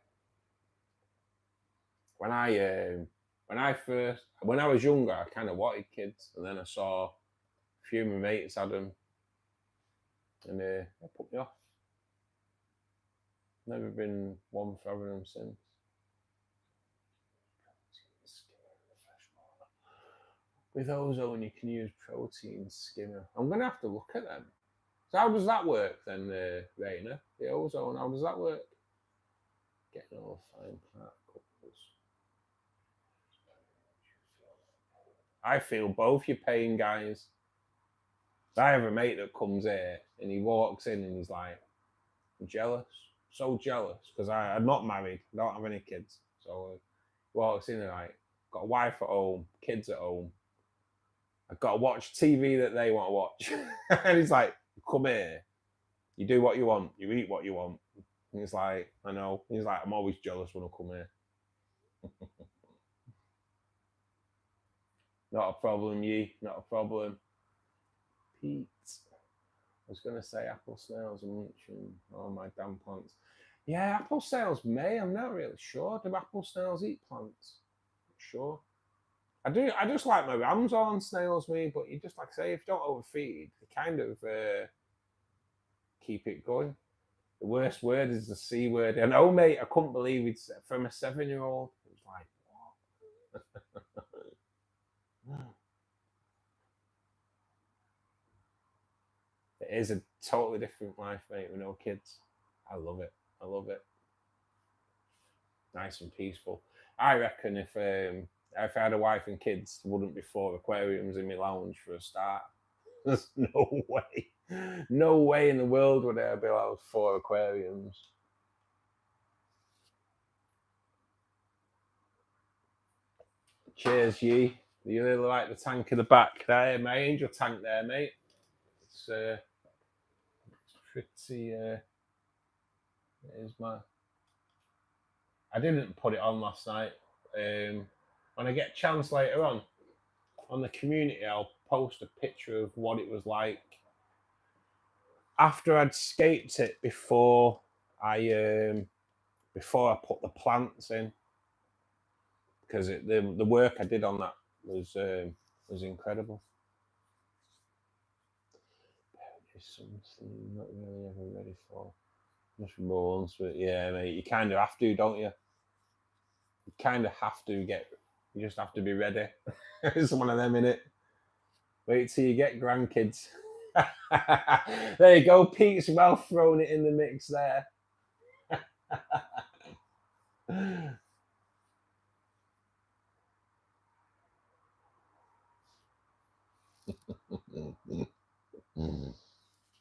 When I was younger, I kind of wanted kids, and then I saw a few of my mates had them, and they put me off. Never been one for having them since. With ozone, you can use protein skimmer. I'm gonna have to look at them. So how does that work then, Rainer? The ozone, how does that work? Getting all fine particles. I feel both your pain, guys. I have a mate that comes here and he walks in and he's like, "I'm jealous, so jealous," because I'm not married, I don't have any kids. So he walks in and like, got a wife at home, kids at home. I've got to watch TV that they want to watch. And he's like, "Come here, you do what you want, you eat what you want." And he's like, "I know." He's like, "I'm always jealous when I come here." Not a problem, Yee, not a problem. Pete. I was going to say apple snails and munching all my damn plants. Yeah, apple snails may. I'm not really sure. Do apple snails eat plants? Not sure. I do. I just like my ramshorn snails, me. But you just, like I say, if you don't overfeed, you kind of keep it going. The worst word is the C word. And oh, mate, I couldn't believe it's from a 7-year-old. It was like, what? It is a totally different life, mate, with no kids. I love it. I love it. Nice and peaceful. I reckon if I had a wife and kids, there wouldn't be 4 aquariums in my lounge for a start. There's no way. No way in the world would there be allowed 4 aquariums. Cheers, Yee. You really like the tank in the back there, my angel tank there, mate. It's pretty. It is my. I didn't put it on last night. When I get a chance later on the community, I'll post a picture of what it was like after I'd scaped it before I put the plants in, because the work I did on that was incredible. There's something I'm not really ever ready for. Just rolls, but yeah, mate, you kind of have to, don't you? You kind of have to you just have to be ready. It's one of them, innit? Wait till you get grandkids. There you go, Pete's well thrown it in the mix there.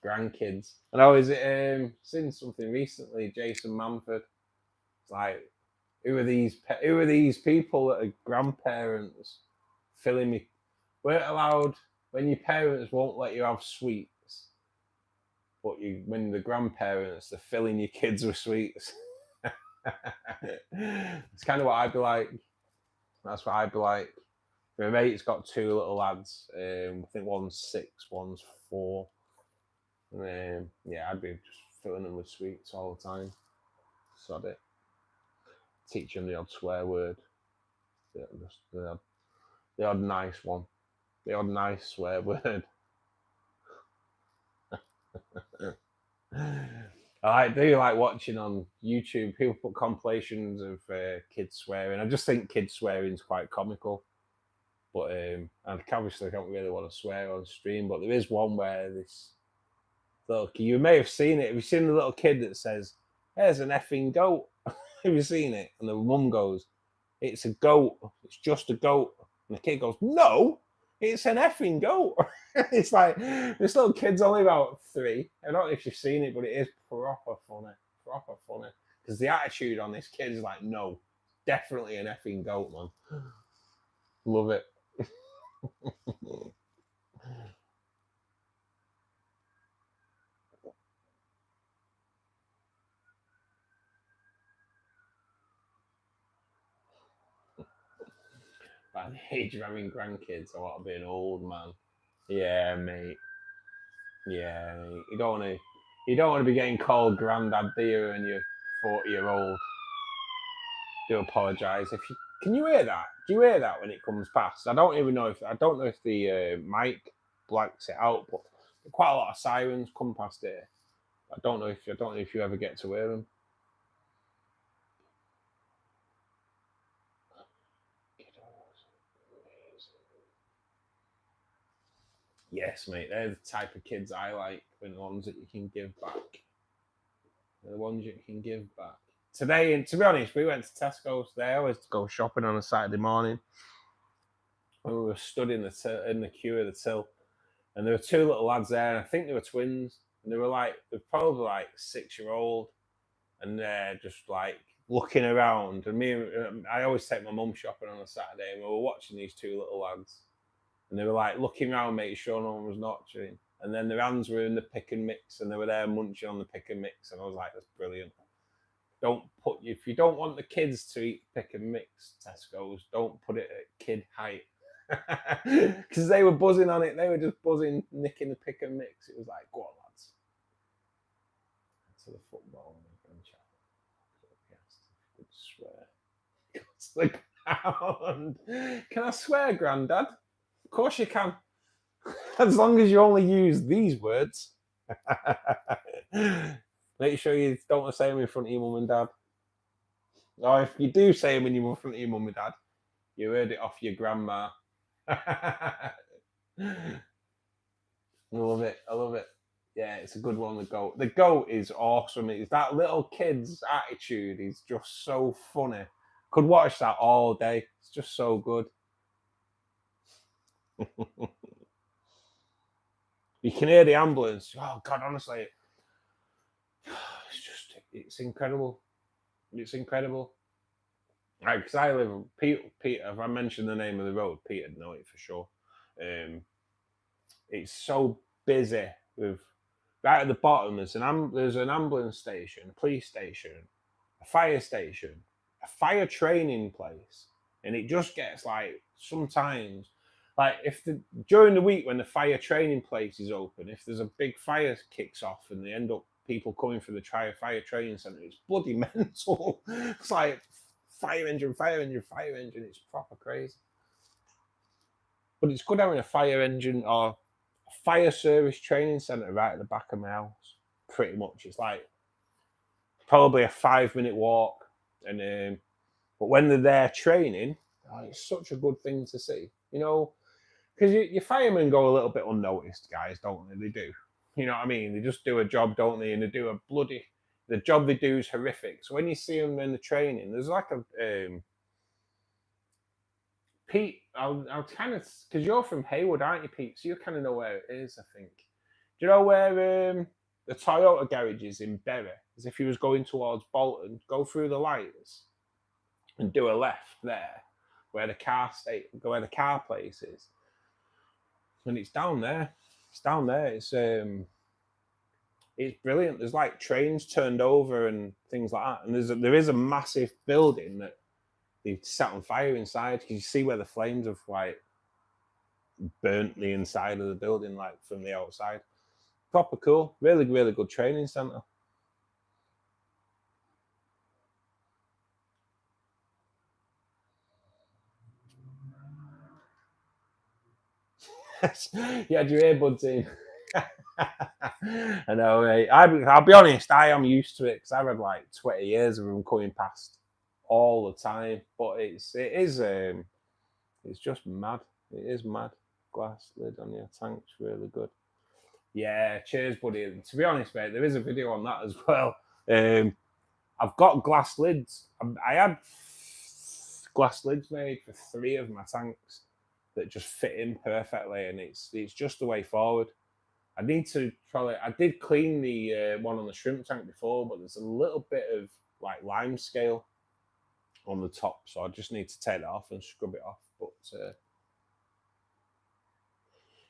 Grandkids. I know, is it seen something recently, Jason Manford? It's like, who are these people that are grandparents filling me? We're allowed, when your parents won't let you have sweets, but when the grandparents, they're filling your kids with sweets. It's kind of what I'd be like. That's what I'd be like. My mate's got 2 little lads. I think one's 6, one's 4. And yeah, I'd be just filling them with sweets all the time. Sod it. Teach them the odd swear word. The odd nice one. The odd nice swear word. I do like watching on YouTube. People put compilations of kids swearing. I just think kids swearing is quite comical. But and obviously I don't really want to swear on stream. But there is one where this little, you may have seen it. Have you seen the little kid that says, "There's an effing goat"? Have you seen it? And the mum goes, "It's a goat. It's just a goat." And the kid goes, "No, it's an effing goat." It's like this little kid's only about 3. I don't know if you've seen it, but it is proper funny. Because the attitude on this kid is like, "No, definitely an effing goat, man." Love it. By the age of having grandkids, I want to be an old man. Yeah, mate. Yeah, mate. You don't want to be getting called granddad, do you, when you're 40-year-old. Do apologise if you can you hear that? Do you hear that when it comes past? I don't know if the mic blacks it out, but quite a lot of sirens come past here. I don't know if you ever get to hear them. Yes, mate, they're the type of kids I like, the ones that you can give back. They're the ones you can give back. Today, and to be honest, we went to Tesco's today. I always go shopping on a Saturday morning. And we were stood in the queue of the till, and there were 2 little lads there, and I think they were twins, and they're probably like 6-year-old, and they're just like looking around. And I always take my mum shopping on a Saturday, and we were watching these 2 little lads, and they were like looking around, making sure no one was watching. And then their hands were in the pick and mix, and they were there munching on the pick and mix, and I was like, that's brilliant. If you don't want the kids to eat pick and mix, Tesco's, don't put it at kid height. Because they were buzzing on it. They were just buzzing, nicking the pick and mix. It was like, go on, lads. To the football and swear. Go to the ground. Can I swear, Grandad? Of course you can. As long as you only use these words. Make sure you don't say them in front of your mum and dad. Or if you do say them in front of your mum and dad, you heard it off your grandma. I love it. Yeah, it's a good one. The goat is awesome. It's that little kid's attitude is just so funny. Could watch that all day. It's just so good. You can hear the ambulance. Oh God, honestly, it's incredible. It's incredible. Right, because I live in Peter. If I mentioned the name of the road, Peter'd know it for sure. It's so busy with right at the bottom. There's an ambulance station, a police station, a fire station, a fire training place, and it just gets like sometimes like during the week when the fire training place is open, if there's a big fire kicks off and they end up people coming for the fire training centre, it's bloody mental. It's like fire engine. It's proper crazy. But it's good having a fire engine or a fire service training centre right at the back of my house. Pretty much, it's like probably a 5-minute walk. And but when they're there training, it's such a good thing to see. You know, because your firemen go a little bit unnoticed, guys, don't they? They do. You know what I mean? They just do a job, don't they? And they do the job they do is horrific. So when you see them in the training, there's like a Pete. I'll kind of because you're from Haywood, aren't you, Pete? So you kind of know where it is, I think. Do you know where the Toyota garage is in Bury? As if he was going towards Bolton, go through the lights and do a left there, where the car place is, and it's down there. It's brilliant. There's like trains turned over and things like that, and there is a massive building that they've set on fire inside. Because you see where the flames have like burnt the inside of the building, like from the outside. Proper cool. Really, really good training centre. You had your earbuds in. I know, mate. I'll be honest, I am used to it because I've had like 20 years of them coming past all the time. But it's just mad. It is mad. Glass lid on your tank's really good. Yeah, cheers, buddy. And to be honest, mate, there is a video on that as well. I've got glass lids. I had glass lids made for 3 of my tanks that just fit in perfectly, and it's just the way forward. I need to try it. I did clean the one on the shrimp tank before, but there's a little bit of like lime scale on the top, so I just need to take that off and scrub it off. But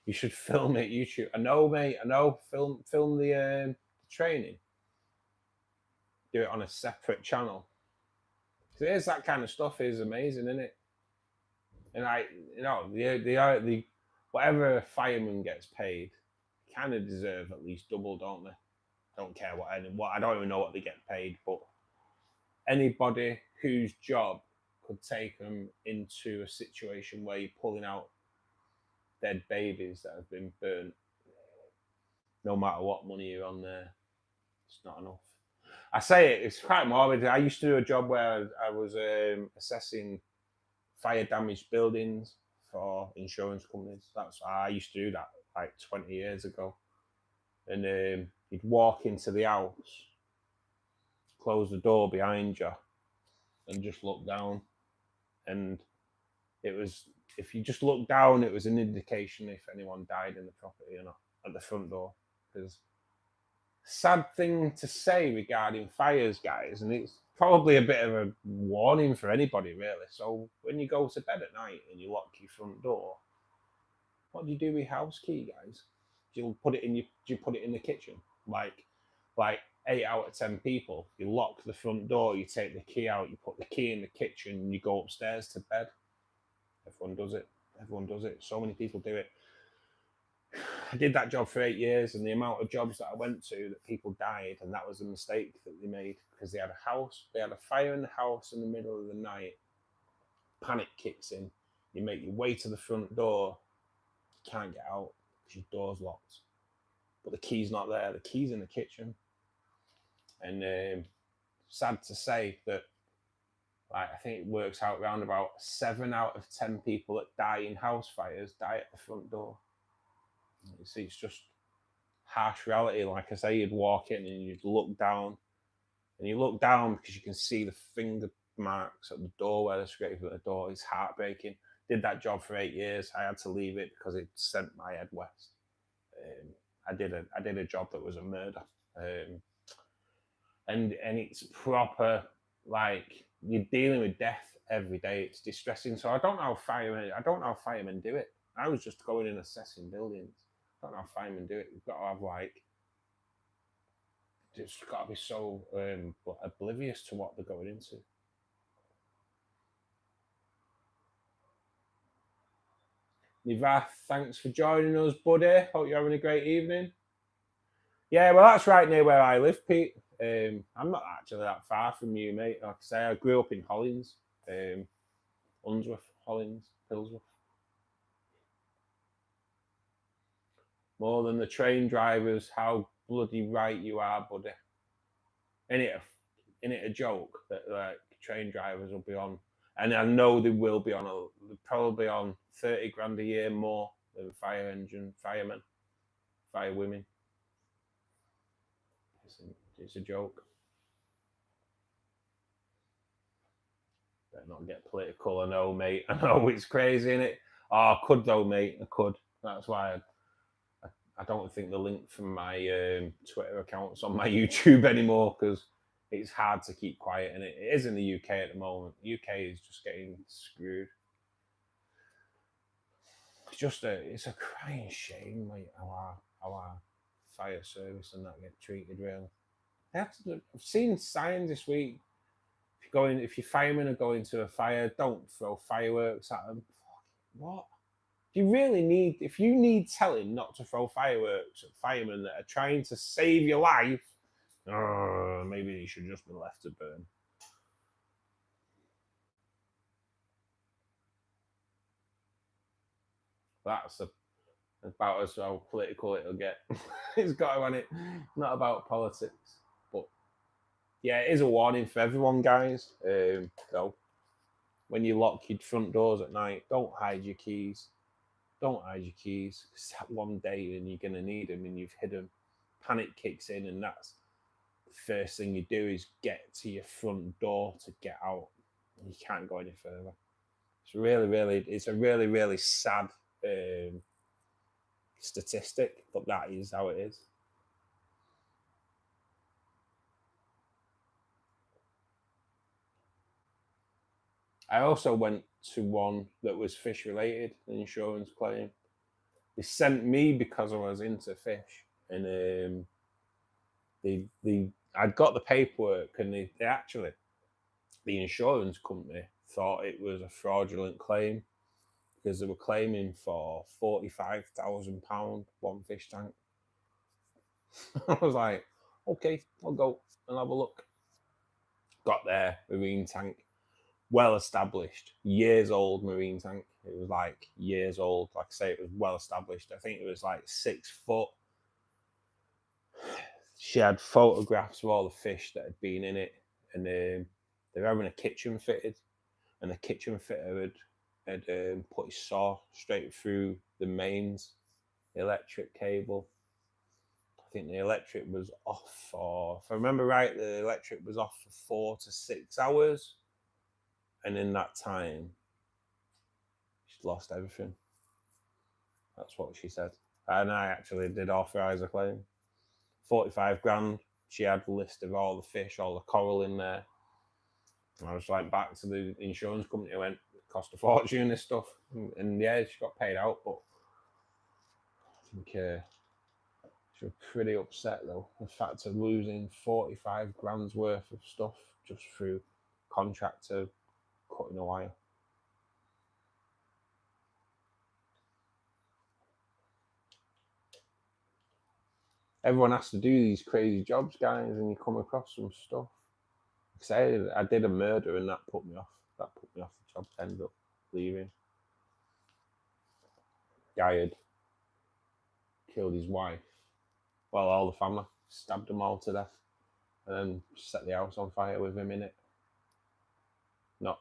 you should film it YouTube. I know, mate. I know. Film the training. Do it on a separate channel. There's that kind of stuff is amazing, isn't it? And the whatever a fireman gets paid, kind of deserve at least double, don't they? Don't care what I don't even know what they get paid, but anybody whose job could take them into a situation where you're pulling out dead babies that have been burnt, no matter what money you're on there, it's not enough. I say it's quite morbid. I used to do a job where I was assessing fire damaged buildings for insurance companies. I used to do that like 20 years ago. And you'd walk into the house, close the door behind you, and just look down. And it was, if you just looked down, it was an indication if anyone died in the property or not at the front door. Because sad thing to say regarding fires, guys, and it's probably a bit of a warning for anybody, really. So when you go to bed at night and you lock your front door, what do you do with your house key, guys? Do you put it in the kitchen? Like 8 out of 10 people, you lock the front door, you take the key out, you put the key in the kitchen, and you go upstairs to bed. Everyone does it. Everyone does it. So many people do it. I did that job for 8 years, and the amount of jobs that I went to that people died, and that was a mistake that they made because they had a fire in the house in the middle of the night. Panic kicks in. You make your way to the front door. You can't get out because your door's locked. But the key's not there. The key's in the kitchen. And sad to say that, like, I think it works out around about 7 out of 10 people that die in house fires die at the front door. You see, it's just harsh reality. Like I say, you'd walk in and you'd look down, and you look down because you can see the finger marks at the door where they're scraping at the door. It's heartbreaking. Did that job for 8 years. I had to leave it because it sent my head west. I did a job that was a murder, and it's proper, like, you're dealing with death every day. It's distressing. So I don't know how firemen do it. I was just going in assessing buildings. I don't know how firemen do it. You've got to have just got to be so oblivious to what they're going into. Nivath, thanks for joining us, buddy. Hope you're having a great evening. Yeah, well, that's right near where I live, Pete. I'm not actually that far from you, mate. Like I say, I grew up in Hollins, Unsworth, Hollins, Pillsworth. More than the train drivers, how bloody right you are, buddy. Ain't it a joke that like train drivers will be on, and I know they will be on probably on 30 grand a year more than firemen, firewomen. It's a joke. Better not get political. I know, mate. I know it's crazy, innit? Oh, I could though, mate. I could. That's why I don't think the link from my Twitter account's on my YouTube anymore because it's hard to keep quiet, and it is in the UK at the moment. The UK is just getting screwed. It's a crying shame, mate, how our fire service and that get treated, really. I've seen signs this week. If your firemen are going to a fire, don't throw fireworks at them. What? If you need telling not to throw fireworks at firemen that are trying to save your life, maybe you should just be left to burn. About as how political it'll get. It's got to run it. Not about politics, but yeah, it is a warning for everyone, guys. Though, when you lock your front doors at night, don't hide your keys. Don't hide your keys. Because that one day, and you're gonna need them, and you've hid them. Panic kicks in, and that's the first thing you do is get to your front door to get out. You can't go any further. It's it's a really sad statistic, but that is how it is. I also went to one that was fish related, an insurance claim. They sent me because I was into fish, and I'd got the paperwork, and they actually, the insurance company thought it was a fraudulent claim because they were claiming for £45,000 one fish tank. I was like, okay, I'll go and have a look. Got there, marine tank, well established, years old marine tank. It was like years old. Like I say, it was well established. I think it was like 6 foot. She had photographs of all the fish that had been in it, and they were having a kitchen fitted, and the kitchen fitter had put his saw straight through the mains, the electric cable. I think the electric was off for, if I remember right, the electric was off for 4 to 6 hours. And in that time, she'd lost everything. That's what she said. And I actually did authorise a claim. 45 grand. She had a list of all the fish, all the coral in there. And I was like, back to the insurance company. I went, it cost a fortune, this stuff. And yeah, she got paid out, but I think she was pretty upset though. The fact of losing 45 grand's worth of stuff just through contractor cutting a wire. Everyone has to do these crazy jobs, guys, and you come across some stuff. I did a murder, and that put me off. That put me off the job. Ended up leaving. Guy had killed his wife. Well, all the family, stabbed them all to death, and then set the house on fire with him in it. Not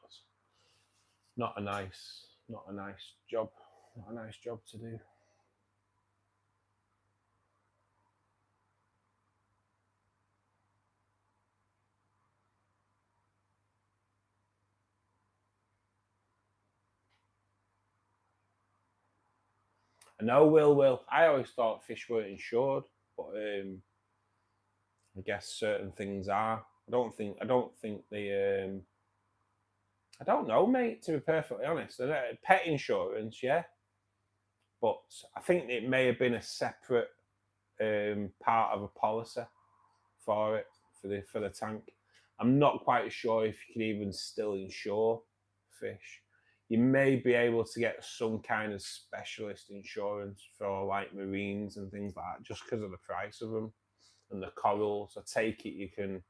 a nice job. Not a nice job to do. I know Will. I always thought fish weren't insured, but I guess certain things are. I don't think they. I don't know, mate. To be perfectly honest, pet insurance, yeah, but I think it may have been a separate part of a policy for it for the tank. I'm not quite sure if you can even still insure fish. You may be able to get some kind of specialist insurance for like marines and things like that, just because of the price of them and the corals. I take it you can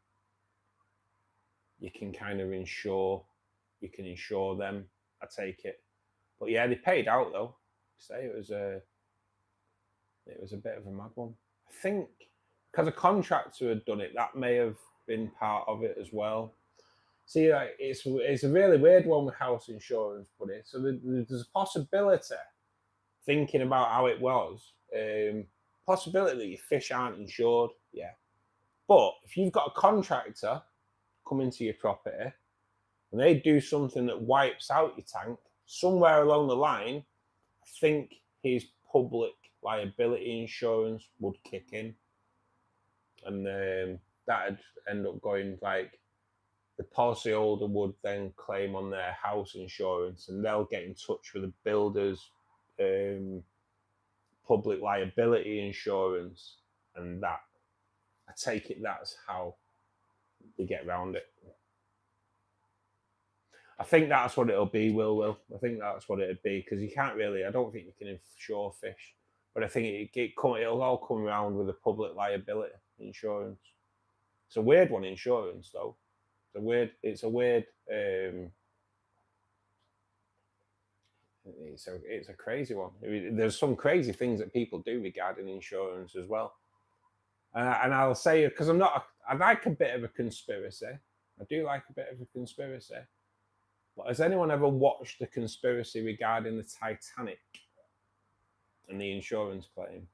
kind of insure them. I take it, but yeah, they paid out though. Say it was a bit of a mad one. I think because a contractor had done it, that may have been part of it as well. See, like, it's a really weird one with house insurance, buddy. So there's a possibility, thinking about how it was, possibility that your fish aren't insured, yeah. But if you've got a contractor come into your property and they do something that wipes out your tank, somewhere along the line, I think his public liability insurance would kick in, and that'd end up going like the policyholder would then claim on their house insurance, and they'll get in touch with the builder's public liability insurance, and that, I take it that's how they get around it. I think that's what it'll be, Will. I think that's what it'll be, because you can't really, I don't think you can insure fish, but I think it'll all come around with a public liability insurance. It's a weird one, insurance, though. It's a weird It's a crazy one. There's some crazy things that people do regarding insurance as well. And I'll say, because I like a bit of a conspiracy. I do like a bit of a conspiracy. But has anyone ever watched the conspiracy regarding the Titanic and the insurance claim?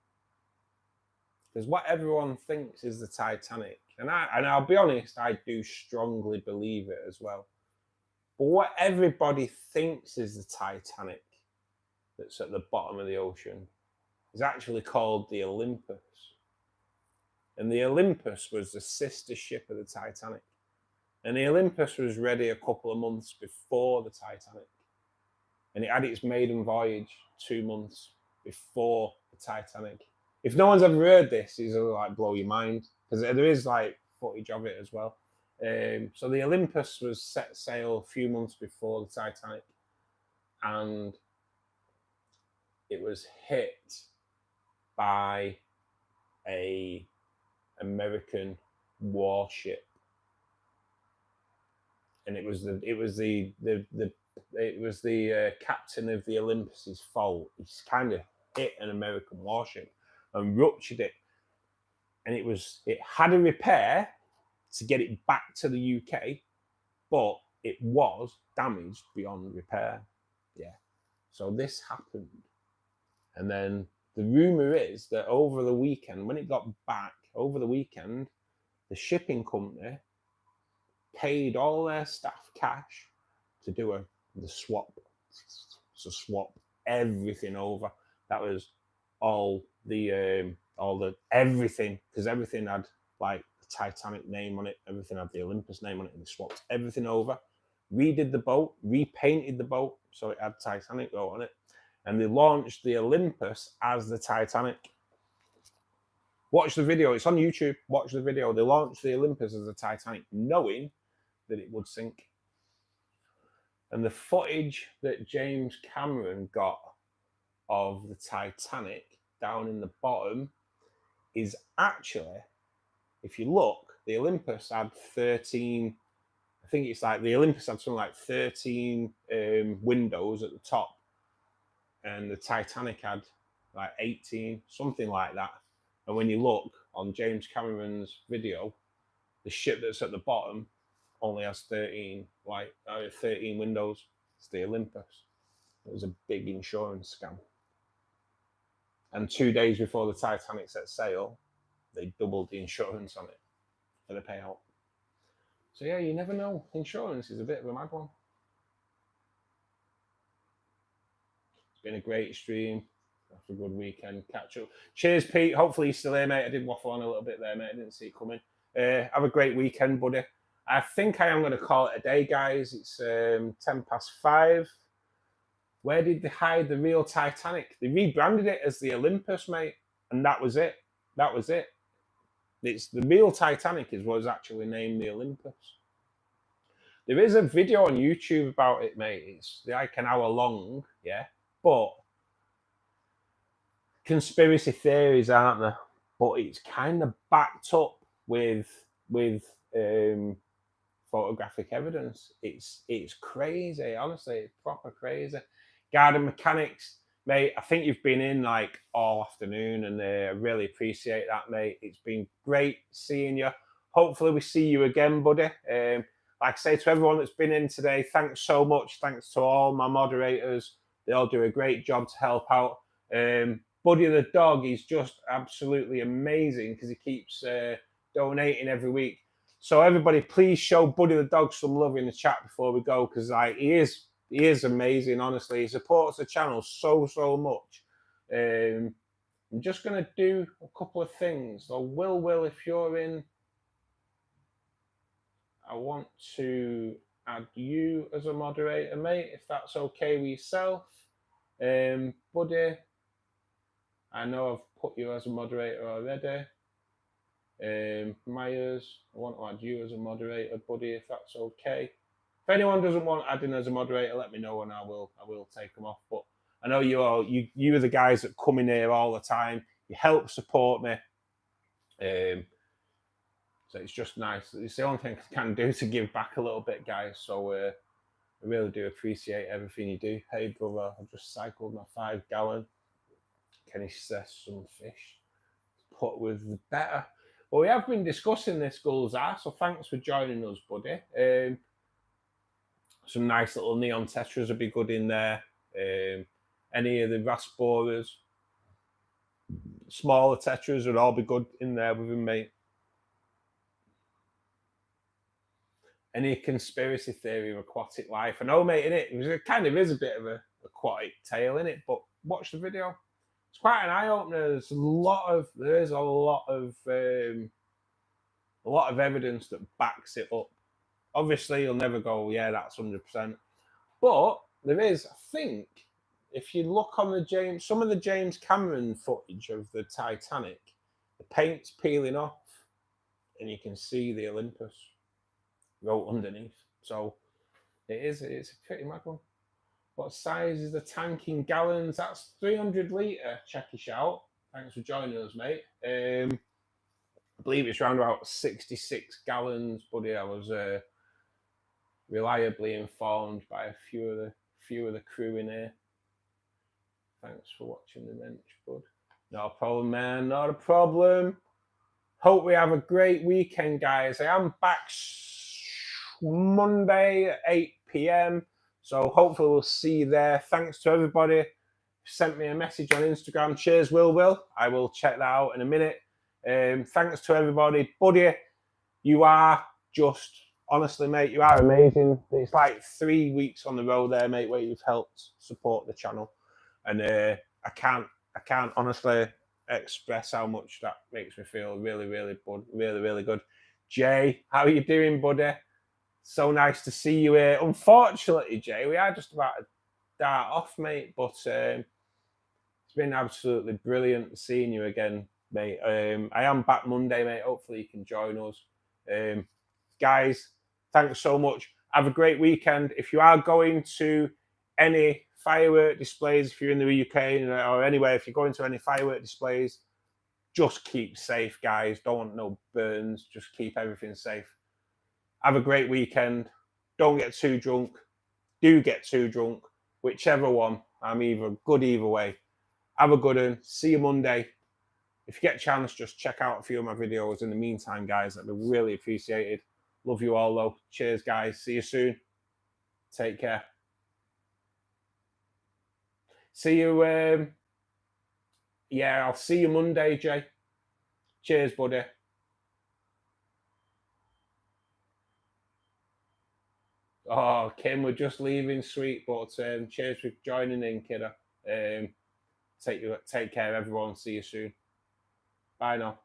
Because what everyone thinks is the Titanic, and I'll be honest, I do strongly believe it as well. But what everybody thinks is the Titanic that's at the bottom of the ocean is actually called the Olympus. And the Olympus was the sister ship of the Titanic. And the Olympus was ready a couple of months before the Titanic. And it had its maiden voyage 2 months before the Titanic. If no one's ever heard this, it's gonna like blow your mind, because there is like footage of it as well. So the Olympus was set sail a few months before the Titanic, and it was hit by a American warship, and it was the captain of the Olympus's fault. He's kind of hit an American warship and ruptured it, and it had a repair to get it back to the UK, but it was damaged beyond repair. Yeah. So this happened. And then the rumor is that over the weekend, when it got back over the weekend, the shipping company paid all their staff cash to do the swap. So swap everything over. That was all the everything, because everything had like the Titanic name on it, everything had the Olympus name on it, and they swapped everything over, redid the boat, repainted the boat so it had Titanic wrote on it, and they launched the Olympus as the Titanic. Watch the video, it's on YouTube. Watch the video. They launched the Olympus as the Titanic, knowing that it would sink. And the footage that James Cameron got of the Titanic down in the bottom is actually, if you look, the Olympus had 13, I think it's like the Olympus had something like 13 windows at the top, and the Titanic had like 18, something like that. And when you look on James Cameron's video, the ship that's at the bottom only has 13 windows. It's the Olympus. It was a big insurance scam. And 2 days before the Titanic set sail, they doubled the insurance on it for the payout. So yeah, you never know. Insurance is a bit of a mad one. It's been a great stream. After a good weekend, catch up. Cheers, Pete. Hopefully you're still here, mate. I did waffle on a little bit there, mate. I didn't see it coming. Have a great weekend, buddy. I think I am going to call it a day, guys. It's 5:10. Where did they hide the real Titanic? They rebranded it as the Olympus, mate, and that was it. That was it. It's the real Titanic was actually named the Olympus. There is a video on YouTube about it, mate. It's like an hour long, yeah, but conspiracy theories, aren't there? But it's kind of backed up with photographic evidence. It's crazy, honestly. It's proper crazy. Garden Mechanics, mate, I think you've been in like all afternoon, and I really appreciate that, mate. It's been great seeing you. Hopefully we see you again, buddy. Like I say to everyone that's been in today, thanks so much. Thanks to all my moderators. They all do a great job to help out. Buddy the dog is just absolutely amazing because he keeps donating every week. So everybody, please show Buddy the dog some love in the chat before we go, because like he is amazing. Honestly, he supports the channel so much. I'm just gonna do a couple of things. So Will, if you're in, I want to add you as a moderator, mate, if that's okay with yourself. Buddy, I know I've put you as a moderator already. Myers, I want to add you as a moderator, buddy, if that's okay. If anyone doesn't want adding as a moderator, let me know and I will take them off. But I know you are the guys that come in here all the time. You help support me. So it's just nice. It's the only thing I can do to give back a little bit, guys. So I really do appreciate everything you do. Hey, brother, I just cycled my 5-gallon. Kenny says some fish put with the better. Well, we have been discussing this, Gulzar, so thanks for joining us, buddy. Some nice little neon tetras would be good in there. Any of the rasboras, smaller tetras would all be good in there with him, mate. Any conspiracy theory of aquatic life? I know, mate, it kind of is a bit of a aquatic tale, innit? But watch the video. It's quite an eye opener. There is a lot of evidence that backs it up. Obviously, you'll never go, yeah, that's 100%. But there is, I think, if you look on some of the James Cameron footage of the Titanic, the paint's peeling off, and you can see the Olympus go underneath. So it's a pretty mad one. What size is the tank in gallons? That's 300 litre. Check your shout. Thanks for joining us, mate. I believe it's around about 66 gallons, buddy. I was reliably informed by a few of the crew in here. Thanks for watching the bench, bud. Not a problem, man. Not a problem. Hope we have a great weekend, guys. I am back Monday at 8 p.m. So hopefully we'll see you there. Thanks to everybody who sent me a message on Instagram. Cheers, Will. I will check that out in a minute. Thanks to everybody. Buddy, you are just, honestly, mate, you are amazing. It's like 3 weeks on the road there, mate, where you've helped support the channel. And I can't honestly express how much that makes me feel really good. Jay, how are you doing, buddy? So nice to see you here. Unfortunately, Jay, we are just about to dart off, mate, but it's been absolutely brilliant seeing you again, mate. I am back Monday, mate. Hopefully you can join us. Guys, thanks so much. Have a great weekend. If you are going to any firework displays, if you're in the UK or anywhere, if you're going to any firework displays, just keep safe, guys. Don't want no burns. Just keep everything safe. Have a great weekend. Don't get too drunk. Do get too drunk. Whichever one. I'm good either way. Have a good one. See you Monday. If you get a chance, just check out a few of my videos. In the meantime, guys, that'd be really appreciated. Love you all, though. Cheers, guys. See you soon. Take care. See you. I'll see you Monday, Jay. Cheers, buddy. Oh, Kim, we're just leaving, sweet, but cheers for joining in, kiddo. Take care, everyone. See you soon. Bye now.